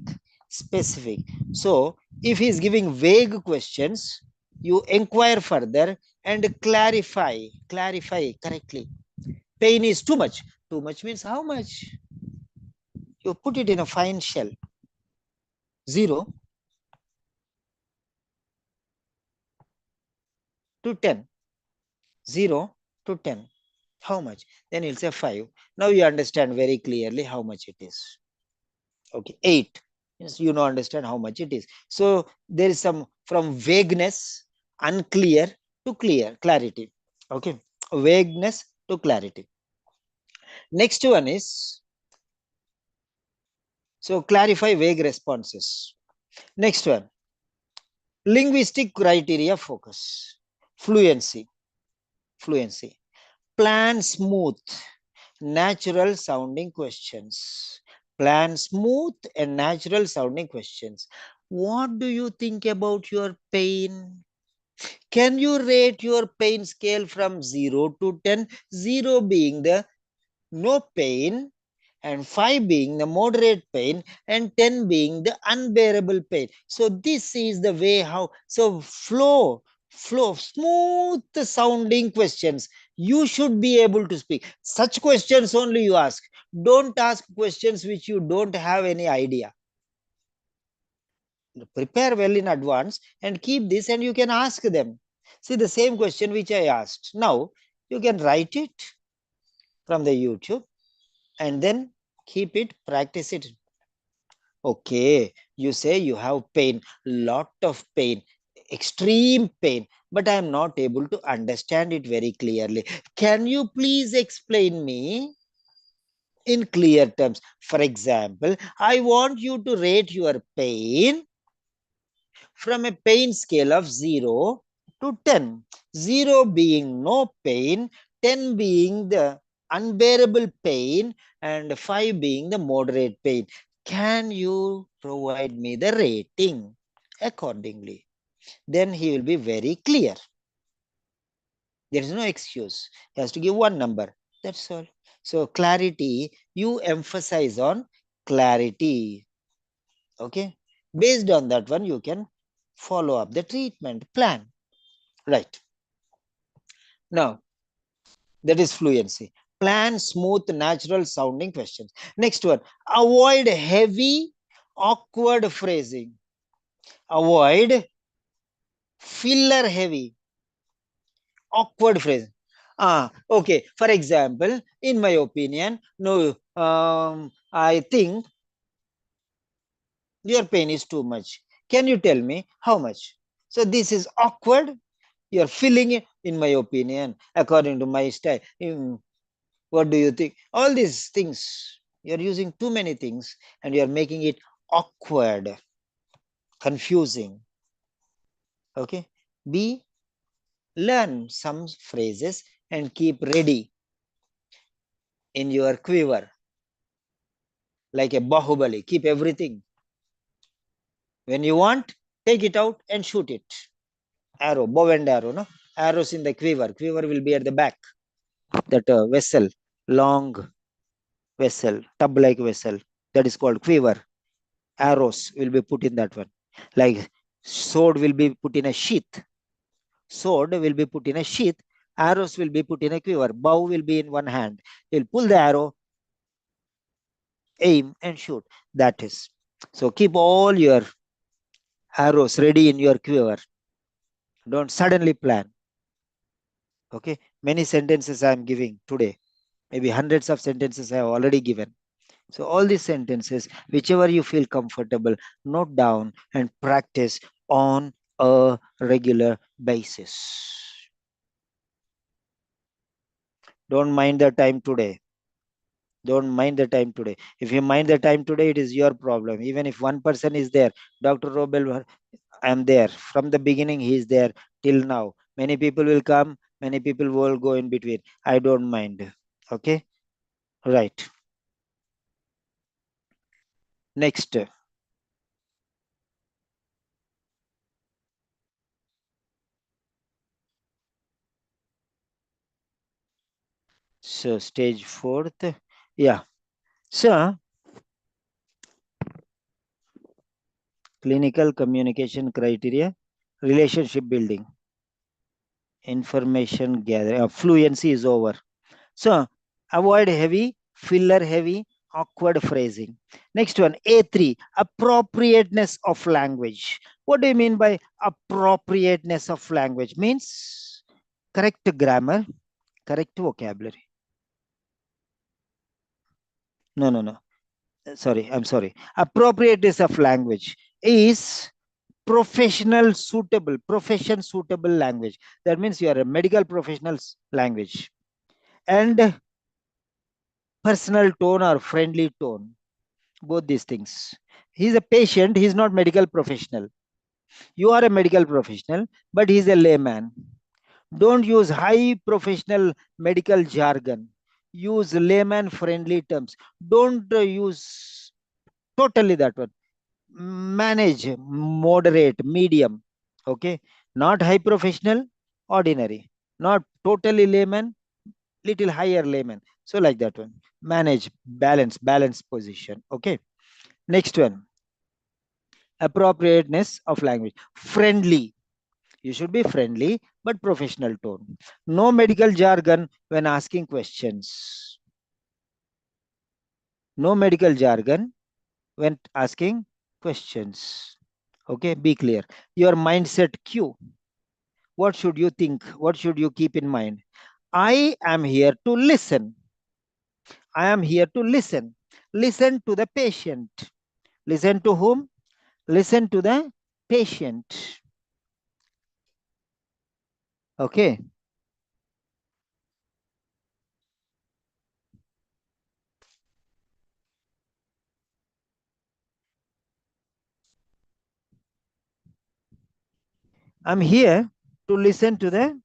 So if he is giving vague questions, you inquire further and clarify correctly. Pain is too much. Too much means how much? You put it in a fine shell. 0 to 10. 0 to 10. How much? Then he'll say 5. Now you understand very clearly how much it is. Okay, 8. Yes, you know, understand how much it is. So there is some from vagueness, unclear to clarity. Okay, vagueness to clarity. Next one is, so clarify vague responses. Next one, linguistic criteria focus. Fluency. Plan smooth, natural sounding questions. Plan smooth and natural sounding questions. What do you think about your pain? Can you rate your pain scale from 0 to 10? 0 being the no pain, and 5 being the moderate pain, and 10 being the unbearable pain. So this is the way how, so flow, smooth sounding questions. You should be able to speak. Such questions only you ask. Don't ask questions which you don't have any idea. Prepare well in advance and keep this, and you can ask them. See, the same question which I asked. Now you can write it from the YouTube and then keep it, practice it. Okay, you say you have pain, lot of pain, extreme pain, but I am not able to understand it very clearly. Can you please explain me in clear terms? For example, I want you to rate your pain from a pain scale of 0 to 10. 0 being no pain, 10 being the unbearable pain, and 5 being the moderate pain. Can you provide me the rating accordingly? Then he will be very clear. There is no excuse. He has to give one number. That's all. So clarity, you emphasize on clarity. Okay. Based on that one, you can follow up the treatment plan. Right. Now, that is fluency. Plan smooth, natural sounding questions. Next one, avoid heavy, awkward phrasing. Avoid filler heavy, awkward phrasing. Okay. For example, in my opinion, no, I think your pain is too much. Can you tell me how much? So this is awkward. You're feeling it, in my opinion, according to my style. What do you think? All these things, you're using too many things and you're making it awkward, confusing. Okay. B, learn some phrases and keep ready in your quiver, like a Bahubali. Keep everything. When you want, take it out and shoot it. Arrow, bow and arrow, no? Arrows in the quiver. Quiver will be at the back. That vessel, long vessel, tub-like vessel, that is called quiver. Arrows will be put in that one. Like sword will be put in a sheath. Sword will be put in a sheath. Arrows will be put in a quiver. Bow will be in one hand. You'll pull the arrow, aim and shoot. That is. So keep all your arrows ready in your quiver. Don't suddenly plan. Okay. Many sentences I am giving today. Maybe hundreds of sentences I have already given. So all these sentences, whichever you feel comfortable, note down and practice on a regular basis. Don't mind the time today. Don't mind the time today. If you mind the time today, it is your problem. Even if one person is there, Dr. Robel, I am there. From the beginning, he is there till now. Many people will come, many people will go in between. I don't mind. Okay? Right. Next. So stage fourth. Yeah. So clinical communication criteria, relationship building, information gathering, fluency is over. So avoid heavy, filler heavy, awkward phrasing. Next one, A3, appropriateness of language. What do you mean by appropriateness of language? Means correct grammar, correct vocabulary. No, no, no. Sorry, I'm sorry. Appropriateness of language is professional suitable, profession suitable language. That means you are a medical professional's language. And personal tone or friendly tone, both these things. He's a patient, he's not medical professional. You are a medical professional, but he's a layman. Don't use high professional medical jargon. Use layman friendly terms. Don't use totally that one. Manage, moderate, medium. Okay. Not high professional, ordinary. Not totally layman, little higher layman. So like that one. Manage, balance position. Okay. Next one. Appropriateness of language. Friendly. You should be friendly, but professional tone. No medical jargon when asking questions. No medical jargon when asking questions. Okay, be clear. Your mindset cue. What should you think? What should you keep in mind? I am here to listen. I am here to listen. Listen to the patient. Listen to whom? Listen to the patient. Okay. I'm here to listen to the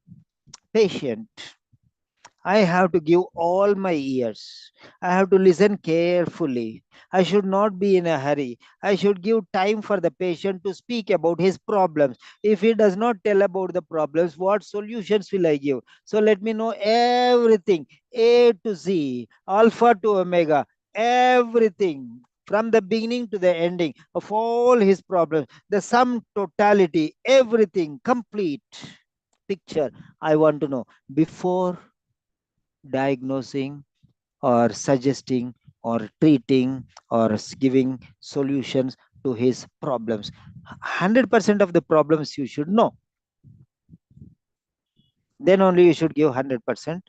patient. I have to give all my ears. I have to listen carefully. I should not be in a hurry. I should give time for the patient to speak about his problems. If he does not tell about the problems, what solutions will I give? So let me know everything, A to Z, Alpha to Omega, everything from the beginning to the ending of all his problems, the sum totality, everything complete picture. I want to know before diagnosing or suggesting or treating or giving solutions to his problems. 100% of the problems you should know. Then only you should give 100%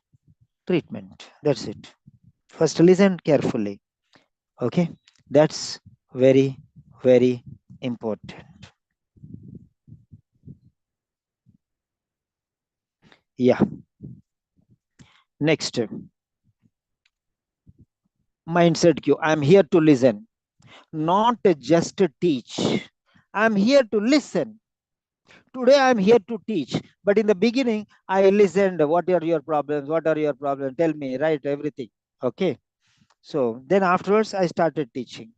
treatment. That's it. First, listen carefully. Okay. That's very, very important. Yeah. Next, mindset cue. I'm here to listen, not just to teach. I'm here to listen. Today I'm here to teach, but in the beginning I listened. What are your problems? What are your problems? Tell me, right? Everything. Okay. So then afterwards I started teaching.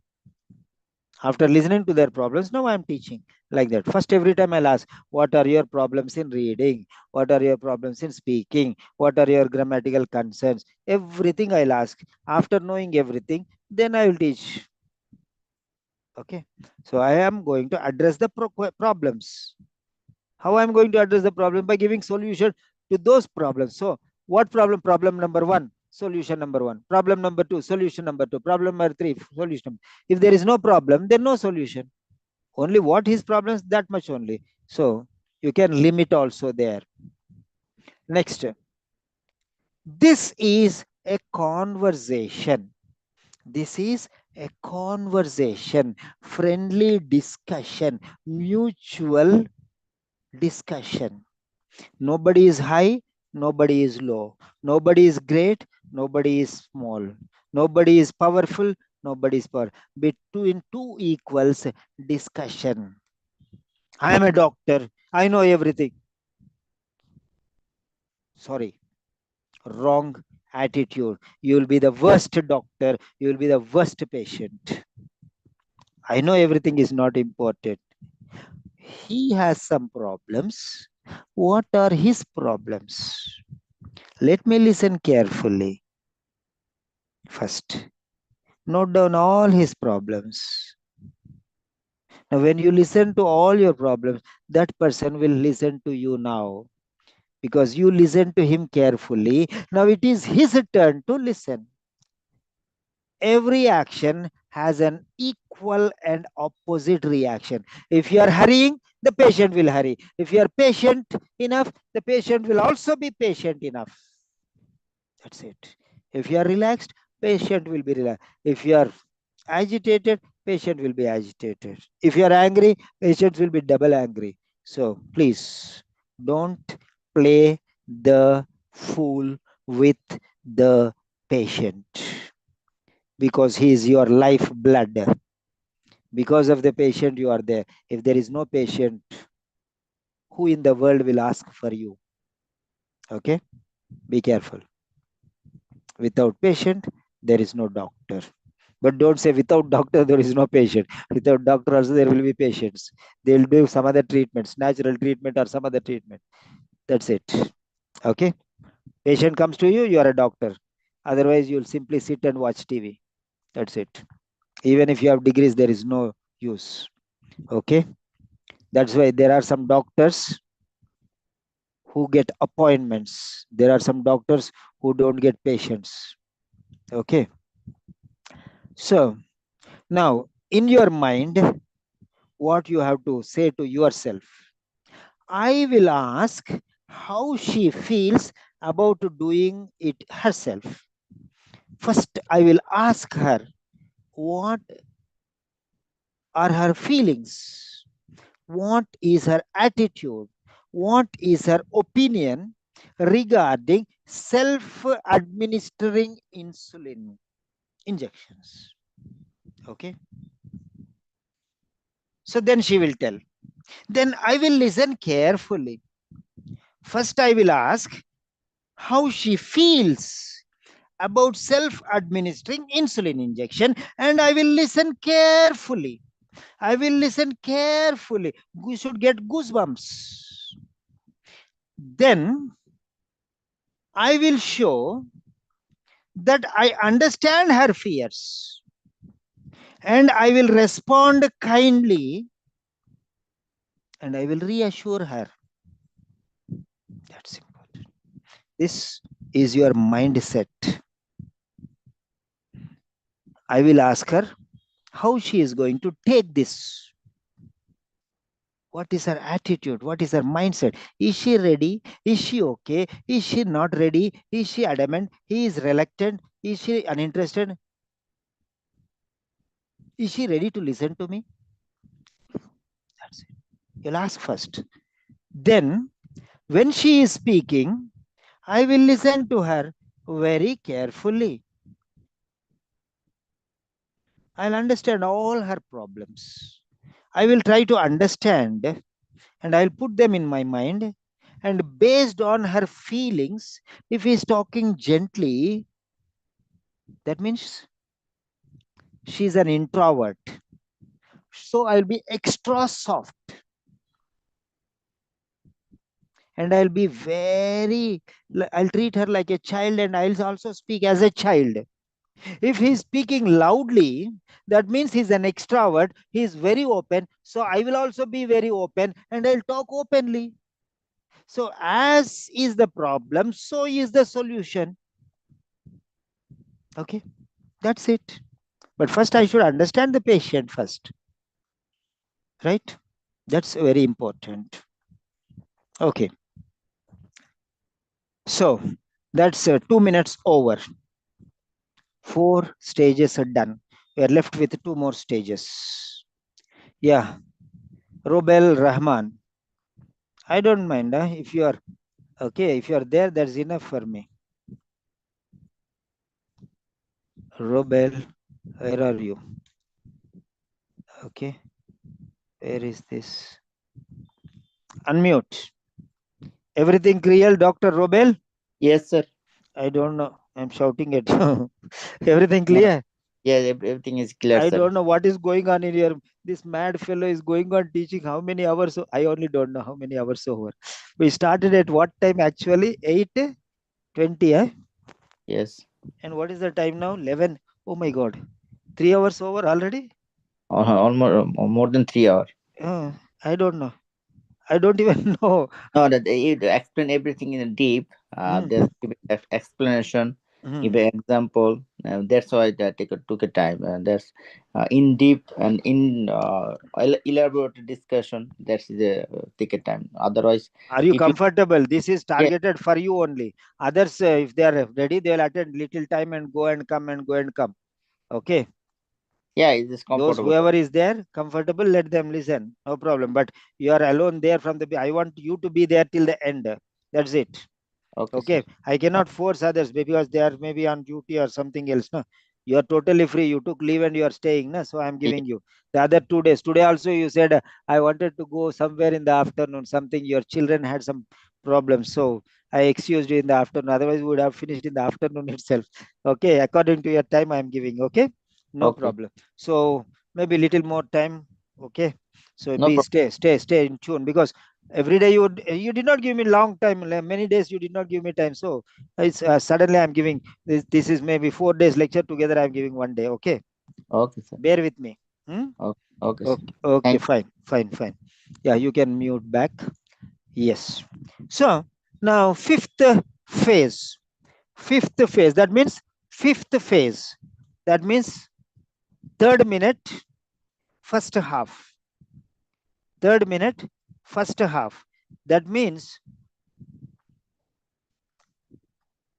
After listening to their problems, now I'm teaching like that. First, every time I'll ask, what are your problems in reading? What are your problems in speaking? What are your grammatical concerns? Everything I'll ask. After knowing everything, then I will teach. Okay. So I am going to address the problems. How I'm going to address the problem? By giving solution to those problems. So what problem? Problem number one, solution number one. Problem number two, solution number two. Problem number three, solution. If there is no problem, then no solution. Only what his problems, that much only. So you can limit also there. Next, this is a conversation. This is a conversation, friendly discussion, mutual discussion. Nobody is high, nobody is low. Nobody is great, nobody is small. Nobody is powerful, nobody is power. Between two equals discussion. I am a doctor, I know everything. Sorry, wrong attitude. You will be the worst doctor, you will be the worst patient. I know everything is not important. He has some problems. What are his problems? Let me listen carefully. First, note down all his problems. Now, when you listen to all your problems, that person will listen to you now because you listen to him carefully. Now, it is his turn to listen. Every action has an equal and opposite reaction. If you are hurrying, the patient will hurry. If you are patient enough, the patient will also be patient enough. That's it. If you are relaxed, patient will be relaxed. If you are agitated, patient will be agitated. If you are angry, patient will be double angry. So please don't play the fool with the patient because he is your life blood. Because of the patient, you are there. If there is no patient, who in the world will ask for you? Okay, be careful. Without patient, there is no doctor. But don't say without doctor, there is no patient. Without doctor, also there will be patients. They'll do some other treatments, natural treatment or some other treatment. That's it. Okay. Patient comes to you, you are a doctor. Otherwise, you'll simply sit and watch TV. That's it. Even if you have degrees, there is no use. Okay. That's why there are some doctors who get appointments. There are some doctors who don't get patients. Okay. So now in your mind, what you have to say to yourself. I will ask how she feels about doing it herself. First, I will ask her what are her feelings, what is her attitude, what is her opinion regarding self administering insulin injections. Okay, so then she will tell. Then I will listen carefully. First, I will ask how she feels about self administering insulin injection, and I will listen carefully. I will listen carefully. You should get goosebumps. Then I will show that I understand her fears and I will respond kindly and I will reassure her. That's important. This is your mindset. I will ask her how she is going to take this. What is her attitude? What is her mindset? Is she ready? Is she okay? Is she not ready? Is she adamant? He is reluctant? Is she uninterested? Is she ready to listen to me? That's it. You'll ask first. Then, when she is speaking, I will listen to her very carefully. I'll understand all her problems. I will try to understand and I'll put them in my mind. And based on her feelings, if he's talking gently, that means she's an introvert. So I'll be extra soft and I'll be I'll treat her like a child and I'll also speak as a child. If he's speaking loudly, that means he's an extrovert. He's very open. So I will also be very open and I'll talk openly. So, as is the problem, so is the solution. Okay, that's it. But first, I should understand the patient first, right? That's very important. Okay, so that's 2 minutes over. 4 stages are done. We are left with 2 more stages. Yeah, Robel Rahman. I don't mind if you are okay. If you are there, that's enough for me. Robel, where are you? Okay, where is this? Unmute. Everything clear, Dr. Robel? Yes, sir. I don't know. I'm shouting at you. Everything No, clear? yeah, everything is clear, I sir. don't know what is going on in here. This mad fellow is going on teaching how many hours? I only don't know how many hours over. We started at what time actually? 8:20, eh? Yes, And what is the time now? 11. Oh my God. 3 hours over already? almost more than 3 hours. I don't know. I don't even know. No, that you explain everything in deep. There's Mm, give explanation, give mm. an example. That's why that took a time. And that's in deep and in elaborate discussion. That's the take a time. Otherwise, Are you if you comfortable? This is yeah targeted for you only. Others, if they are ready, they will attend little time and go and come and go and come. Okay. yeah, it is Those comfortable. whoever is there, comfortable, let them listen. No problem. But you are alone there from the. I want you to be there till the end. That's it. Okay, sir. Okay, I cannot force others because they are maybe on duty or something else. No, you are totally free. You took leave and you are staying. No, so I am Yeah, giving you the other 2 days. Today also you said I wanted to go somewhere in the afternoon. Something your children had some problems, so I excused you in the afternoon. Otherwise, we would have finished in the afternoon itself. Okay, according to your time, I am giving. Okay, no okay, problem. So maybe little more time. Okay, so no be problem. stay in tune because every day you did not give me long time, many days you did not give me time, so it's suddenly I'm giving this is maybe 4 days lecture together, I'm giving one day. Okay, Okay, sir. bear with me. Hmm? Okay, okay, sir. Okay, okay, Thank. fine. Yeah, you can mute back. Yes. So now phase fifth phase, that means fifth phase, that means third minute, first half. Third minute, first half. That means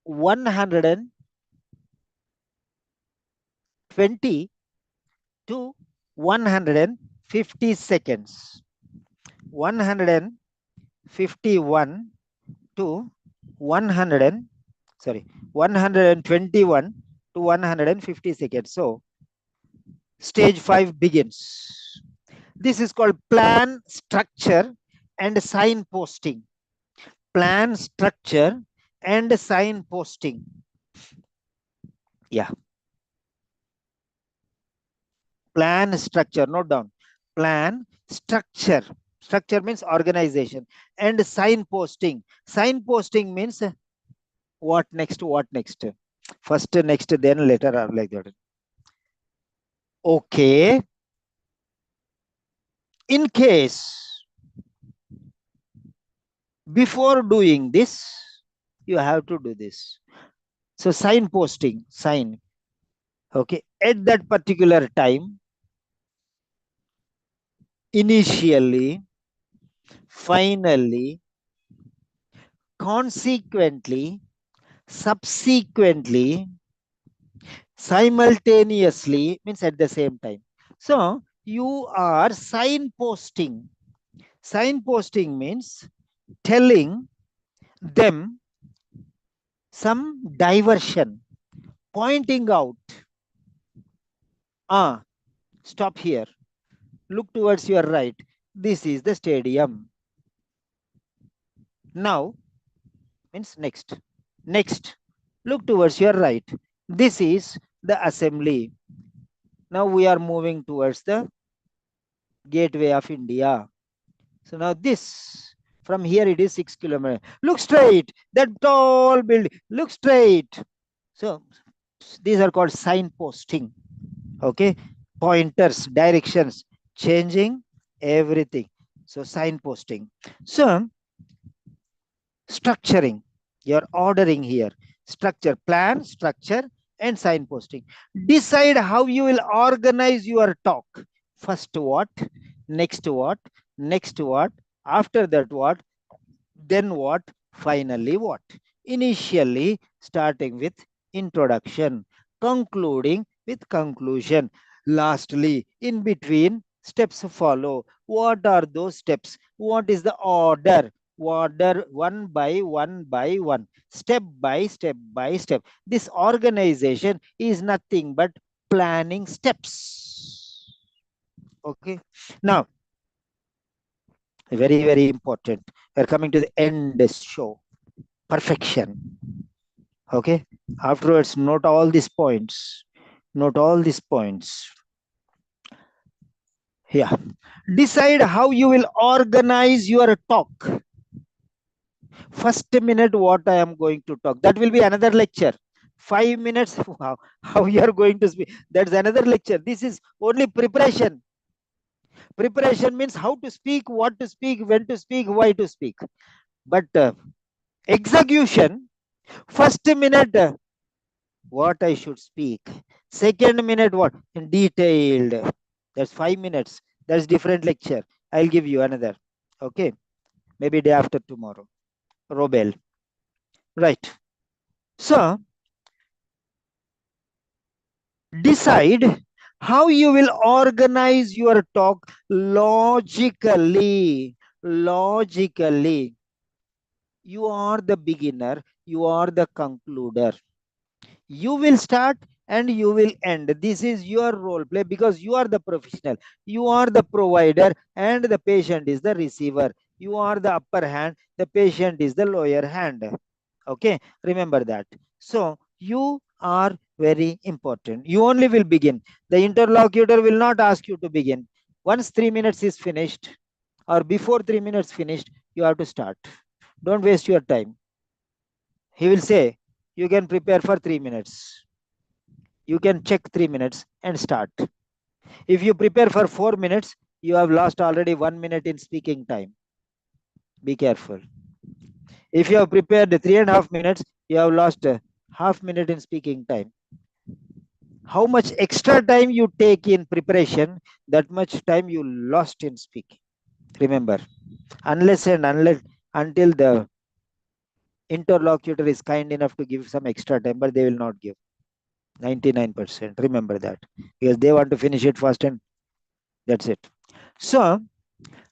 120 to 150 seconds. 151 to 100, sorry, 121 to 150 seconds. So stage 5 begins. This is called plan, structure, and signposting. Plan, structure, and signposting. Yeah, plan, structure. Note down. Plan, structure. Structure means organization, and signposting. Signposting means what next, what next. First, next, then later, or like that. Okay. In case before doing this, you have to do this. So signposting, sign. Okay. At that particular time, initially, finally, consequently, subsequently, simultaneously means at the same time. So you are signposting. Signposting means telling them some diversion, pointing out, ah, stop here, look towards your right. This is the stadium. Now means next. Next, look towards your right. This is the assembly. Now we are moving towards the gateway of India. So now this, from here it is 6 kilometers. Look straight, that tall building, look straight. So these are called signposting. Okay, pointers, directions, changing everything. So signposting. So structuring, you're ordering here. Structure, plan, structure, and signposting. Decide how you will organize your talk. First what, next what, next what, after that what, then what, finally what. Initially starting with introduction, concluding with conclusion. Lastly, in between, steps follow. What are those steps? What is the order? Order one by one by one, step by step by step. This organization is nothing but planning steps. Okay. Now, very, very important. We're coming to the end show. Perfection. Okay. Afterwards, note all these points. Note all these points. Yeah. Decide how you will organize your talk. First minute, what I am going to talk. That will be another lecture. 5 minutes, how you are going to speak. That's another lecture. This is only preparation. Preparation means how to speak, what to speak, when to speak, why to speak. But execution, first minute, what I should speak. Second minute, what? Detailed. That's 5 minutes. That's different lecture. I'll give you another. Okay. Maybe day after tomorrow. Robel. Right. So decide how you will organize your talk logically. Logically. You are the beginner. You are the concluder. You will start and you will end. This is your role play because you are the professional. You are the provider and the patient is the receiver. You are the upper hand. The patient is the lower hand. Okay, remember that. So you are very important. You only will begin. The interlocutor will not ask you to begin. Once 3 minutes is finished or before 3 minutes finished, you have to start. Don't waste your time. He will say, you can prepare for 3 minutes. You can check 3 minutes and start. If you prepare for 4 minutes, you have lost already 1 minute in speaking time. Be careful. If you have prepared 3.5 minutes, you have lost a half minute in speaking time. How much extra time you take in preparation, that much time you lost in speaking. Remember, until the interlocutor is kind enough to give some extra time, but they will not give 99%. Remember that, because they want to finish it fast, and that's it. So,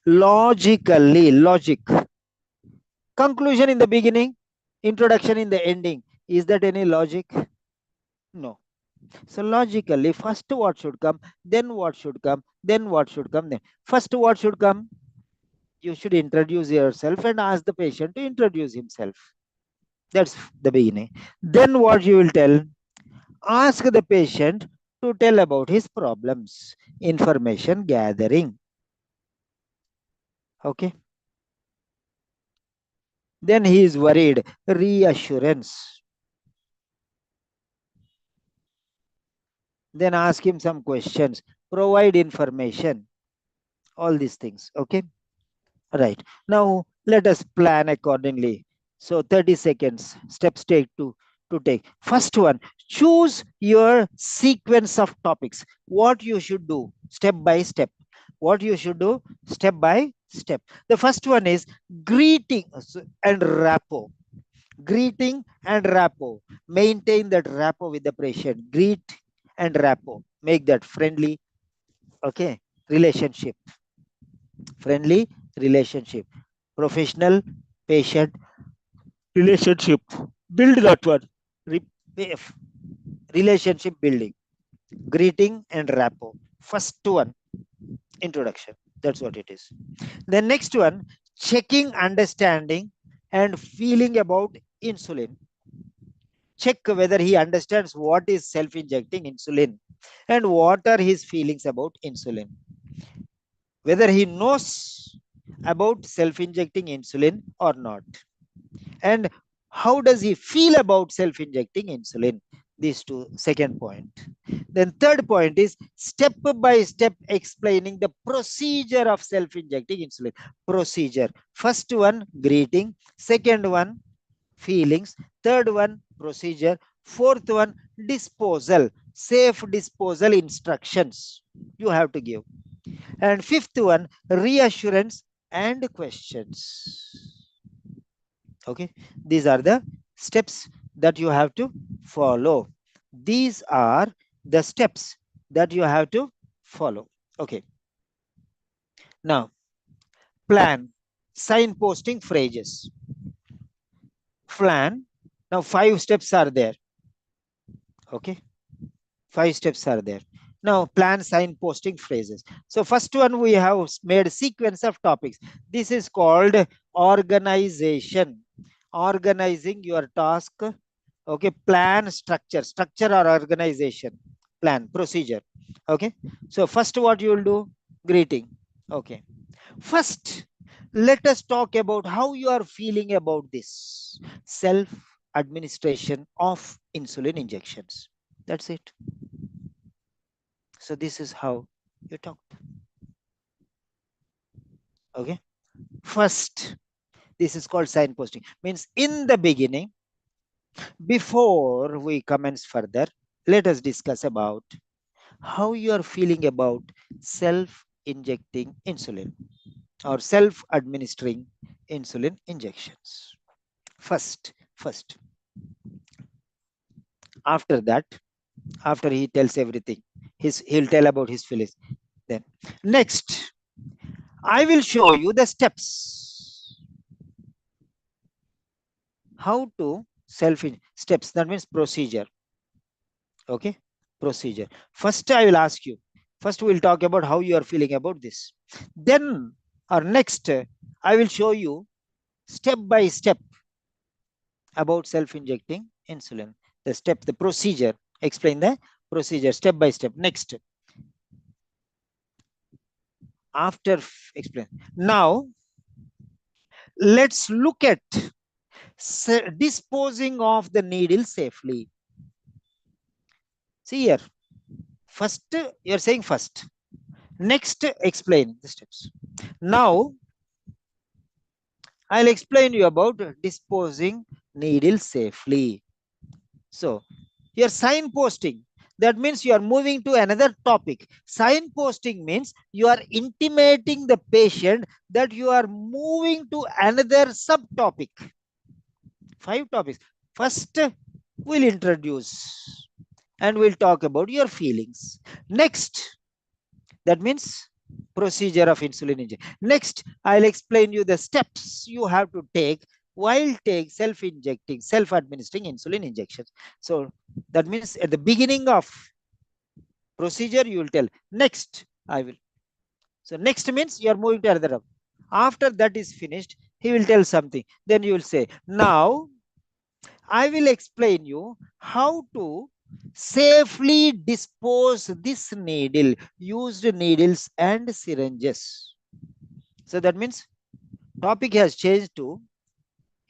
logically, logic, conclusion in the beginning, introduction in the ending. Is that any logic? No. So logically, first what should come, then what should come, then what should come, then first what should come? You should introduce yourself and ask the patient to introduce himself. That's the beginning. Then what you will tell? Ask the patient to tell about his problems, information gathering. Okay. Then he is worried, reassurance. Then ask him some questions, provide information, all these things. Okay. Right. Now let us plan accordingly. So 30 seconds, steps to take. First one, choose your sequence of topics. What you should do step by step. What you should do step by step. The first one is greeting and rapport. Greeting and rapport. Maintain that rapport with the patient. Greet and rapport. Make that friendly, okay, relationship. Friendly relationship. Professional patient relationship. Build that one. Relationship building. Greeting and rapport. First one, introduction. That's what it is. The next one, checking, understanding, and feeling about insulin. Check whether he understands what is self injecting insulin and what are his feelings about insulin. Whether he knows about self injecting insulin or not. And how does he feel about self injecting insulin? These two, second point. Then third point is step by step explaining the procedure of self injecting insulin. Procedure. First one, greeting. Second one, feelings. Third one, procedure. Fourth one, disposal. Safe disposal instructions you have to give. And fifth one, reassurance and questions. Okay, these are the steps that you have to follow. These are the steps that you have to follow. Okay, now plan, signposting phrases. Plan. Now 5 steps are there. Okay, 5 steps are there. Now plan, signposting phrases. So first one, we have made sequence of topics. This is called organization. Organizing your task. Okay, plan, structure or organization. Plan, procedure. Okay, so first what you will do? Greeting. Okay, first let us talk about how you are feeling about this self administration of insulin injections. That's it. So this is how you talk. Okay, first, this is called signposting. Means in the beginning, before we commence further, let us discuss about how you are feeling about self injecting insulin or self administering insulin injections. First, after that, after he tells everything, he'll tell about his feelings. Then next, I will show you the steps how to steps. That means procedure. Okay, procedure. First, I will ask you. First, we'll talk about how you are feeling about this. Then, or next, I will show you step by step about self-injecting insulin. The step, the procedure. Explain the procedure step by step. Next, after explain. Now, let's look at disposing of the needle safely. See here. First, you're saying first. Next, explain the steps. Now, I'll explain you about disposing needle safely. So, you're signposting. That means you are moving to another topic. Signposting means you are intimating the patient that you are moving to another subtopic. 5 topics. First, we'll introduce and we'll talk about your feelings. Next, that means procedure of insulin injection. Next, I'll explain you the steps you have to take while take self-injecting, self-administering insulin injections. So that means at the beginning of procedure, you will tell next, I will. So next means you are moving to another. After that is finished, he will tell something. Then you will say, now I will explain you how to safely dispose this needle, used needles and syringes. So that means topic has changed to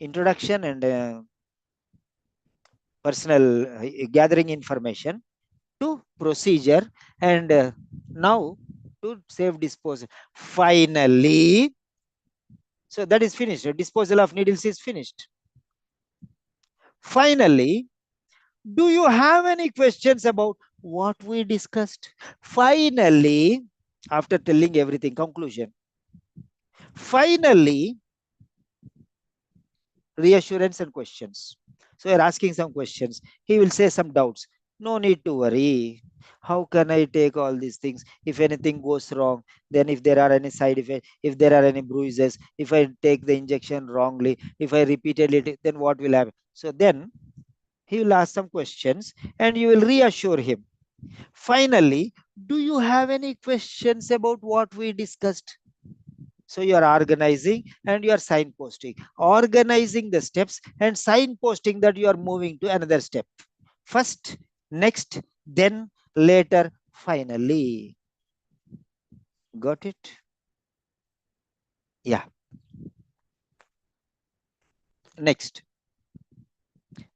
introduction and personal gathering information to procedure and now to safe disposal. Finally, so that is finished. Disposal of needles is finished. Finally, do you have any questions about what we discussed? Finally, after telling everything, conclusion. Finally, reassurance and questions. So you're asking some questions. He will say some doubts. No need to worry. How can I take all these things? If anything goes wrong, then if there are any side effects, if there are any bruises, if I take the injection wrongly, if I repeatedly take, then what will happen? So then he will ask some questions and you will reassure him. Finally, do you have any questions about what we discussed? So you are organizing and you are signposting, organizing the steps and signposting that you are moving to another step. First, next, then, later, finally. Got it? Yeah. Next,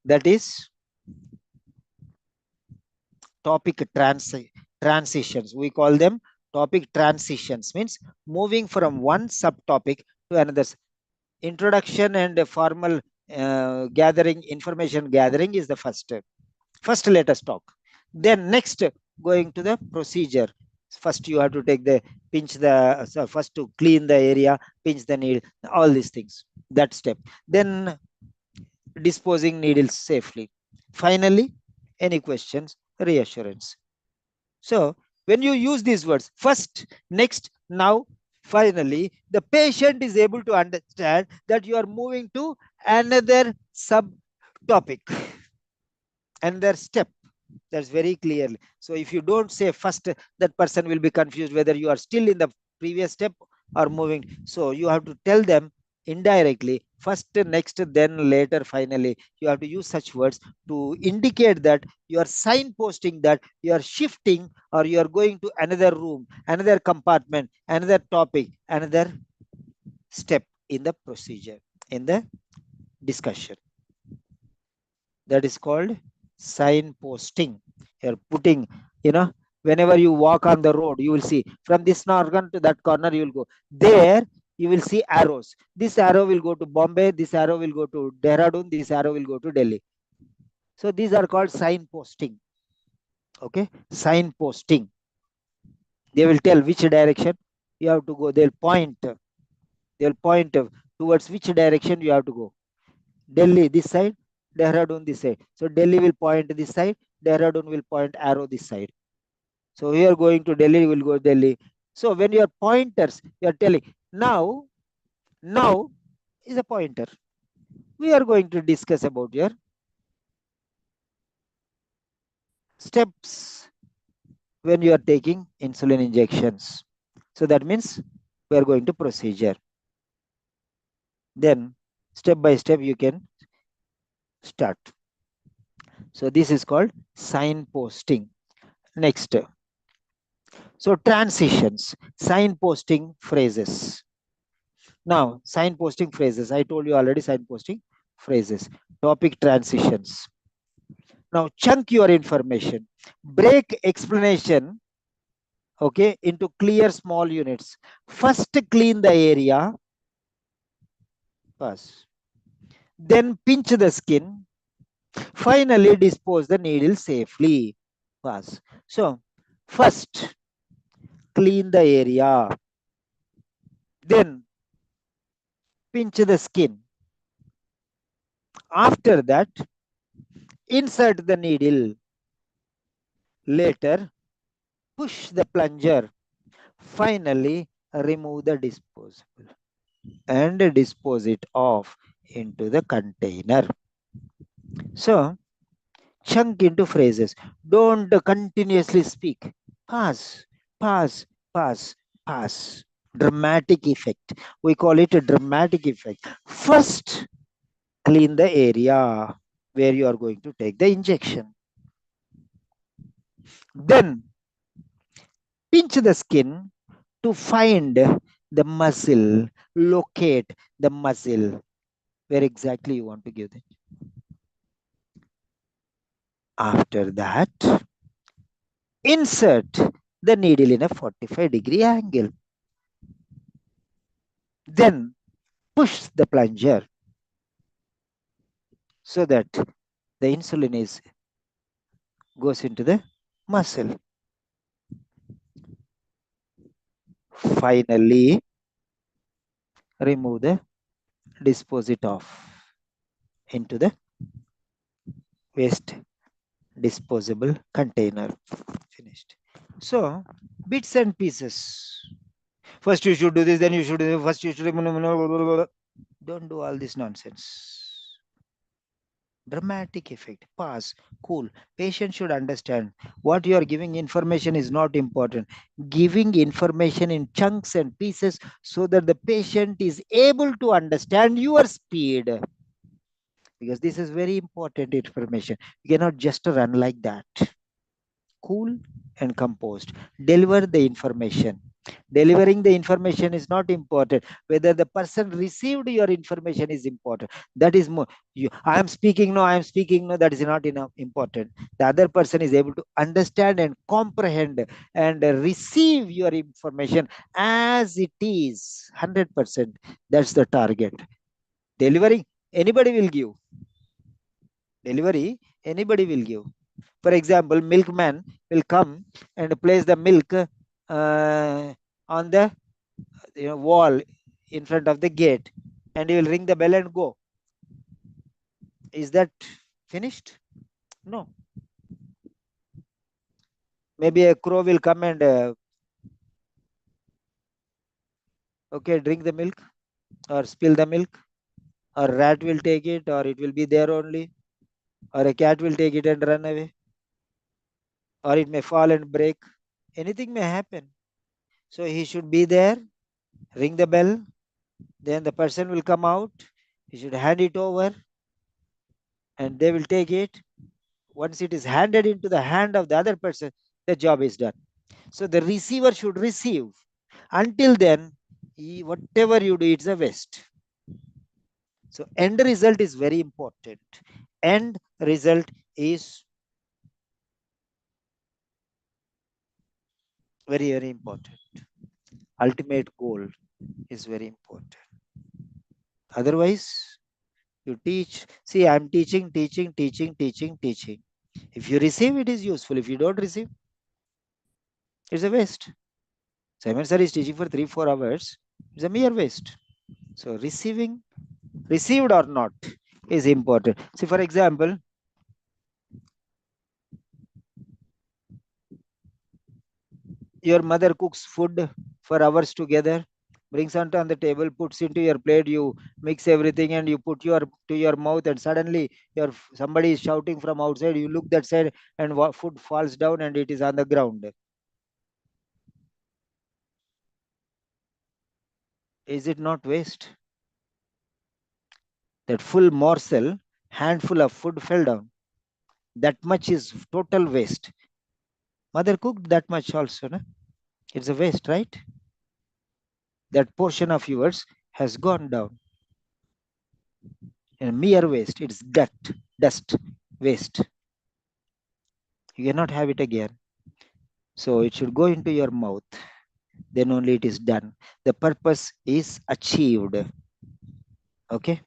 that is topic transitions. We call them topic transitions, means moving from one subtopic to another. Introduction and formal gathering, information gathering is the first step. First, let us talk. Then next, going to the procedure. First, you have to take the pinch the first to clean the area, pinch the needle, all these things. That step. Then disposing needles safely. Finally, any questions? Reassurance. So when you use these words, first, next, now, finally, the patient is able to understand that you are moving to another subtopic, another step. That's very clearly. So if you don't say first, that person will be confused whether you are still in the previous step or moving. So you have to tell them indirectly, first, next, then, later, finally. You have to use such words to indicate that you are signposting that you are shifting or you are going to another room, another compartment, another topic, another step in the procedure, in the discussion. That is called signposting. You're putting, whenever you walk on the road, you will see from this organ to that corner, you will go. There, you will see arrows. This arrow will go to Bombay, this arrow will go to Dehradun, this arrow will go to Delhi. So these are called signposting. Okay, signposting. They will tell which direction you have to go. They'll point towards which direction you have to go. Delhi this side, Dehradun this side. So Delhi will point this side, Dehradun will point arrow this side. So we are going to Delhi, will go Delhi. So when you are pointers, you are telling now is a pointer. We are going to discuss about your steps when you are taking insulin injections. So that means we are going to procedure. Then step by step you can start. So this is called signposting. Next. So transitions, signposting phrases. Now, signposting phrases. I told you already signposting phrases. Topic transitions. Now, chunk your information. Break explanation, okay, into clear small units. First, clean the area. First. Then pinch the skin. Finally, dispose the needle safely. Pause. So, first, clean the area. Then, pinch the skin. After that, insert the needle. Later, push the plunger. Finally, remove the disposable and dispose it off into the container. So, chunk into phrases. Don't continuously speak. Pass, pass, pass, pass. Dramatic effect. We call it a dramatic effect. First, clean the area where you are going to take the injection. Then, pinch the skin to find the muscle, locate the muscle where exactly you want to give it. After that, insert the needle in a 45-degree angle. Then push the plunger so that the insulin goes into the muscle. Finally, remove the dispose it off into the waste disposable container. Finished. So, bits and pieces. First you should do this, then you should do this, first you should don't do all this nonsense. Dramatic effect. Pause. Cool. Patient should understand what you are giving information is not important. Giving information in chunks and pieces so that the patient is able to understand your speed. Because this is very important information. You cannot just run like that. Cool and composed. Deliver the information. Delivering the information is not important. Whether the person received your information is important. That is more. I am speaking no, I am speaking no. That is not enough important. The other person is able to understand and comprehend and receive your information as it is. 100%. That's the target. Delivering, anybody will give. Delivery, anybody will give. For example, milkman will come and place the milk on the wall in front of the gate, and he will ring the bell and go. Is that finished? No. Maybe a crow will come and okay, drink the milk or spill the milk, or rat will take it, or it will be there only, or a cat will take it and run away, or it may fall and break. Anything may happen. So he should be there, ring the bell, then the person will come out, he should hand it over, and they will take it. Once it is handed into the hand of the other person, the job is done. So the receiver should receive. Until then, whatever you do, it's a waste. So end result is very important. End result is very, very important. Ultimate goal is very important. Otherwise, you teach. See, I'm teaching. If you receive, it is useful. If you don't receive, it's a waste. Simon sir is teaching for 3-4 hours. It's a mere waste. So received or not, is important. See, for example, your mother cooks food for hours together, brings onto on the table, puts into your plate, you mix everything and you put your to your mouth, and suddenly somebody is shouting from outside. You look that side and food falls down and it is on the ground. Is it not waste? That full morsel, handful of food fell down. That much is total waste. Mother cooked that much also, no? It's a waste, right? That portion of yours has gone down. A mere waste. It's dust, waste. You cannot have it again. So it should go into your mouth. Then only it is done. The purpose is achieved. Okay?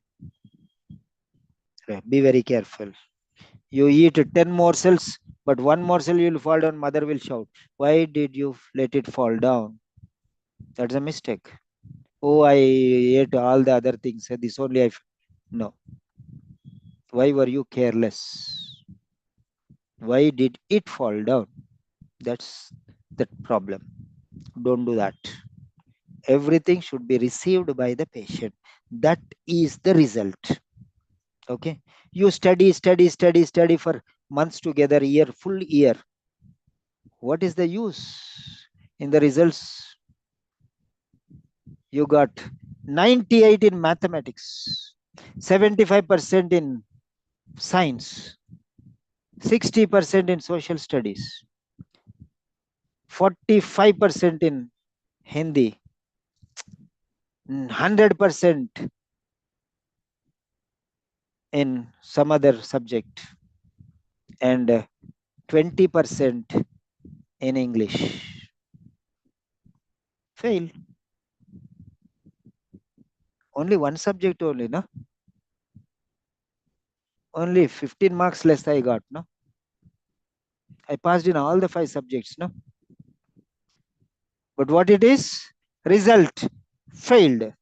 Be very careful. You eat 10 morsels, But one morsel you will fall down, mother will shout, why did you let it fall down? That's a mistake. Oh, I ate all the other things. This only no. Why were you careless? Why did it fall down? That's the problem. Don't do that. Everything should be received by the patient. That is the result. Okay. You study for months together, full year. What is the use? In the results, you got 98 in mathematics, 75% in science, 60% in social studies, 45% in Hindi, 100% in some other subject, and 20% in English. Fail. Only one subject only, no? Only 15 marks less I got, no? I passed in all the 5 subjects, no? But what it is? Result failed.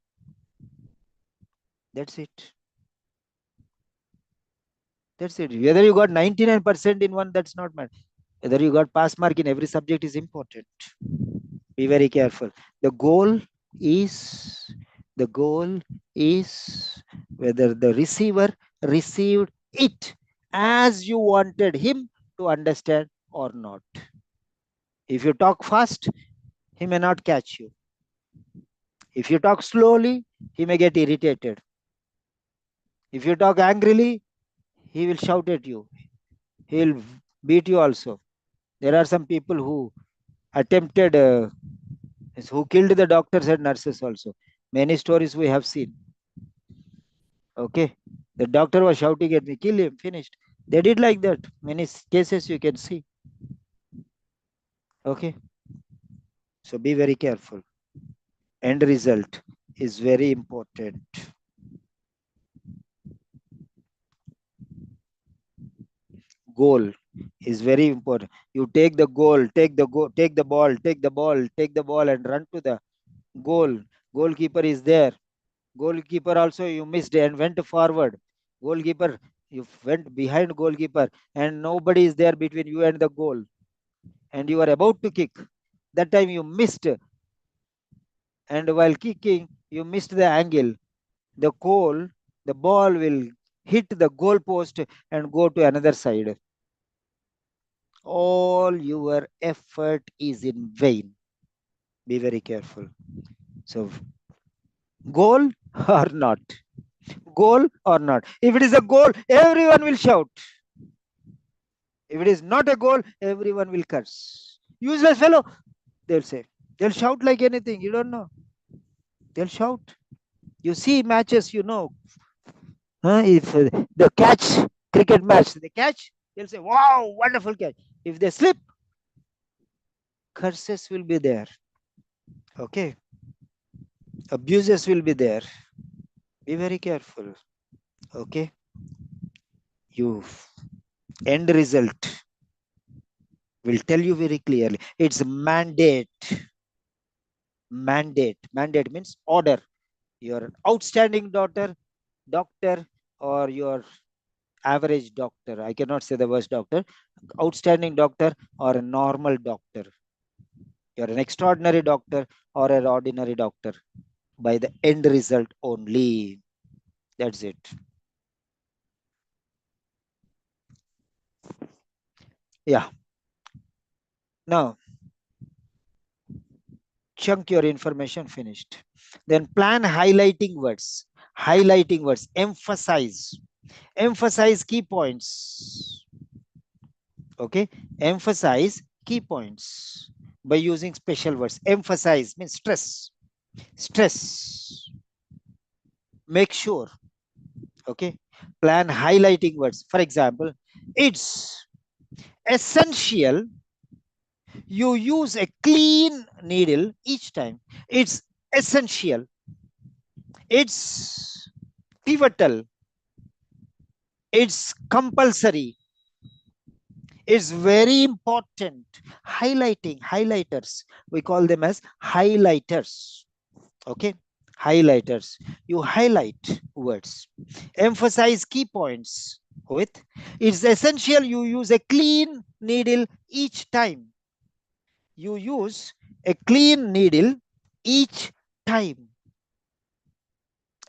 That's it. That's it. Whether you got 99% in one, that's not matter. Whether you got pass mark in every subject is important. Be very careful. The goal is the goal is whether the receiver received it as you wanted him to understand or not. If you talk fast, he may not catch you. If you talk slowly, he may get irritated. If you talk angrily, he will shout at you. He will beat you also. There are some people who attempted, who killed the doctors and nurses also. Many stories we have seen. Okay. The doctor was shouting at me, kill him, finished. They did like that. Many cases you can see. Okay. So be very careful. End result is very important. Goal is very important. You take the goal, take the ball, take the ball and run to the goal. Goalkeeper is there. Goalkeeper also you missed and went forward. Goalkeeper, you went behind goalkeeper and nobody is there between you and the goal. And you are about to kick. That time you missed. And while kicking, you missed the angle. The ball will hit the goal post and go to another side. All your effort is in vain. Be very careful. So, goal or not? Goal or not? If it is a goal, everyone will shout. If it is not a goal, everyone will curse. Useless fellow, they'll say. They'll shout like anything. You don't know. They'll shout. You see matches, if the catch, cricket match, they catch, they'll say, wow, wonderful catch. If they slip, curses will be there. Okay. Abuses will be there. Be very careful. Okay. You end result will tell you very clearly. It's mandate. Mandate means order. You're an outstanding doctor, or your average doctor. I cannot say the worst doctor. Outstanding doctor or a normal doctor. You're an extraordinary doctor or an ordinary doctor. By the end result only. That's it. Yeah. Now, chunk your information finished. Then plan highlighting words. Highlighting words. Emphasize. Emphasize key points. Okay. Emphasize key points by using special words. Emphasize means stress. Stress. Make sure. Okay. Plan highlighting words. For example, it's essential you use a clean needle each time. It's essential. It's pivotal. It's compulsory. It's very important. Highlighting, highlighters. We call them as highlighters. Okay, highlighters. You highlight words. Emphasize key points with. It's essential you use a clean needle each time. You use a clean needle each time.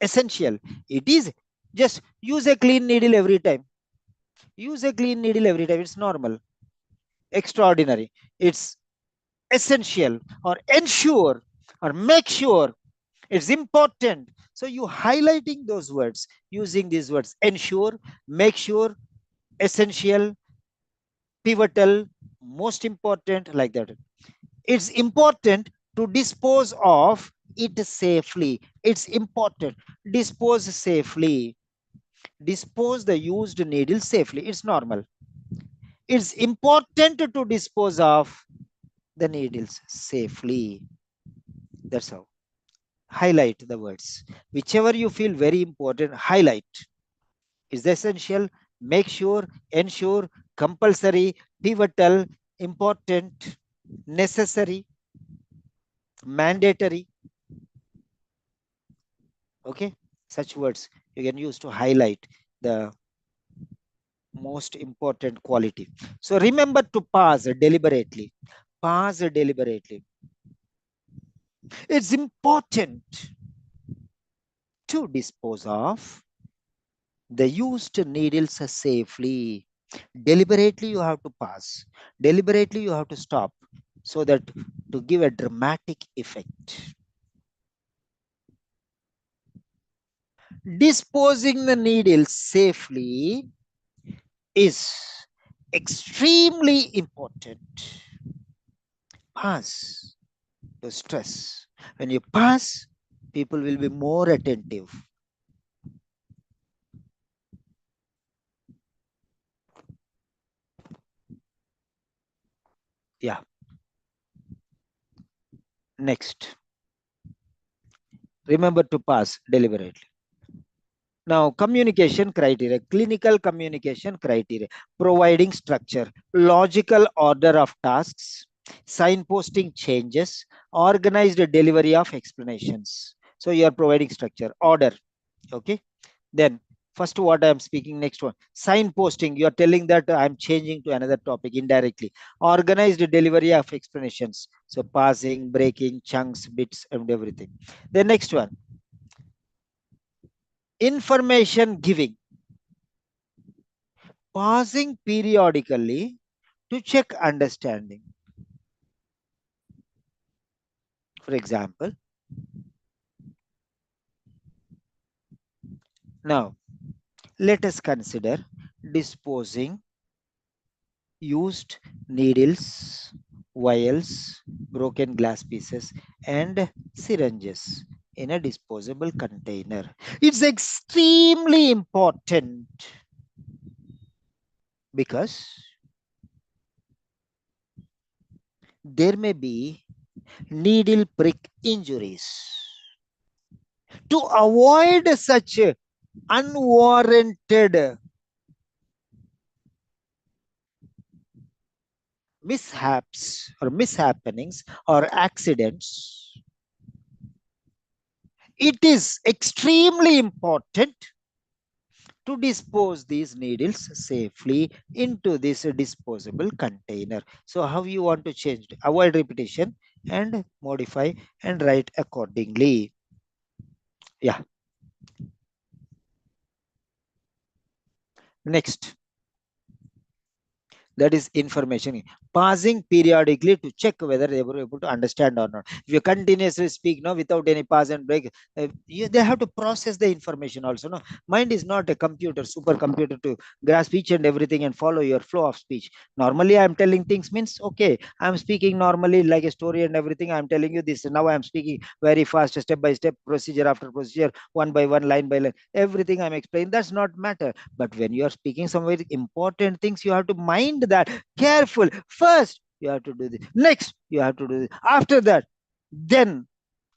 Essential. It is just use a clean needle every time. Use a clean needle every time. It's normal. Extraordinary. It's essential or ensure or make sure. It's important. So you highlighting those words using these words: ensure, make sure, essential, pivotal, most important, like that. It's important to dispose of it safely. It's important. Dispose safely. Dispose the used needle safely. It's normal. It's important to dispose of the needles safely. That's how. Highlight the words. Whichever you feel very important, highlight. Is essential, make sure, ensure, compulsory, pivotal, important, necessary, mandatory. Okay, such words you can use to highlight the most important quality. So remember to pause deliberately. Pause deliberately. It's important to dispose of the used needles safely. Deliberately, you have to pause. Deliberately, you have to stop so that to give a dramatic effect. Disposing the needles safely is extremely important. Pass to stress. When you pass, people will be more attentive. Yeah. Next. Remember to pass deliberately. Now, communication criteria, clinical communication criteria, providing structure, logical order of tasks, signposting changes, organized delivery of explanations. So you are providing structure, order. Okay. Then first what I am speaking, next one, signposting. You are telling that I am changing to another topic indirectly. Organized delivery of explanations. So passing, breaking, chunks, bits, and everything. The next one, information giving, pausing periodically to check understanding. For example, now let us consider disposing used needles, vials, broken glass pieces, and syringes in a disposable container. It's extremely important because there may be needle prick injuries. To avoid such unwarranted mishaps or mishappenings or accidents, it is extremely important to dispose these needles safely into this disposable container. So how you want to change it? Avoid repetition and modify and write accordingly. Yeah. Next, that is information, pausing periodically to check whether they were able to understand or not. If you continuously speak no without any pause and break, they have to process the information also. No, mind is not a computer, supercomputer to grasp each and everything and follow your flow of speech. Normally I am telling things means okay, I am speaking normally like a story and everything. I am telling you this. Now I am speaking very fast, step by step, procedure after procedure, one by one, line by line, everything I'm explaining. That's not matter. But when you are speaking some very important things, you have to mind that careful. First, you have to do this. Next, you have to do this. After that, then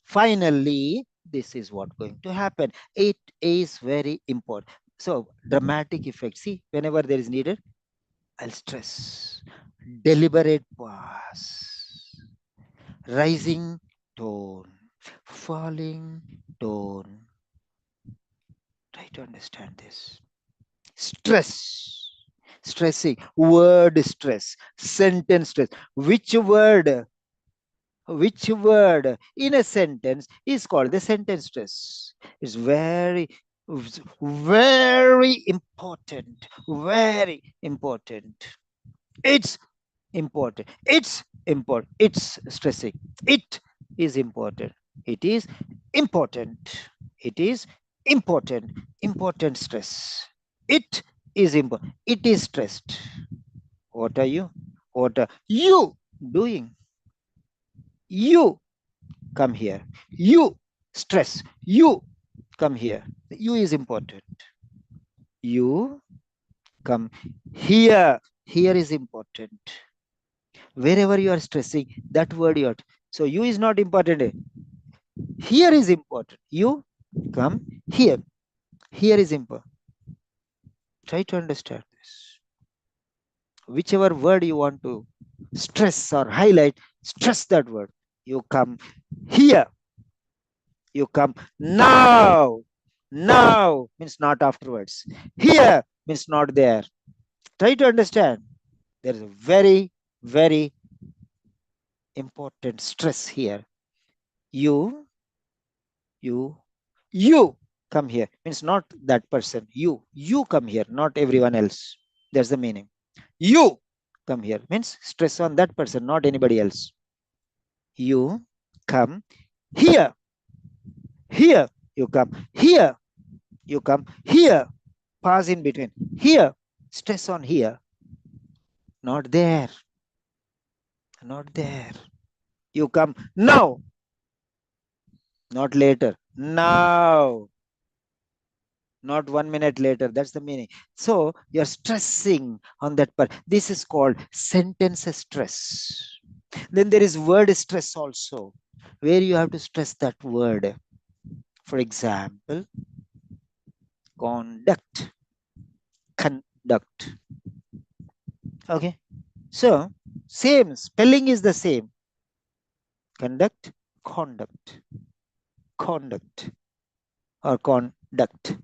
finally, this is what going to happen. It is very important. So dramatic effect. See, whenever there is needed, I'll stress. Deliberate pause. Rising tone. Falling tone. Try to understand this. Stress. Stressing. Word stress. Sentence stress. Which word in a sentence is called the sentence stress? It's very important. Very important. It's important. It's important. It's stressing. It is important. It is important. It is important. Important stress. It is important. It is stressed. What are you? What are you doing? You come here. You stress. You come here. You is important. You come here. Here is important. Wherever you are stressing, that word you are. So you is not important. Here is important. You come here. Here is important. Try to understand this. Whichever word you want to stress or highlight, stress that word. You come here. You come now. Now means not afterwards. Here means not there. Try to understand. There is a very, very important stress here. You, you, you come here means not that person. You come here, not everyone else. That's the meaning. You come here means stress on that person, not anybody else. You come here. Here you come. Here you come. Here. Pause in between. Here. Stress on here. Not there. Not there. You come now. Not later. Now. Not 1 minute later. That's the meaning. So you're stressing on that part. This is called sentence stress. Then there is word stress also, where you have to stress that word. For example, conduct. Conduct. Okay. So same spelling is the same. Conduct, conduct, conduct, or conduct.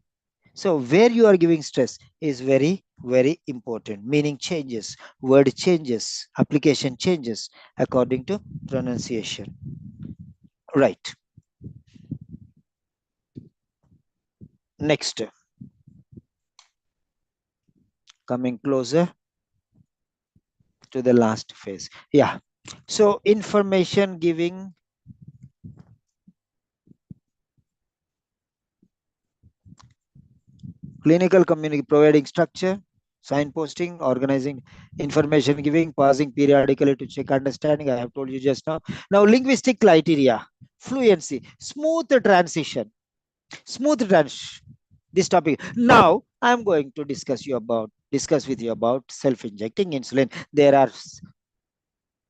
So where you are giving stress is very, very important. Meaning changes, word changes, application changes according to pronunciation. Right. Next, coming closer to the last phase. Yeah. So information giving, clinical community providing structure, signposting, organizing, information giving, pausing periodically to check understanding. I have told you just now. Now, linguistic criteria, fluency, smooth transition, smooth transition. This topic. Now, I'm going to discuss with you about self-injecting insulin. There are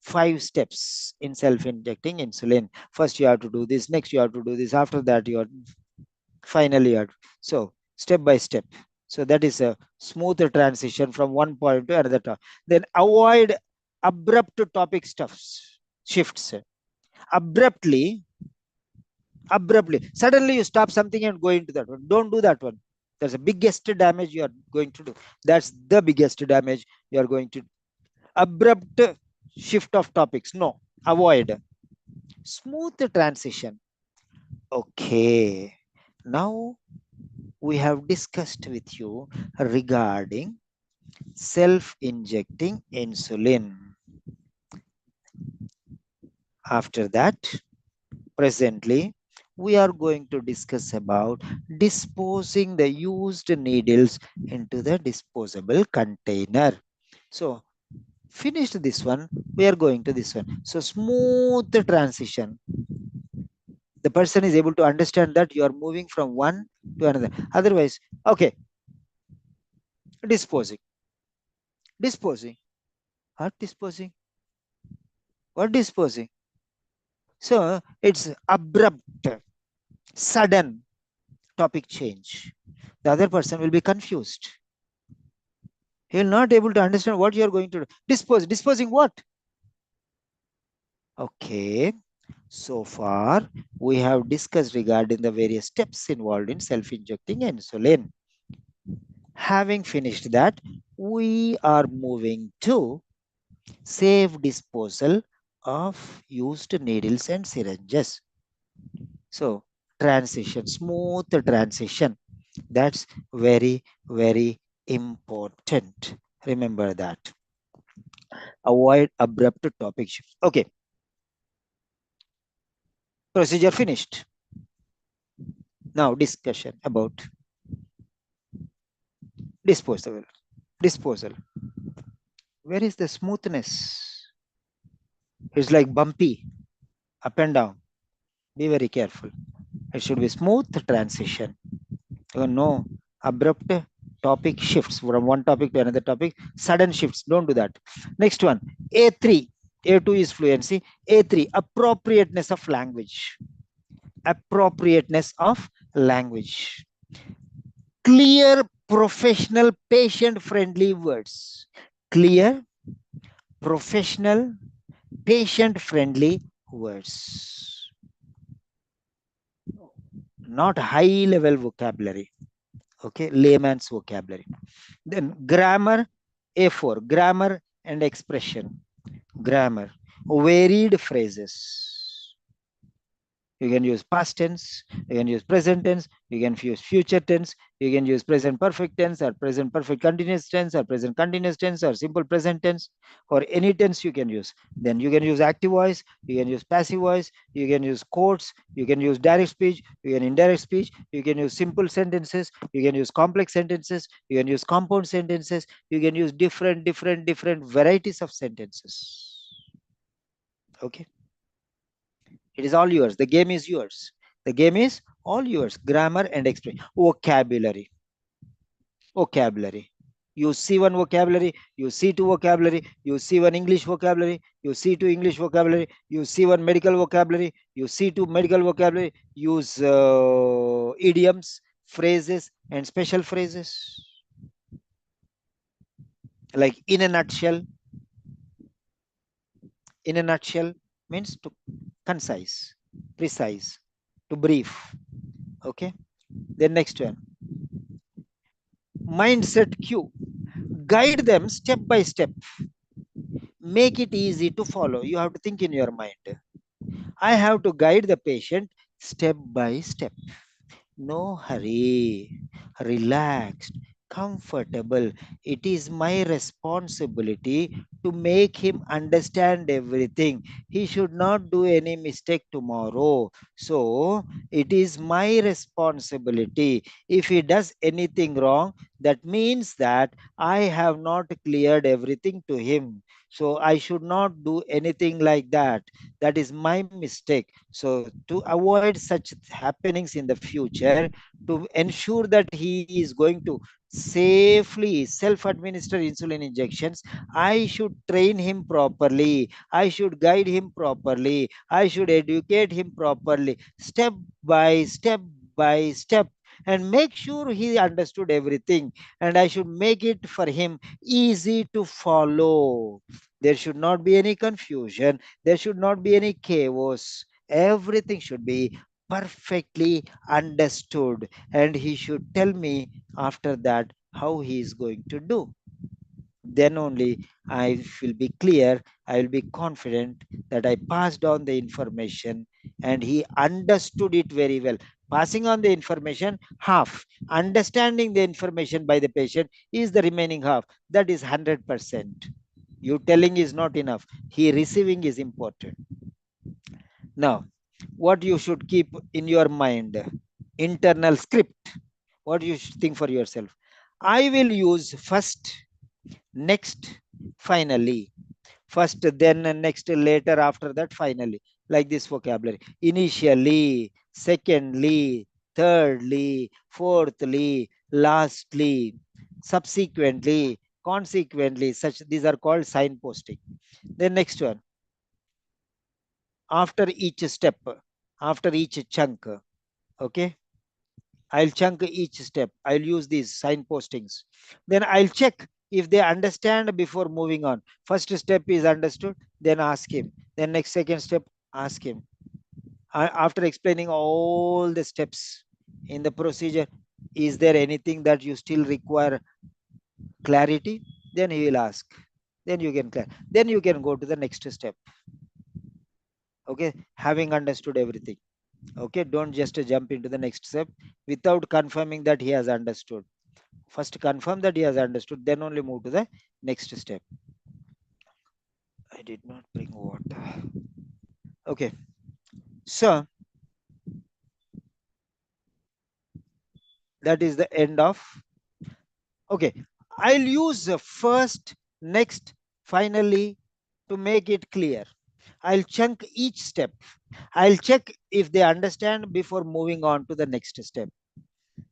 5 steps in self-injecting insulin. First, you have to do this. Next, you have to do this. After that, you are finally out. So step by step. So that is a smoother transition from one point to another topic. Then avoid abrupt topic stuffs, shifts. Abruptly, suddenly you stop something and go into that one. Don't do that one. That's the biggest damage you are going to do. That's the biggest damage you are going to do. Abrupt shift of topics. No, avoid. Smooth transition. Okay. Now we have discussed with you regarding self-injecting insulin. After that, presently, we are going to discuss about disposing the used needles into the disposable container. So, finished this one, we are going to this one. So, smooth transition. The person is able to understand that you are moving from one to another. Otherwise, okay, disposing. Disposing. What disposing? What disposing? So it's abrupt, sudden topic change. The other person will be confused. He will not able to understand what you are going to do. Disposing what? Okay. So far, we have discussed regarding the various steps involved in self-injecting insulin. Having finished that, we are moving to safe disposal of used needles and syringes. So, transition, smooth transition. That's very, very important. Remember that. Avoid abrupt topic shifts. Okay, procedure finished. Now, discussion about disposal. Disposal. Where is the smoothness? It's like bumpy, up and down. Be very careful. It should be smooth transition. No abrupt topic shifts from one topic to another topic. Sudden shifts. Don't do that. Next one. A3. A2 is fluency. A3. Appropriateness of language. Appropriateness of language. Clear, professional, patient-friendly words. Clear, professional, patient-friendly words. Not high-level vocabulary. Okay, layman's vocabulary. Then grammar, A4, grammar and expression. Grammar, varied phrases. You can use past tense, you can use present tense, you can use future tense, you can use present perfect tense or present perfect continuous tense or present continuous tense or simple present tense or any tense you can use. Then you can use active voice, you can use passive voice, you can use quotes, you can use direct speech, you can indirect speech, you can use simple sentences, you can use complex sentences, you can use compound sentences, you can use different varieties of sentences. Okay. It is all yours. The game is yours. The game is all yours. Grammar and expression. Vocabulary. Vocabulary. You see one vocabulary, you see two vocabulary, you see one English vocabulary, you see two English vocabulary, you see one medical vocabulary, you see two medical vocabulary, use idioms, phrases, and special phrases. Like in a nutshell means to concise, precise, to brief. Okay. Then next one, mindset cue. Guide them step by step. Make it easy to follow. You have to think in your mind. I have to guide the patient step by step. No hurry, relaxed, comfortable. It is my responsibility to make him understand everything. He should not do any mistake tomorrow. So it is my responsibility. If he does anything wrong, that means that I have not cleared everything to him. So I should not do anything like that. That is my mistake. So to avoid such happenings in the future, to ensure that he is going to safely self-administer insulin injections, I should train him properly. I should guide him properly. I should educate him properly, step by step, and make sure he understood everything. And I should make it for him easy to follow. There should not be any confusion. There should not be any chaos. Everything should be perfectly understood, and he should tell me after that how he is going to do. Then only I will be clear, I will be confident that I passed on the information and he understood it very well. Passing on the information, half. Understanding the information by the patient is the remaining half. That is 100%. You telling is not enough. He receiving is important. Now, what you should keep in your mind, internal script, what you should think for yourself. I will use first, next, finally. First, then, next, later, after that, finally. Like this vocabulary. Initially, secondly, thirdly, fourthly, lastly, subsequently, consequently. Such these are called signposting. Then next one, after each step, after each chunk. Okay, I'll chunk each step. I'll use these signpostings. Then I'll check if they understand before moving on. First step is understood, then ask him. Then next second step, ask him. After explaining all the steps in the procedure, is there anything that you still require clarity? Then he will ask. Then you can then you can go to the next step. Okay, having understood everything. Okay, don't just jump into the next step without confirming that he has understood. First confirm that he has understood, then only move to the next step. I did not bring water. Okay, so that is the end of. Okay, I'll use the first, next, finally to make it clear. I'll chunk each step. I'll check if they understand before moving on to the next step.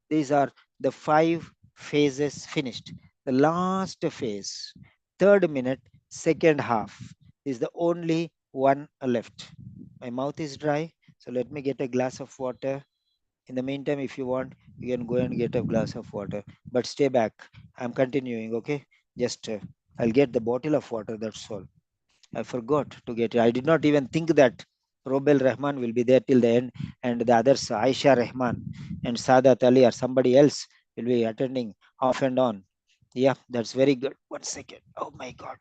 These are the 5 phases finished. The last phase, third minute, second half, is the only one left. My mouth is dry, so let me get a glass of water. In the meantime, if you want, you can go and get a glass of water, but stay back. I'm continuing, okay? Just I'll get the bottle of water, that's all. I forgot to get it. I did not even think that Robel Rahman will be there till the end, and the others, Aisha Rahman and Sadat Ali or somebody else, will be attending off and on. Yeah, that's very good. 1 second. Oh my God.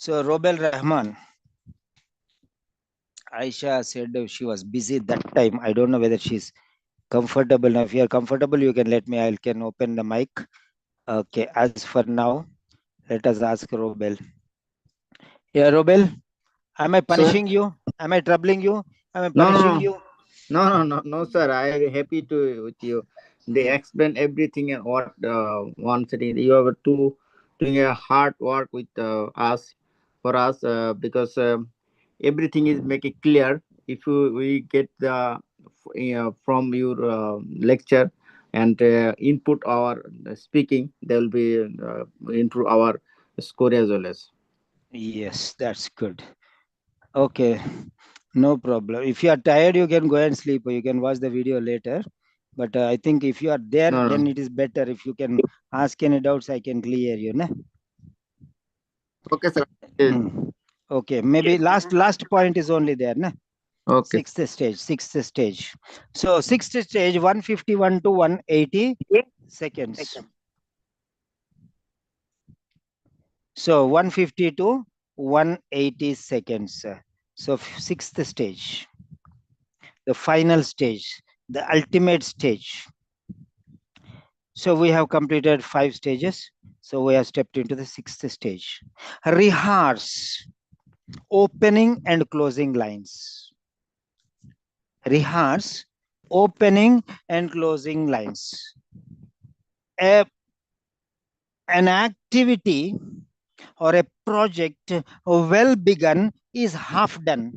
So, Robel Rahman, Aisha said she was busy that time. I don't know whether she's comfortable now. If you are comfortable, you can let me. I can open the mic. Okay, as for now, let us ask Robel. Yeah, Robel, am I Sir? punishing you? Am I troubling you? Am I No, no, punishing no. you? No, sir. I am happy to with you. They Mm. explain everything and what one setting. You have to doing a hard work with us for us because everything is make it clear. If we get the from your lecture and input our speaking, there will be improve our score as well as. Yes, that's good. Okay, no problem. If you are tired, you can go and sleep or you can watch the video later. But I think if you are there, No, then no. it is better. If you can ask any doubts, I can clear you. Ne? Okay, sir. Mm. Okay, maybe last point is only there. Ne? Okay. Sixth stage. So sixth stage, 151 to 180 seconds. So 150 to 180 seconds. So sixth stage, the final stage, the ultimate stage. So we have completed 5 stages. So we have stepped into the sixth stage. Rehearse opening and closing lines. Rehearse opening and closing lines. A, an activity or a project well begun is half done.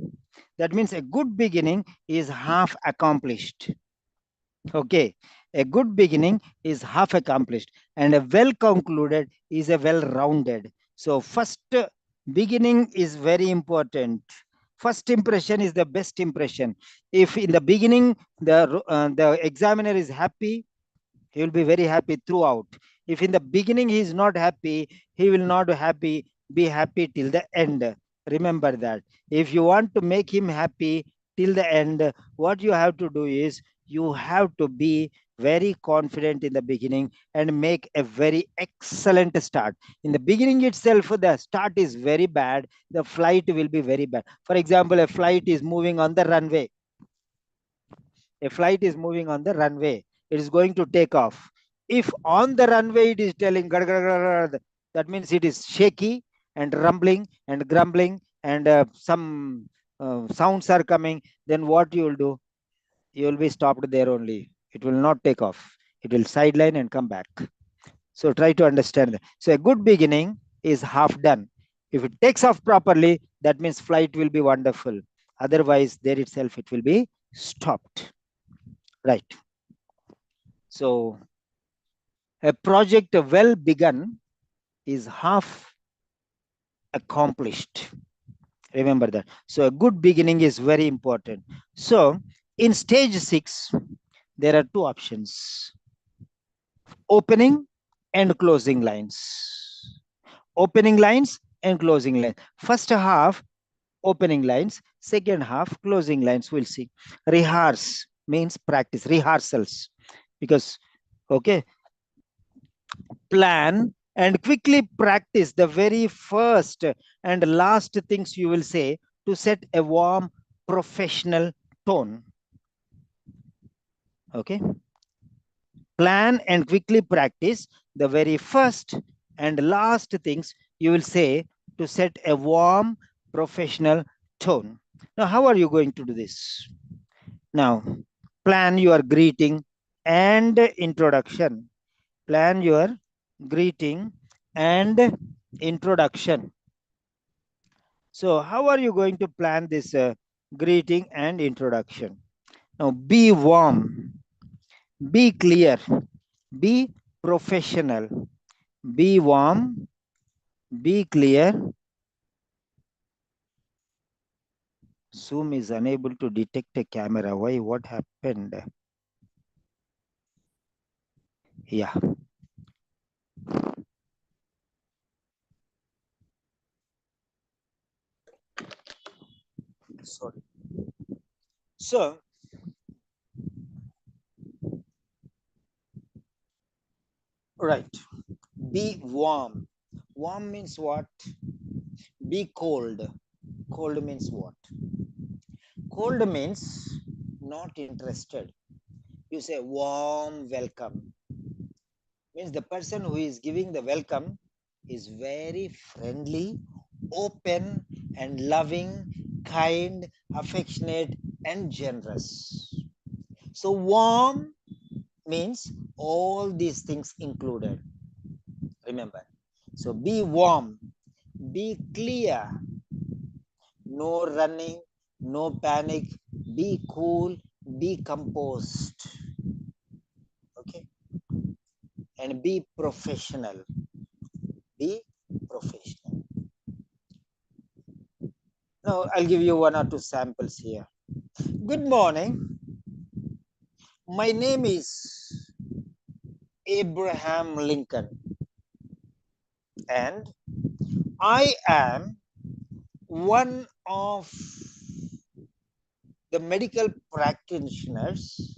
That means a good beginning is half accomplished. Okay, a good beginning is half accomplished, and a well concluded is a well rounded. So, first beginning is very important. First impression is the best impression. If in the beginning the examiner is happy, he will be very happy throughout. If in the beginning he is not happy, he will not be happy till the end. Remember that. If you want to make him happy till the end, what you have to do is you have to be very confident in the beginning and make a very excellent start. In the beginning itself, the start is very bad. The flight will be very bad. For example, a flight is moving on the runway. A flight is moving on the runway. It is going to take off. If on the runway it is telling, that means it is shaky and rumbling and grumbling and some sounds are coming. Then what you will do? You will be stopped there only. It will not take off. It will sideline and come back. So try to understand that. So a good beginning is half done. If it takes off properly, that means flight will be wonderful. Otherwise, there itself it will be stopped. Right. So a project well begun is half accomplished. Remember that. So a good beginning is very important. So in stage 6, there are two options: opening and closing lines. Opening lines and closing lines. First half, opening lines. Second half, closing lines. We'll see. Rehearse means practice, rehearsals. Because, okay, plan and quickly practice the very first and last things you will say to set a warm professional tone. Okay. Plan and quickly practice the very first and last things you will say to set a warm professional tone. Now, how are you going to do this? Now, plan your greeting and introduction. Plan your greeting and introduction. So, how are you going to plan this greeting and introduction? Now, be warm, be clear, be professional, be warm, be clear. Zoom is unable to detect a camera. Why? What happened? Yeah. Sorry. So, right. Be warm. Warm means what? Be cold. Cold means what? Cold means not interested. You say warm welcome. Means the person who is giving the welcome is very friendly, open, and loving, kind, affectionate, and generous. So warm means all these things included. Remember. So be warm, be clear, no running, no panic, be cool, be composed. Okay. And be professional. Be professional. Now, I'll give you one or two samples here. Good morning. My name is Abraham Lincoln, and I am one of the medical practitioners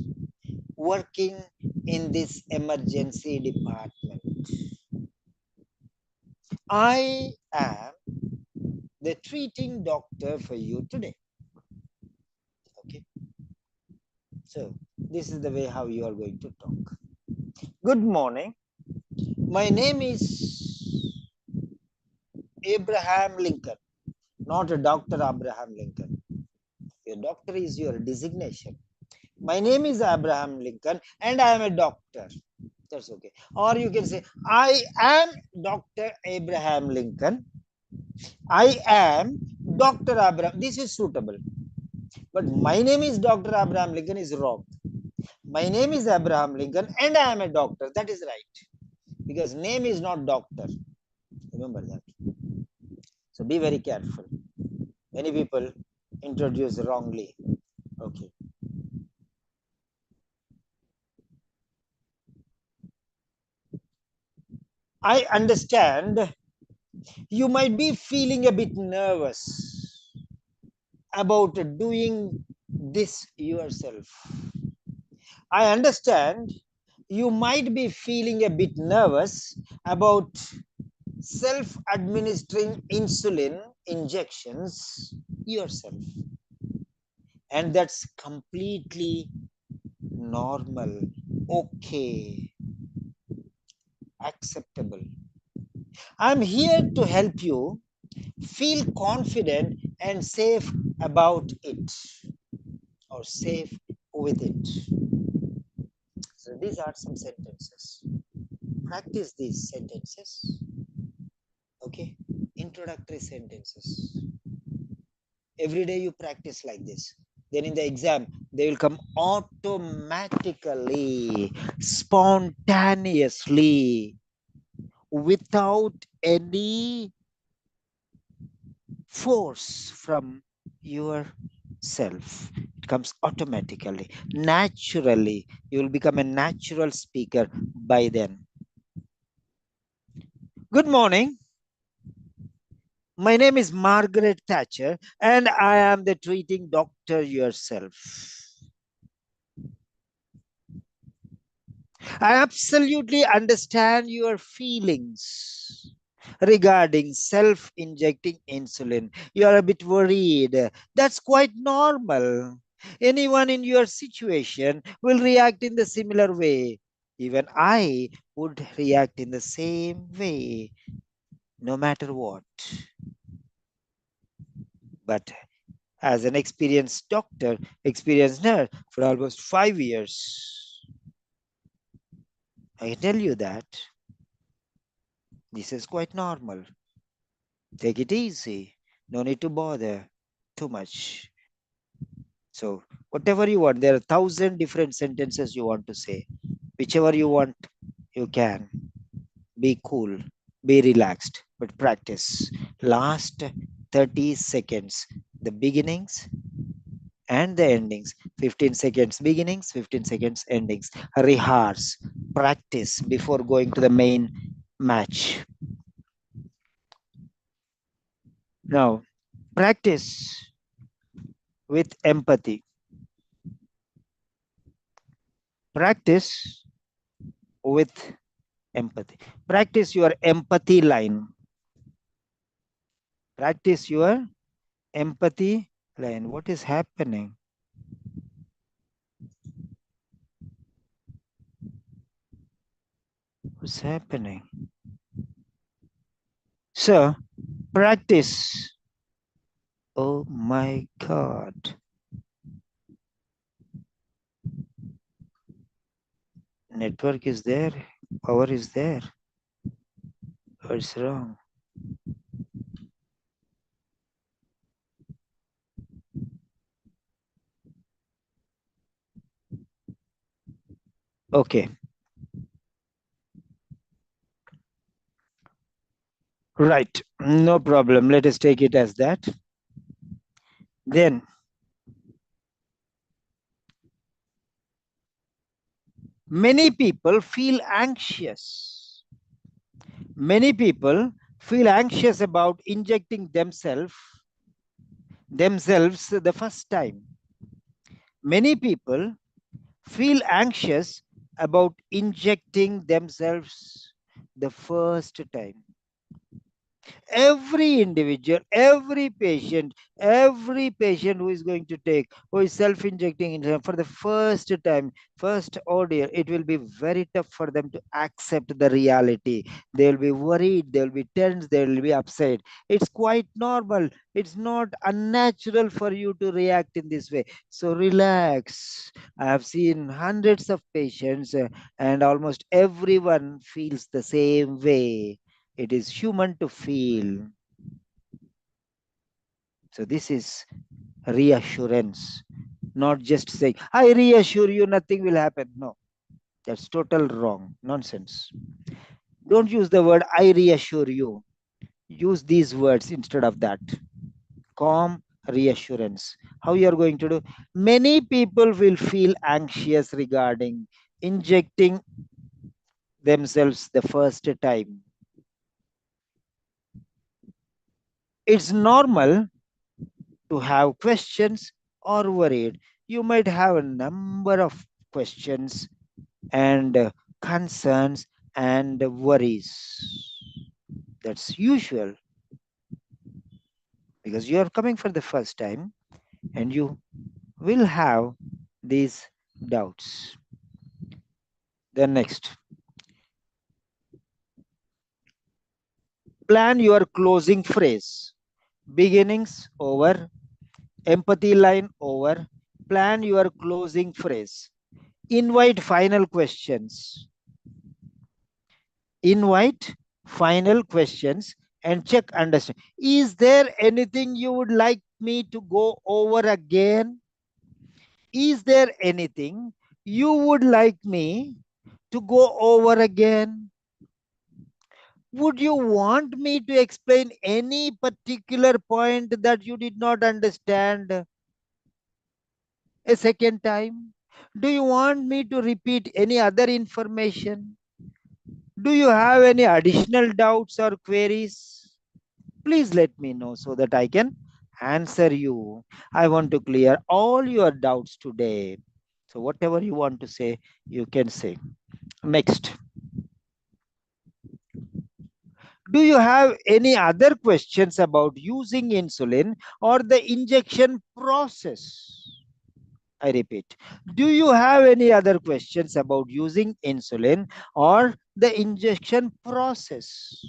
working in this emergency department. I am the treating doctor for you today. Okay. So this is the way how you are going to talk. Good morning. My name is Abraham Lincoln, not a Dr. Abraham Lincoln. Your doctor is your designation. My name is Abraham Lincoln and I am a doctor. That's okay. Or you can say, I am Dr. Abraham Lincoln. I am Dr. Abraham. This is suitable. But my name is Dr. Abraham Lincoln is wrong. My name is Abraham Lincoln and I am a doctor. That is right. Because name is not doctor. Remember that. So be very careful. Many people introduce wrongly. Okay. I understand you might be feeling a bit nervous about doing this yourself. I understand You might be feeling a bit nervous about self administering insulin injections yourself, and that's completely normal, okay, acceptable. I'm here to help you feel confident and safe about it, or safe with it. So these are some sentences. Practice these sentences. Okay, introductory sentences. Every day you practice like this. Then in the exam, they will come automatically, spontaneously, without any force from yourself. It comes automatically, naturally. You will become a natural speaker by then. Good morning. My name is Margaret Thatcher, and I am the treating doctor yourself. I absolutely understand your feelings regarding self injecting insulin. You are a bit worried. That's quite normal. Anyone in your situation will react in the similar way. Even I would react in the same way, no matter what. But as an experienced doctor, experienced nurse for almost 5 years, I can tell you that this is quite normal. Take it easy. No need to bother too much. So, whatever you want, there are 1,000 different sentences you want to say. Whichever you want, you can. Be cool, be relaxed, but practice. Last 30 seconds, the beginnings and the endings. 15 seconds beginnings, 15 seconds endings. Rehearse, practice before going to the main match. Now, practice with empathy. Practice with empathy. Practice your empathy line. Practice your empathy line. What is happening? What's happening? So, practice. Oh my God. Network is there. Power is there. What's wrong? Okay. Right. No problem. Let us take it as that. Then, many people feel anxious. Many people feel anxious about injecting themselves the first time. Many people feel anxious about injecting themselves the first time. Every individual, every patient who is going to take, who is self-injecting for the first time, first ordeal, it will be very tough for them to accept the reality. They will be worried, they will be tense, they will be upset. It's quite normal. It's not unnatural for you to react in this way. So relax. I have seen hundreds of patients, and almost everyone feels the same way. It is human to feel. So this is reassurance, not just saying, I reassure you nothing will happen. No, that's total wrong, nonsense. Don't use the word I reassure you. Use these words instead of that. Calm reassurance. How you are going to do? Many people will feel anxious regarding injecting themselves the first time. It's normal to have questions or worried. You might have a number of questions and concerns and worries. That's usual because you are coming for the first time and you will have these doubts. Then next, plan your closing phrase. Beginnings over, empathy line over. Plan your closing phrase. Invite final questions. Invite final questions and check understand. Is there anything you would like me to go over again? Is there anything you would like me to go over again? Would you want me to explain any particular point that you did not understand a second time? Do you want me to repeat any other information? Do you have any additional doubts or queries? Please let me know so that I can answer you. I want to clear all your doubts today. So, whatever you want to say, you can say. Next, do you have any other questions about using insulin or the injection process? I repeat, do you have any other questions about using insulin or the injection process?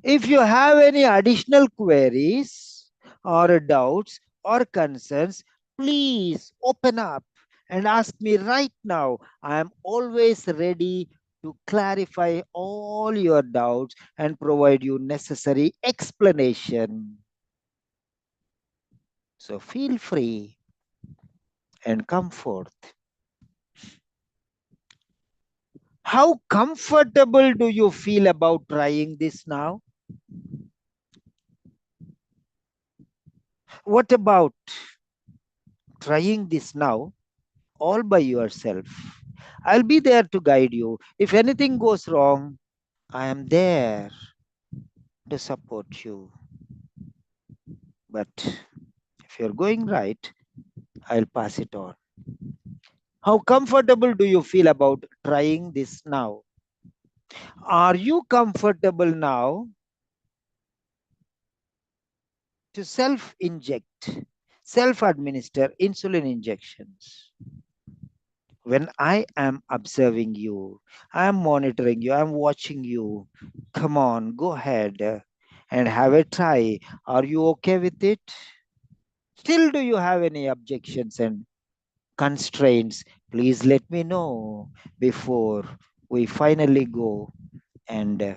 If you have any additional queries or doubts or concerns, please open up and ask me right now. I am always ready to clarify all your doubts and provide you necessary explanation. So feel free and come forth. How comfortable do you feel about trying this now? What about trying this now all by yourself? I'll be there to guide you. If anything goes wrong, I am there to support you. But if you're going right, I'll pass it on. How comfortable do you feel about trying this now? Are you comfortable now to self inject, self administer insulin injections? When I am observing you, I am monitoring you, I'm watching you. Come on, go ahead and have a try. Are you okay with it? Still, do you have any objections and constraints? Please let me know before we finally go and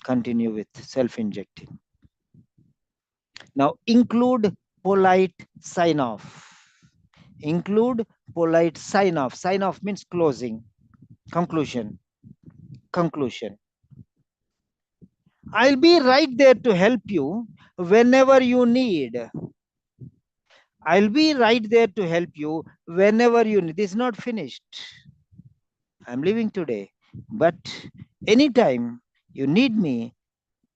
continue with self injecting. Now, include polite sign off. Include polite sign off. Sign off means closing, conclusion. Conclusion. I'll be right there to help you whenever you need. I'll be right there to help you whenever you need. This is not finished. I'm leaving today. But anytime you need me,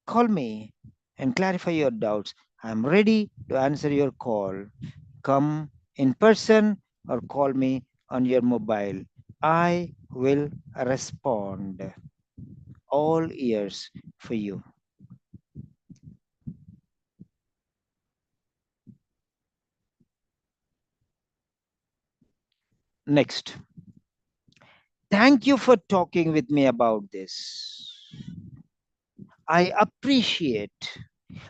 call me and clarify your doubts. I'm ready to answer your call. Come in person or call me on your mobile. I will respond. All ears for you. Next. Thank you for talking with me about this. I appreciate,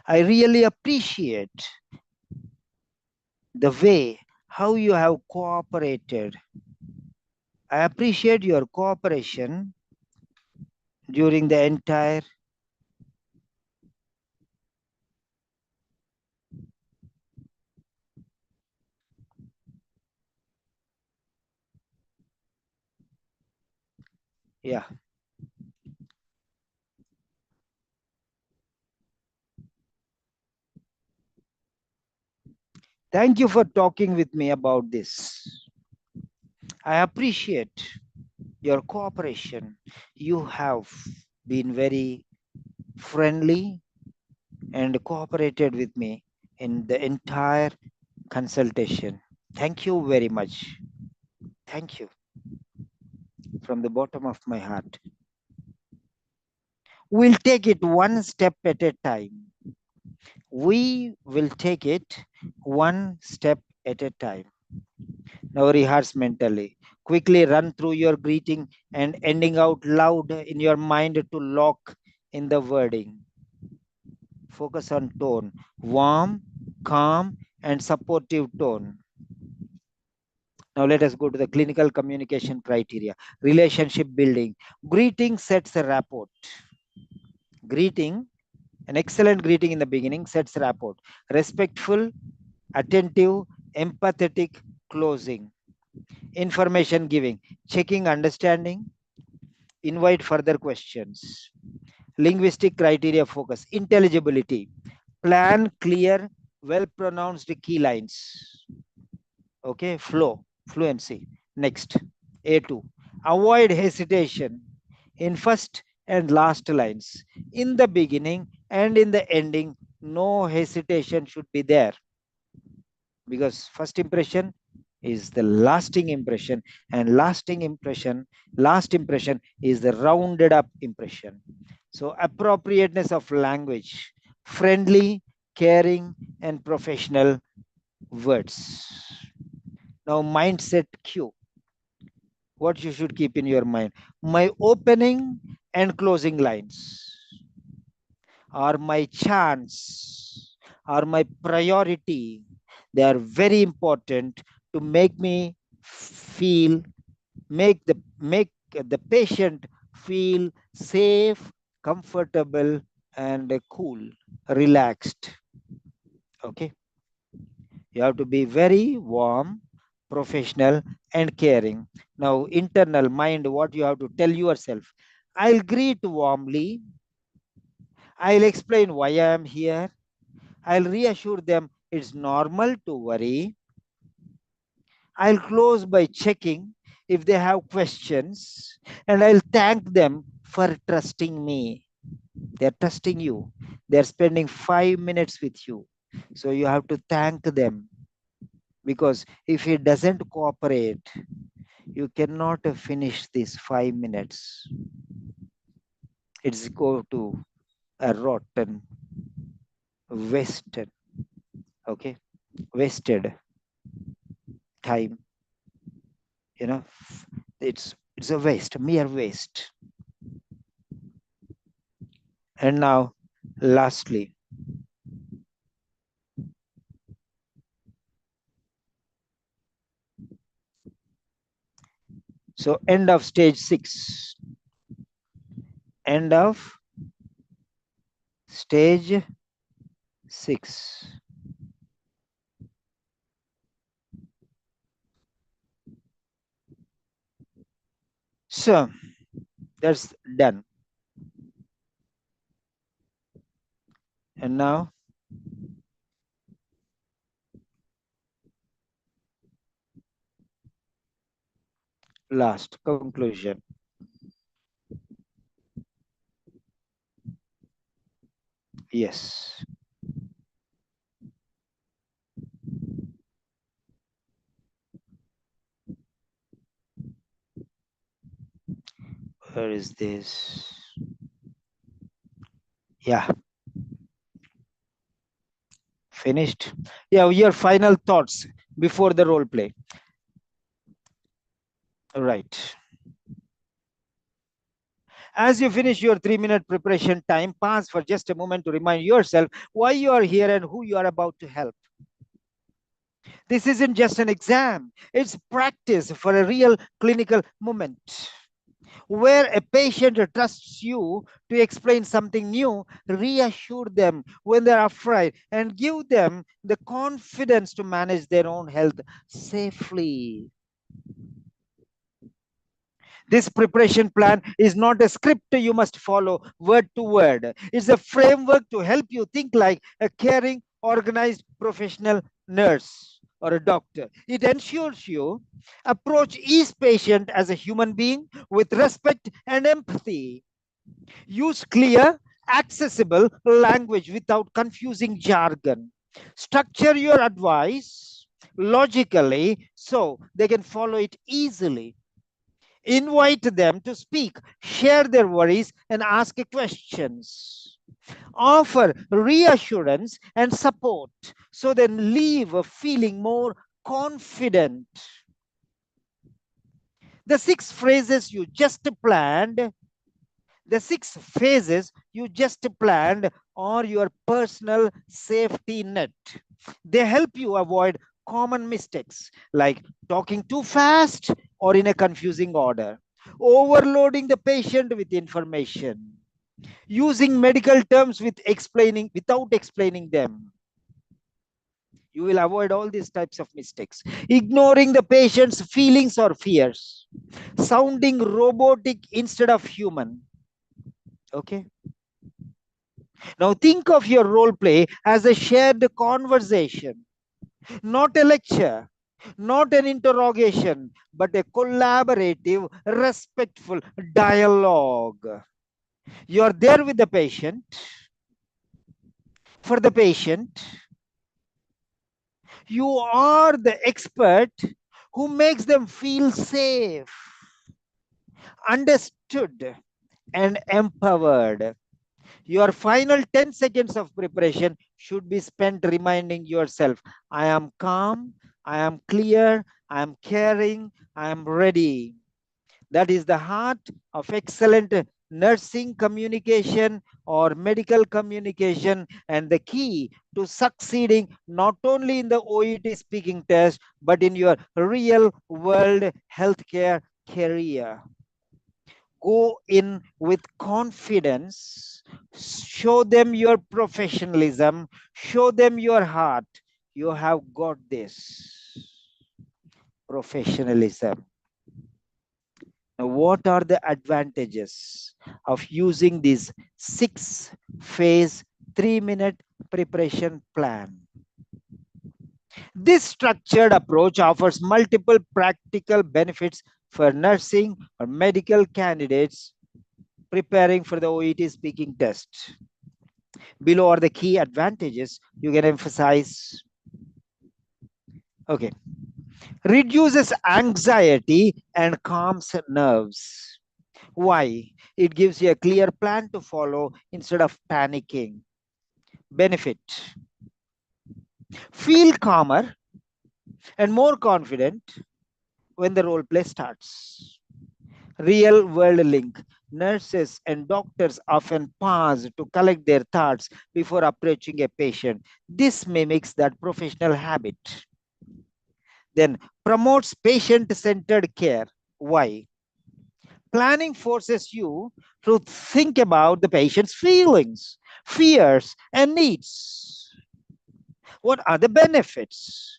I really appreciate the way how you have cooperated. I appreciate your cooperation during the entire yeah. Thank you for talking with me about this. I appreciate your cooperation. You have been very friendly and cooperated with me in the entire consultation. Thank you very much. Thank you from the bottom of my heart. We'll take it one step at a time. We will take it one step at a time. Now rehearse mentally. Quickly run through your greeting and ending out loud in your mind to lock in the wording. Focus on tone. Warm, calm, and supportive tone. Now let us go to the clinical communication criteria. Relationship building. Greeting sets a rapport. Greeting, an excellent greeting in the beginning sets rapport. Respectful, attentive, empathetic, closing. Information giving, checking understanding, invite further questions. Linguistic criteria focus, intelligibility, plan clear, well pronounced key lines. Okay, flow, fluency. Next, A2. Avoid hesitation in first and last lines. In the beginning and in the ending, no hesitation should be there, because first impression is the lasting impression, and last impression is the rounded up impression. So appropriateness of language, friendly, caring, and professional words. Now mindset cue, what you should keep in your mind: my opening and closing lines are my chance, are my priority. They are very important to make me feel, make the patient feel safe, comfortable, and cool, relaxed. Okay, you have to be very warm, professional, and caring. Now, internal mind, what you have to tell yourself: I'll greet warmly, I'll explain why I am here, I'll reassure them it's normal to worry. I'll close by checking if they have questions, and I'll thank them for trusting me. They're trusting you. They're spending 5 minutes with you. So you have to thank them, because if he doesn't cooperate, you cannot finish these 5 minutes. It's go to a rotten, wasted, okay, wasted time. You know, it's a waste, mere waste. And now, lastly, so end of stage 6. End of stage 6. So that's done. And now, last conclusion. Yes. Where is this? Yeah, finished. Yeah, your final thoughts before the role play. Right. As you finish your 3-minute preparation time, pause for just a moment to remind yourself why you are here and who you are about to help. This isn't just an exam, it's practice for a real clinical moment. Where a patient trusts you to explain something new, reassure them when they're afraid and give them the confidence to manage their own health safely. This preparation plan is not a script you must follow word to word. It's a framework to help you think like a caring, organized professional nurse or a doctor. It ensures you approach each patient as a human being with respect and empathy. Use clear, accessible language without confusing jargon. Structure your advice, logically so they can follow it easily. Invite them to speak, share their worries, and ask questions. Offer reassurance and support so they leave feeling more confident. The six phrases you just planned, the six phases you just planned are your personal safety net. They help you avoid common mistakes like talking too fast or in a confusing order, overloading the patient with information, using medical terms without explaining them. You will avoid all these types of mistakes. Ignoring the patient's feelings or fears, sounding robotic instead of human. Okay. Now think of your role play as a shared conversation, not a lecture, not an interrogation, but a collaborative, respectful dialogue. You are there with the patient, for the patient. You are the expert who makes them feel safe, understood, and empowered. Your final 10 seconds of preparation should be spent reminding yourself, I am calm, I am clear, I am caring, I am ready. That is the heart of excellent nursing communication or medical communication, and the key to succeeding not only in the OET speaking test but in your real world healthcare career. Go in with confidence, show them your professionalism, show them your heart. You have got this. Professionalism. Now, what are the advantages of using this 6 phase 3-minute preparation plan? This structured approach offers multiple practical benefits for nursing or medical candidates preparing for the OET speaking test. Below are the key advantages you can emphasize. Okay. Reduces anxiety and calms nerves. Why? It gives you a clear plan to follow instead of panicking. Benefit. Feel calmer and more confident when the role play starts. Real world link. Nurses and doctors often pause to collect their thoughts before approaching a patient. This mimics that professional habit. Then promotes patient centered care. Why? Planning forces you to think about the patient's feelings, fears, and needs. What are the benefits?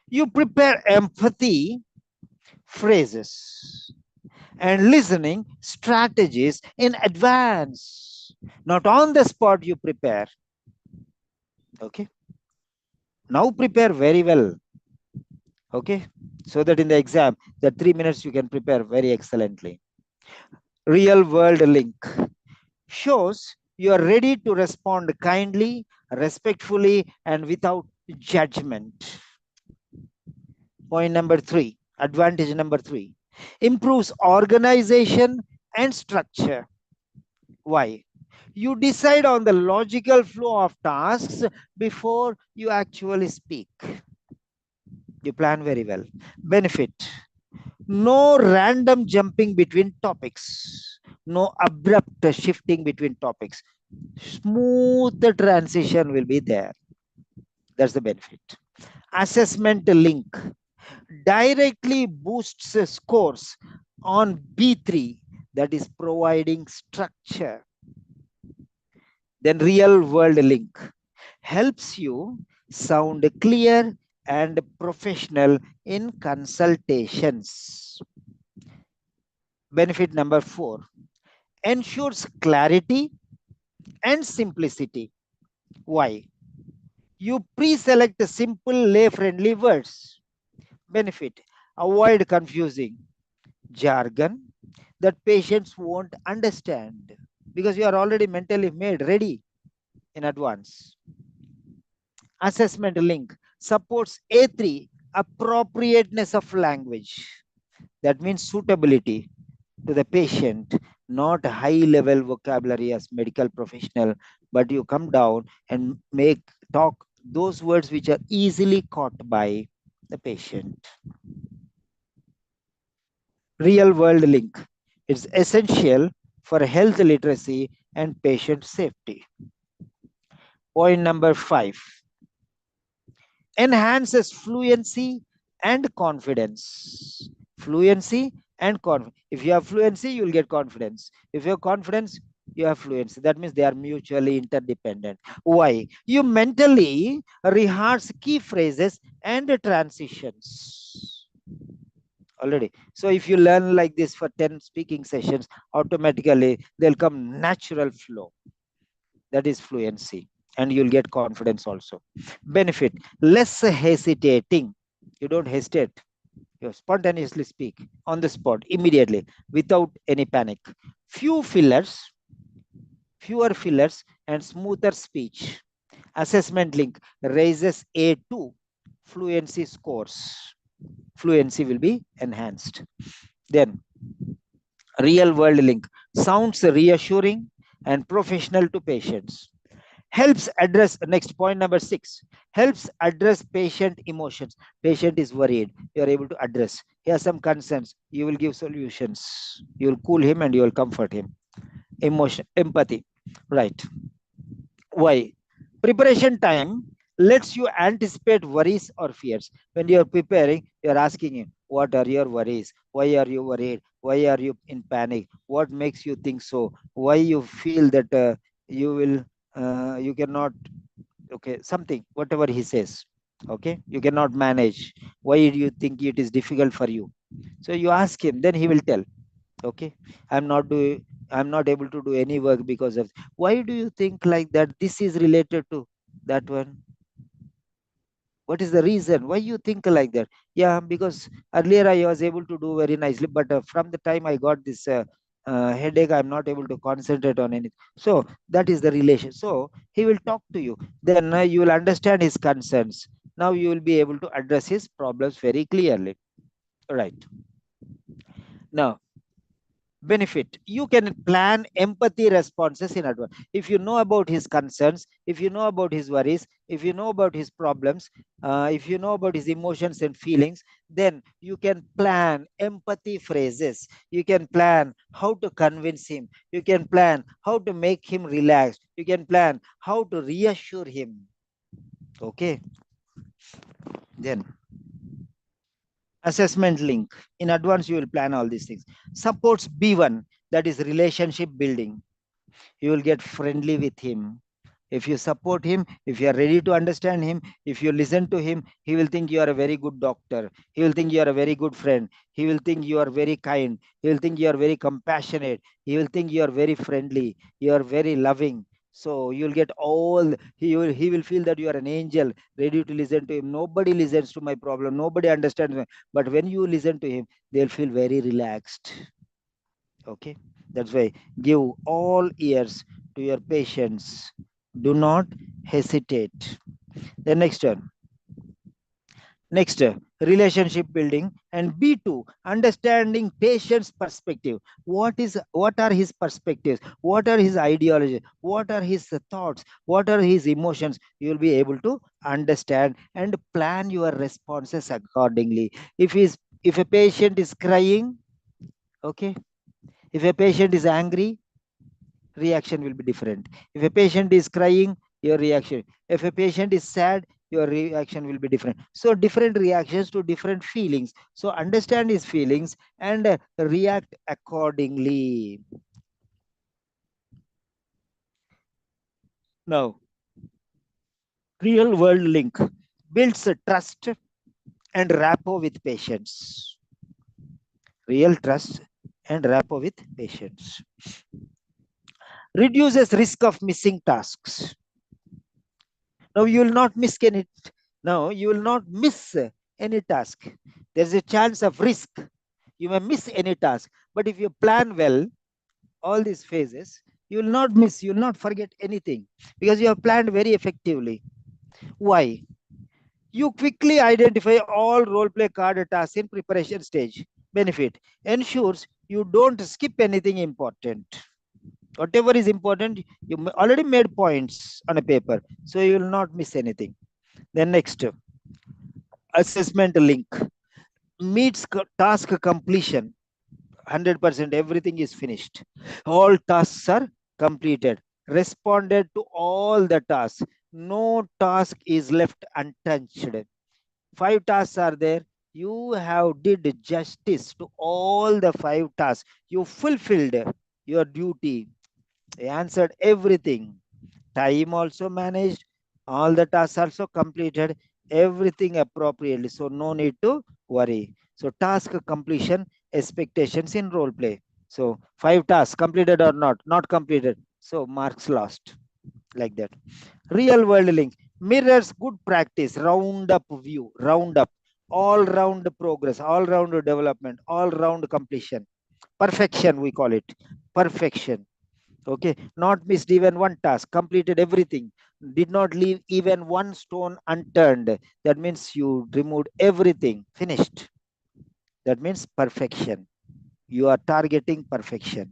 You prepare empathy phrases and listening strategies in advance, not on the spot you prepare. Okay. Now prepare very well. Okay. So that in the exam, that 3 minutes you can prepare very excellently. Real world link shows you are ready to respond kindly, respectfully, and without judgment. Point number 3, advantage number 3, improves organization and structure. Why? You decide on the logical flow of tasks before you actually speak. You plan very well. Benefit: no random jumping between topics, no abrupt shifting between topics. Smooth transition will be there. That's the benefit. Assessment link directly boosts scores on B3, that is providing structure. Then real world link helps you sound clear and professional in consultations. Benefit number 4, ensures clarity and simplicity. Why? You pre-select simple lay-friendly words. Benefit: avoid confusing jargon that patients won't understand because you are already mentally made ready in advance. Assessment link Supports A3, appropriateness of language. That means suitability to the patient, not high level vocabulary as medical professional, but you come down and make talk those words which are easily caught by the patient. Real world link. It's essential for health literacy and patient safety. Point number 5, enhances fluency and confidence. Fluency and confidence. If you have fluency, you will get confidence. If you have confidence, you have fluency. That means they are mutually interdependent. Why? You mentally rehearse key phrases and transitions already. So if you learn like this for 10 speaking sessions, automatically they'll come natural flow. That is fluency, and you'll get confidence also. Benefit, less hesitating. You don't hesitate, you spontaneously speak on the spot immediately without any panic. Few fillers, fewer fillers, and smoother speech. Assessment link raises A2 fluency scores. Fluency will be enhanced. Then real world link sounds reassuring and professional to patients. Helps address, next point number 6, helps address patient emotions. Patient is worried, you are able to address. He has some concerns, you will give solutions, you will cool him and you will comfort him. Emotion, empathy, right? Why? Preparation time lets you anticipate worries or fears. When you are preparing, you are asking him, what are your worries? Why are you worried? Why are you in panic? What makes you think so? Why you feel that you will you cannot, okay, something, whatever he says, okay, you cannot manage. Why do you think it is difficult for you? So you ask him, then he will tell, okay, I'm not doing, I'm not able to do any work because of, why do you think like that? This is related to that one. What is the reason why you think like that? Yeah, because earlier I was able to do very nicely, but from the time I got this headache, I'm not able to concentrate on anything. So that is the relation. So he will talk to you, then you will understand his concerns. Now you will be able to address his problems very clearly, right? Now, benefit, you can plan empathy responses in advance. If you know about his concerns, if you know about his worries, if you know about his problems, if you know about his emotions and feelings, then you can plan empathy phrases. You can plan how to convince him, you can plan how to make him relaxed, you can plan how to reassure him. Okay, then assessment link, in advance you will plan all these things. Supports B1, that is relationship building. You will get friendly with him. If you support him, if you are ready to understand him, if you listen to him, he will think you are a very good doctor. He will think you are a very good friend. He will think you are very kind. He will think you are very compassionate. He will think you are very friendly. You are very loving. So you'll get all, he will feel that you are an angel ready to listen to him. Nobody listens to my problem. Nobody understands me. But when you listen to him, they'll feel very relaxed. Okay, that's why give all ears to your patients. Do not hesitate. The next one, relationship building, and B2, understanding patient's perspective. What are his perspectives? What are his ideology? What are his thoughts? What are his emotions? You will be able to understand and plan your responses accordingly. If a patient is crying, okay, if a patient is angry, reaction will be different. If a patient is crying, your reaction. If a patient is sad, your reaction will be different. So different reactions to different feelings. So understand his feelings and react accordingly. Now, real world link builds a trust and rapport with patients. Real trust and rapport with patients. Reduces risk of missing tasks. Now you will not miss any. Now you will not miss any task. There's a chance of risk. You may miss any task, but if you plan well all these phases, you will not miss. You will not forget anything because you have planned very effectively. Why? You quickly identify all role play card tasks in preparation stage. Benefit ensures you don't skip anything important. Whatever is important, you already made points on a paper, so you will not miss anything. Then next, assessment link meets task completion. 100% everything is finished. All tasks are completed. Responded to all the tasks. No task is left untouched. 5 tasks are there. You have did justice to all the 5 tasks. You fulfilled your duty. You answered everything. Time also managed. All the tasks also completed. Everything appropriately. So no need to worry. So task completion expectations in role play. So 5 tasks completed or not, not completed. So marks lost, like that. Real world link mirrors good practice, round up view, round up, all round progress, all round development, all round completion. Perfection, we call it. Perfection. Okay, not missed even one task, completed everything, did not leave even one stone unturned. That means you removed everything, finished. That means perfection. You are targeting perfection.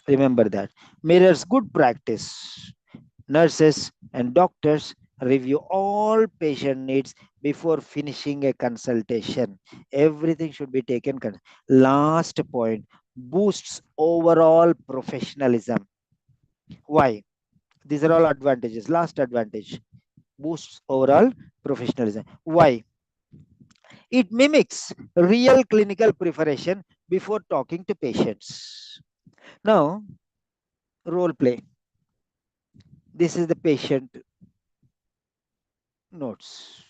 Remember that. Mirrors good practice. Nurses and doctors review all patient needs before finishing a consultation. Everything should be taken. Last point, boosts overall professionalism. Why? These are all advantages. Last advantage, boosts overall professionalism. Why? It mimics real clinical preparation before talking to patients. Now, role play. This is the patient notes,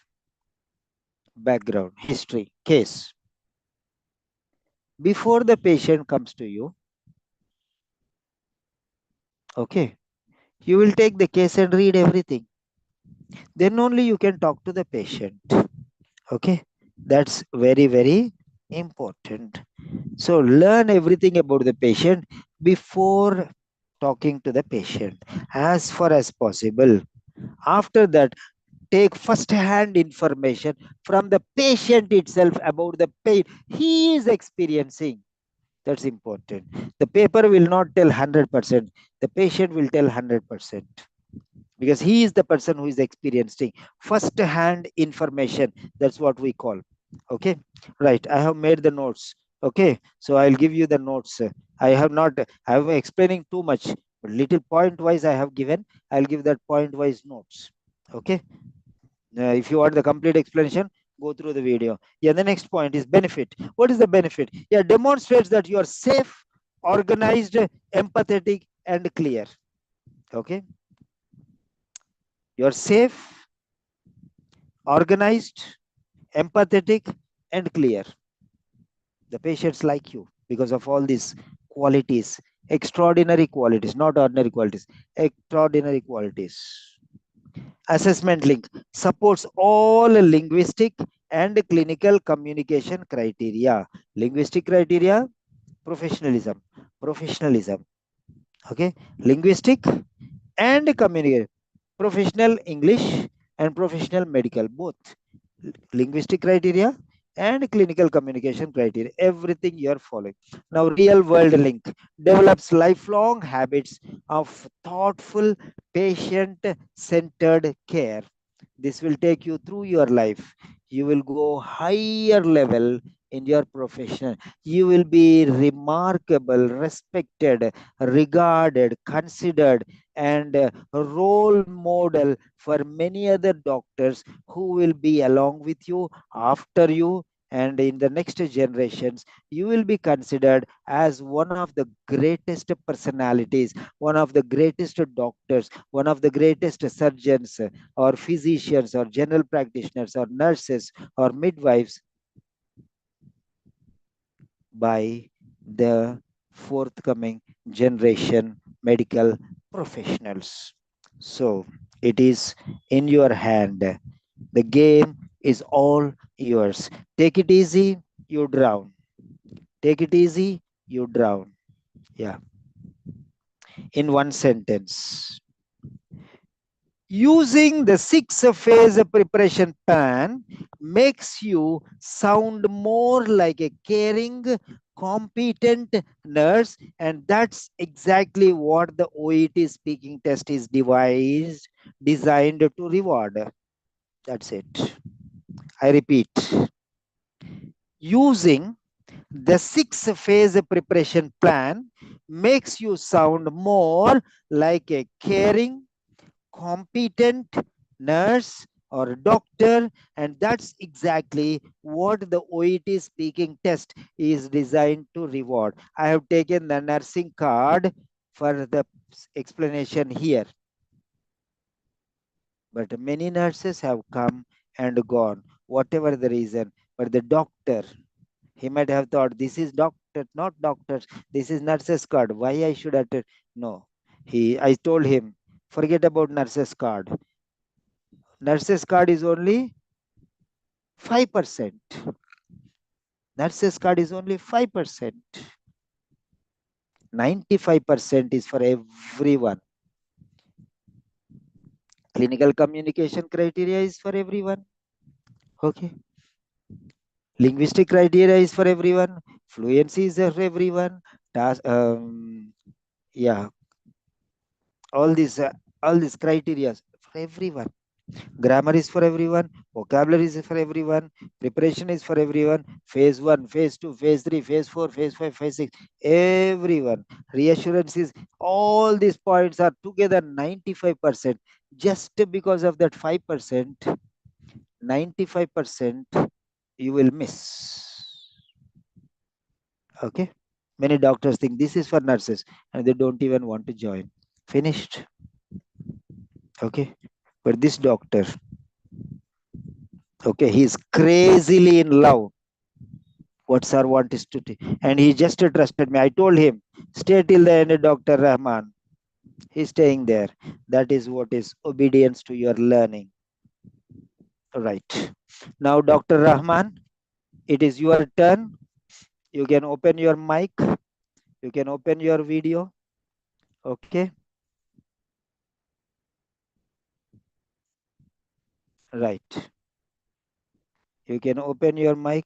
background, history, case. Before the patient comes to you, okay, you will take the case and read everything. Then only you can talk to the patient. Okay, that's very, very important. So learn everything about the patient before talking to the patient as far as possible. After that, take first hand information from the patient itself about the pain he is experiencing. That's important. The paper will not tell 100%. The patient will tell 100%, because he is the person who is experiencing first hand information. That's what we call. Okay, right. I have made the notes. Okay, so I'll give you the notes. I have not, I have explaining too much, but little point wise I have given. I'll give that point wise notes. Okay, if you want the complete explanation, go through the video. Yeah, the next point is benefit. What is the benefit? Yeah, demonstrates that you are safe, organized, empathetic, and clear. Okay, you're safe, organized, empathetic, and clear. The patients like you because of all these qualities, extraordinary qualities, not ordinary qualities, extraordinary qualities. Assessment link supports all linguistic and clinical communication criteria. Linguistic criteria, professionalism, professionalism. Okay, linguistic and communication, professional English and professional medical, both linguistic criteria and clinical communication criteria, everything you are following. Now real world link develops lifelong habits of thoughtful, patient centered care. This will take you through your life. You will go higher level in your profession. You will be remarkable, respected, regarded, considered, and a role model for many other doctors who will be along with you, after you, and in the next generations. You will be considered as one of the greatest personalities, one of the greatest doctors, one of the greatest surgeons, or physicians, or general practitioners, or nurses, or midwives by the forthcoming generation medical professionals. So it is in your hand. The game is all yours. Take it easy, you drown. Take it easy, you drown. Yeah. In one sentence, Using the six-phase preparation plan makes you sound more like a caring, competent nurse, and that's exactly what the OET speaking test is designed to reward. That's it. I repeat, using the six-phase preparation plan makes you sound more like a caring, competent nurse or doctor, and that's exactly what the OET speaking test is designed to reward. I have taken the nursing card for the explanation here, but many nurses have come and gone, whatever the reason. But the doctor, he might have thought this is doctor, not doctors, this is nurses card. Why I should attend? No, I told him, forget about nurses card. Nurses card is only 5%. Nurses card is only 5%. 95% is for everyone. Clinical communication criteria is for everyone. Okay. Linguistic criteria is for everyone. Fluency is for everyone. Task, yeah, all these criteria for everyone. Grammar is for everyone, vocabulary is for everyone, preparation is for everyone, phase 1, phase 2, phase 3, phase 4, phase 5, phase 6, everyone. Reassurance is, all these points are together 95%. Just because of that 5%, 95% you will miss. Okay. Many doctors think this is for nurses and they don't even want to join. Finished. Okay. But this doctor, okay, he's crazily in love. What sir want is to and he just trusted me. I told him, stay till the end, Dr. Rahman. He's staying there. That is what is obedience to your learning. Right. Now, Dr. Rahman, it is your turn. You can open your mic. You can open your video. Okay. Right. You can open your mic.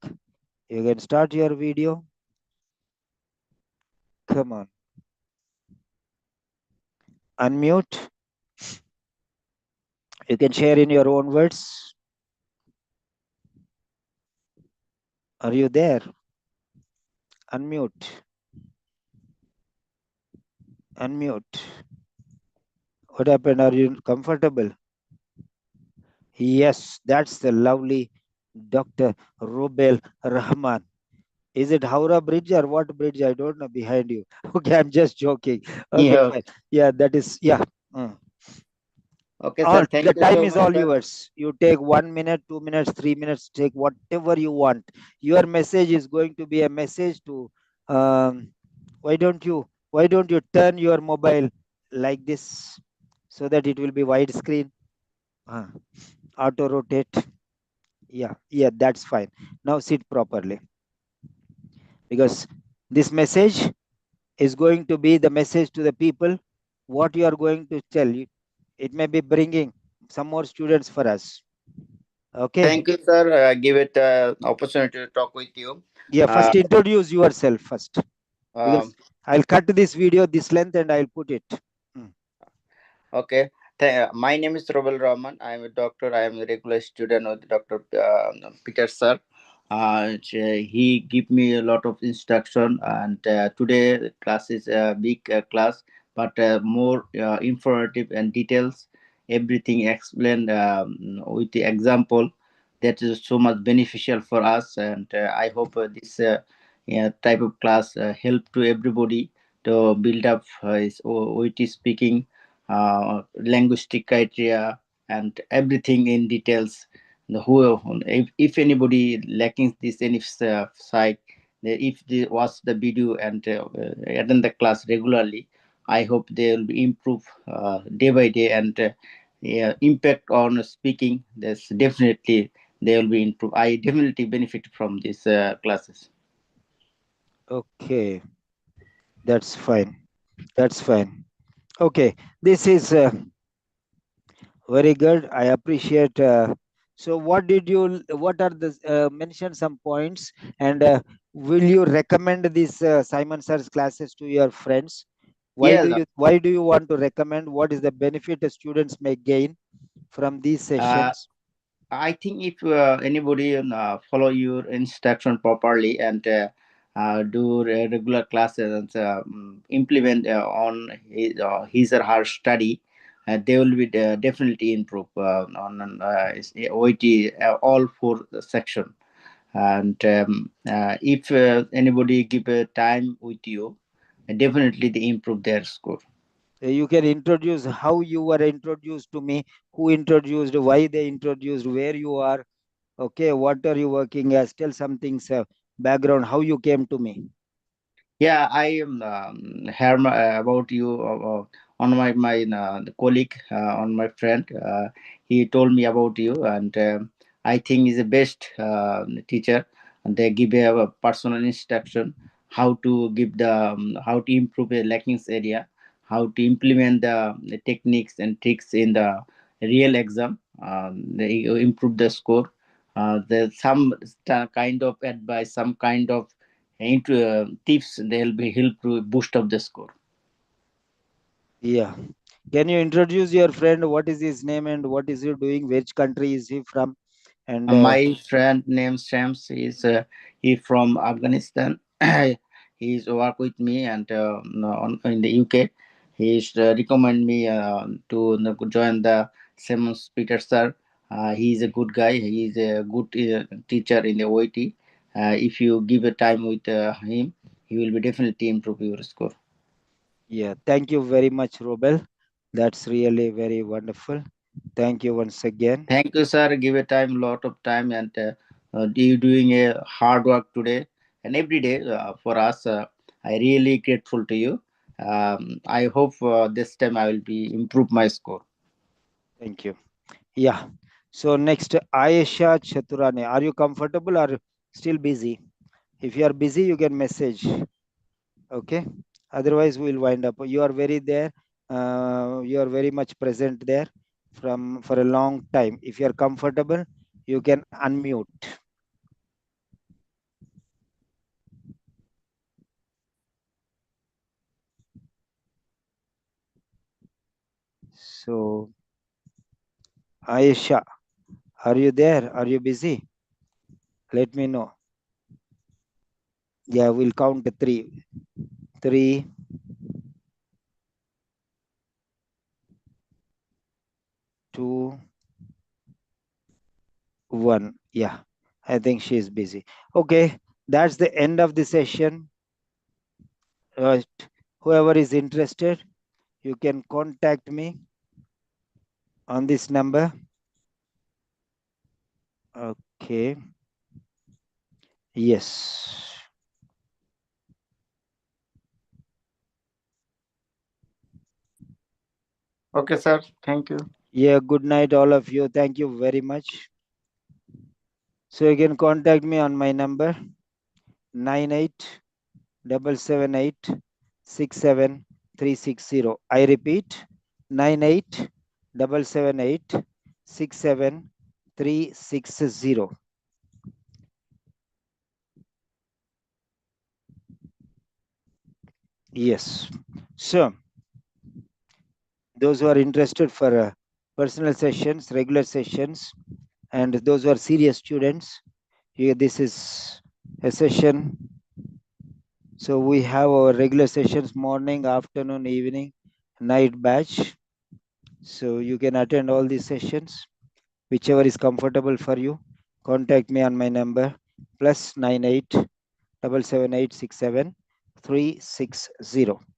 You can start your video. Come on. Unmute. You can share in your own words. Are you there? Unmute. Unmute. What happened? Are you comfortable? Yes, that's the lovely Dr. Rubel Rahman. Is it Howrah Bridge or what bridge? I don't know behind you. Okay, I'm just joking. Okay, Yeah. fine. Yeah, that is, yeah. Mm. Okay, All sir. the Thank you time so is much, all sir. yours. You take 1 minute, 2 minutes, 3 minutes, take whatever you want. Your message is going to be a message to um, why don't you turn your mobile like this so that it will be widescreen? Auto rotate. Yeah, that's fine. Now sit properly, because this message is going to be the message to the people. What you are going to tell you, it may be bringing some more students for us. Okay. Thank you, sir. Give it opportunity to talk with you. Yeah, Uh, first introduce yourself first, because um, I'll cut this video this length and I'll put it. Hmm. okay. My name is Robel Rahman. I am a doctor. I am a regular student of Dr. Peter sir. He give me a lot of instruction, and today the class is a big class, but more informative and details. Everything explained with the example. That is so much beneficial for us, and I hope this yeah, type of class help to everybody to build up his OET speaking linguistic criteria and everything in details. The who if anybody lacking this any site, if they watch the video and attend the class regularly, I hope they will improve day by day, and yeah, impact on speaking. That's definitely they will be improve. I definitely benefit from these classes. Okay, that's fine. That's fine. Okay, this is Very good. I appreciate. So, what did you? What are the mention some points, and will you recommend these Simon Sir's classes to your friends? Why Yeah, do you? Why do you want to recommend? What is the benefit the students may gain from these uh, sessions? I think if anybody follow your instruction properly and do regular classes and implement his or her study, they will be definitely improve on OIT all four section. And if anybody give a time with you, definitely they improve their score. You can introduce how you were introduced to me, who introduced, why they introduced, where you are. Okay, what are you working as? Tell some things, background, how you came to me. Yeah, I am heard about you on my colleague, on my friend. He told me about you, and I think he's the best teacher. And they give a personal instruction how to give the how to improve a lackings area, how to implement the techniques and tricks in the real exam. They improve the score. There's some kind of advice, some kind of into tips, they'll be help to boost up the score. Yeah. Can you introduce your friend? What is his name and what is he doing? Which country is he from? And My friend named Shams is he from Afghanistan. He's work with me and in the UK. He's recommend me to join the Simmons Peter sir. He's a good guy. He's a good teacher in the OIT. If you give a time with him, he will be definitely improve your score. yeah, thank you very much, Robel. That's really very wonderful. Thank you once again. Thank you, sir. Give a time, lot of time, and you doing a hard work today and every day for us. I really grateful to you. I hope this time I will be improve my score. Thank you. Yeah. So next, Ayesha Chaturani. Are you comfortable or still busy? If you are busy, you can message. Okay. Otherwise, we'll wind up. You are very there. You are very much present there from for a long time. If you are comfortable, you can unmute. So, Ayesha, are you there? Are you busy? Let me know. Yeah, we'll count to three. Three, two, one. Yeah, I think she is busy. Okay, that's the end of the session. Uh, Whoever is interested, you can contact me on this number. Okay. Yes. Okay, sir. Thank you. Yeah, good night, all of you. Thank you very much. So you can contact me on my number 9877867360. I repeat 9877867360. Yes. So those who are interested for personal sessions, regular sessions, and those who are serious students, here this is a session. So we have our regular sessions morning, afternoon, evening, night batch. So you can attend all these sessions, whichever is comfortable for you. Contact me on my number plus 98 778 67 360.